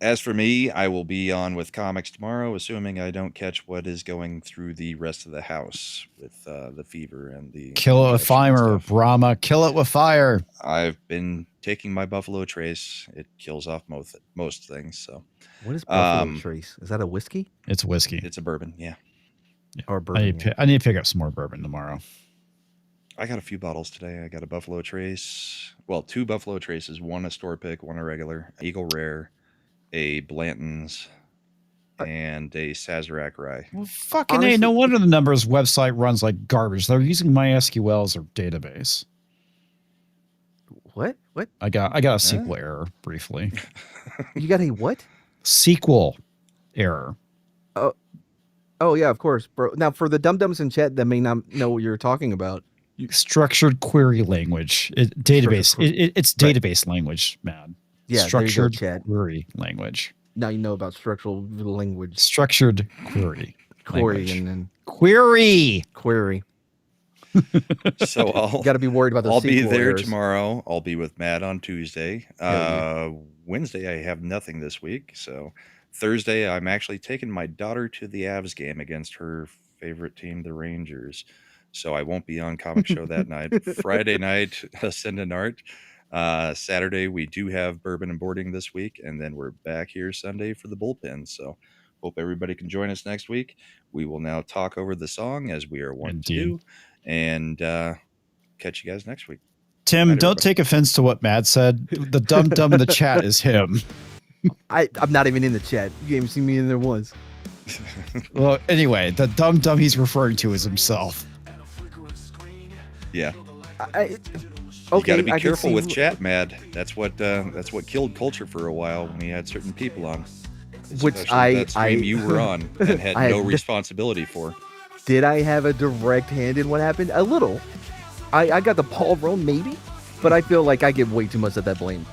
As for me, I will be on with Comix tomorrow, assuming I don't catch what is going through the rest of the house with the fever and the kill it with fire, Brahma. Kill it with fire. I've been taking my Buffalo Trace. It kills off most things. So, what is Buffalo Trace? Is that a whiskey? It's whiskey. It's a bourbon. Yeah. Or bourbon. I need to pick up some more bourbon tomorrow. I got a few bottles today. I got a Buffalo Trace. Well, 2 Buffalo Traces, one a store pick, one a regular, Eagle Rare, a Blanton's, and a Sazerac Rye. Well, fucking honestly, no wonder the numbers website runs like garbage. They're using MySQL as their database. What? I got a SQL error briefly. You got a what? SQL error. Oh yeah, of course, bro. Now for the dum-dums in chat that may not know what you're talking about. Structured query language. Database. It's database language, man. Yeah, structured query language. Now you know about structural language. Structured query. Query and then query. So I'll got to be worried about the. I'll be there tomorrow. I'll be with Matt on Tuesday. Wednesday I have nothing this week. So Thursday I'm actually taking my daughter to the Avs game against her favorite team, the Rangers. So I won't be on Comic Show that night. Friday night, Ascendant Art. Saturday, we do have Bourbon and Boarding this week, and then we're back here Sunday for the Bullpen. So hope everybody can join us next week. We will now talk over the song as we are wont to do, and catch you guys next week. Tim, don't take offense to what Matt said. The dum-dum in the chat is him. I'm not even in the chat. You haven't seen me in there once. Well, anyway, the dum-dum he's referring to is himself. Yeah. Okay, you got to be careful with chat, Mad. That's what killed culture for a while when we had certain people on. Which that stream you were on and had no responsibility for. Did I have a direct hand in what happened? A little. I got the ball rolling, maybe, but I feel like I get way too much of that blame.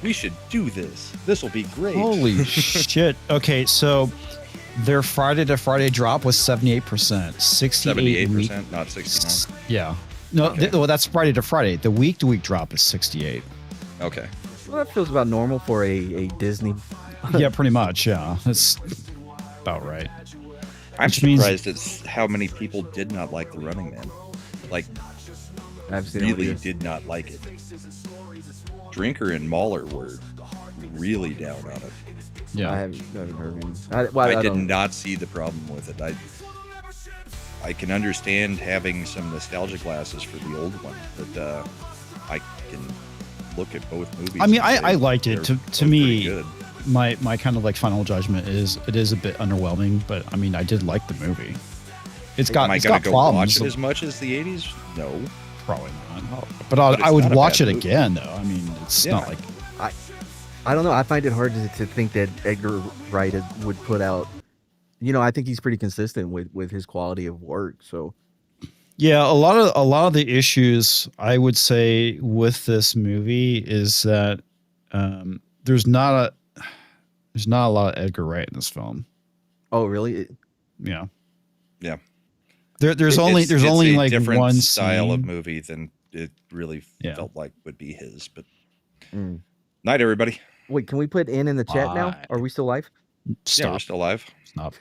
We should do this. This will be great. Holy shit. Okay, so their Friday to Friday drop was 78%. 78%, not 69. Yeah. No, okay. Well, that's Friday to Friday. The week to week drop is 68. Okay. Well, that feels about normal for a Disney. Yeah, pretty much. Yeah, that's about right. I'm surprised at how many people did not like the Running Man. Like, really did not like it. Drinker and Mahler were really down on it. Yeah, I haven't heard him. I did not see the problem with it. I can understand having some nostalgia glasses for the old one, but I can look at both movies. I mean, I liked it. To me, my kind of like final judgment is it is a bit underwhelming, but I mean I did like the movie. It's got Am I it's gonna got go problems. watch it as much as the 80s? No. Probably not. Oh, But it's I would not a watch bad it movie. again though. I mean, it's not like I don't know. I find it hard to think that Edgar Wright would put out. I think he's pretty consistent with his quality of work. So yeah, a lot of the issues I would say with this movie is that there's not a lot of Edgar Wright in this film. Oh, really? Yeah. Yeah. There's It's only a like different one style of scene. movie than it really Yeah. felt like would be his. But Mm. night, everybody. Wait, can we put in the chat now? Bye. Are we still live? Yeah, we're Stop. still live. Stop.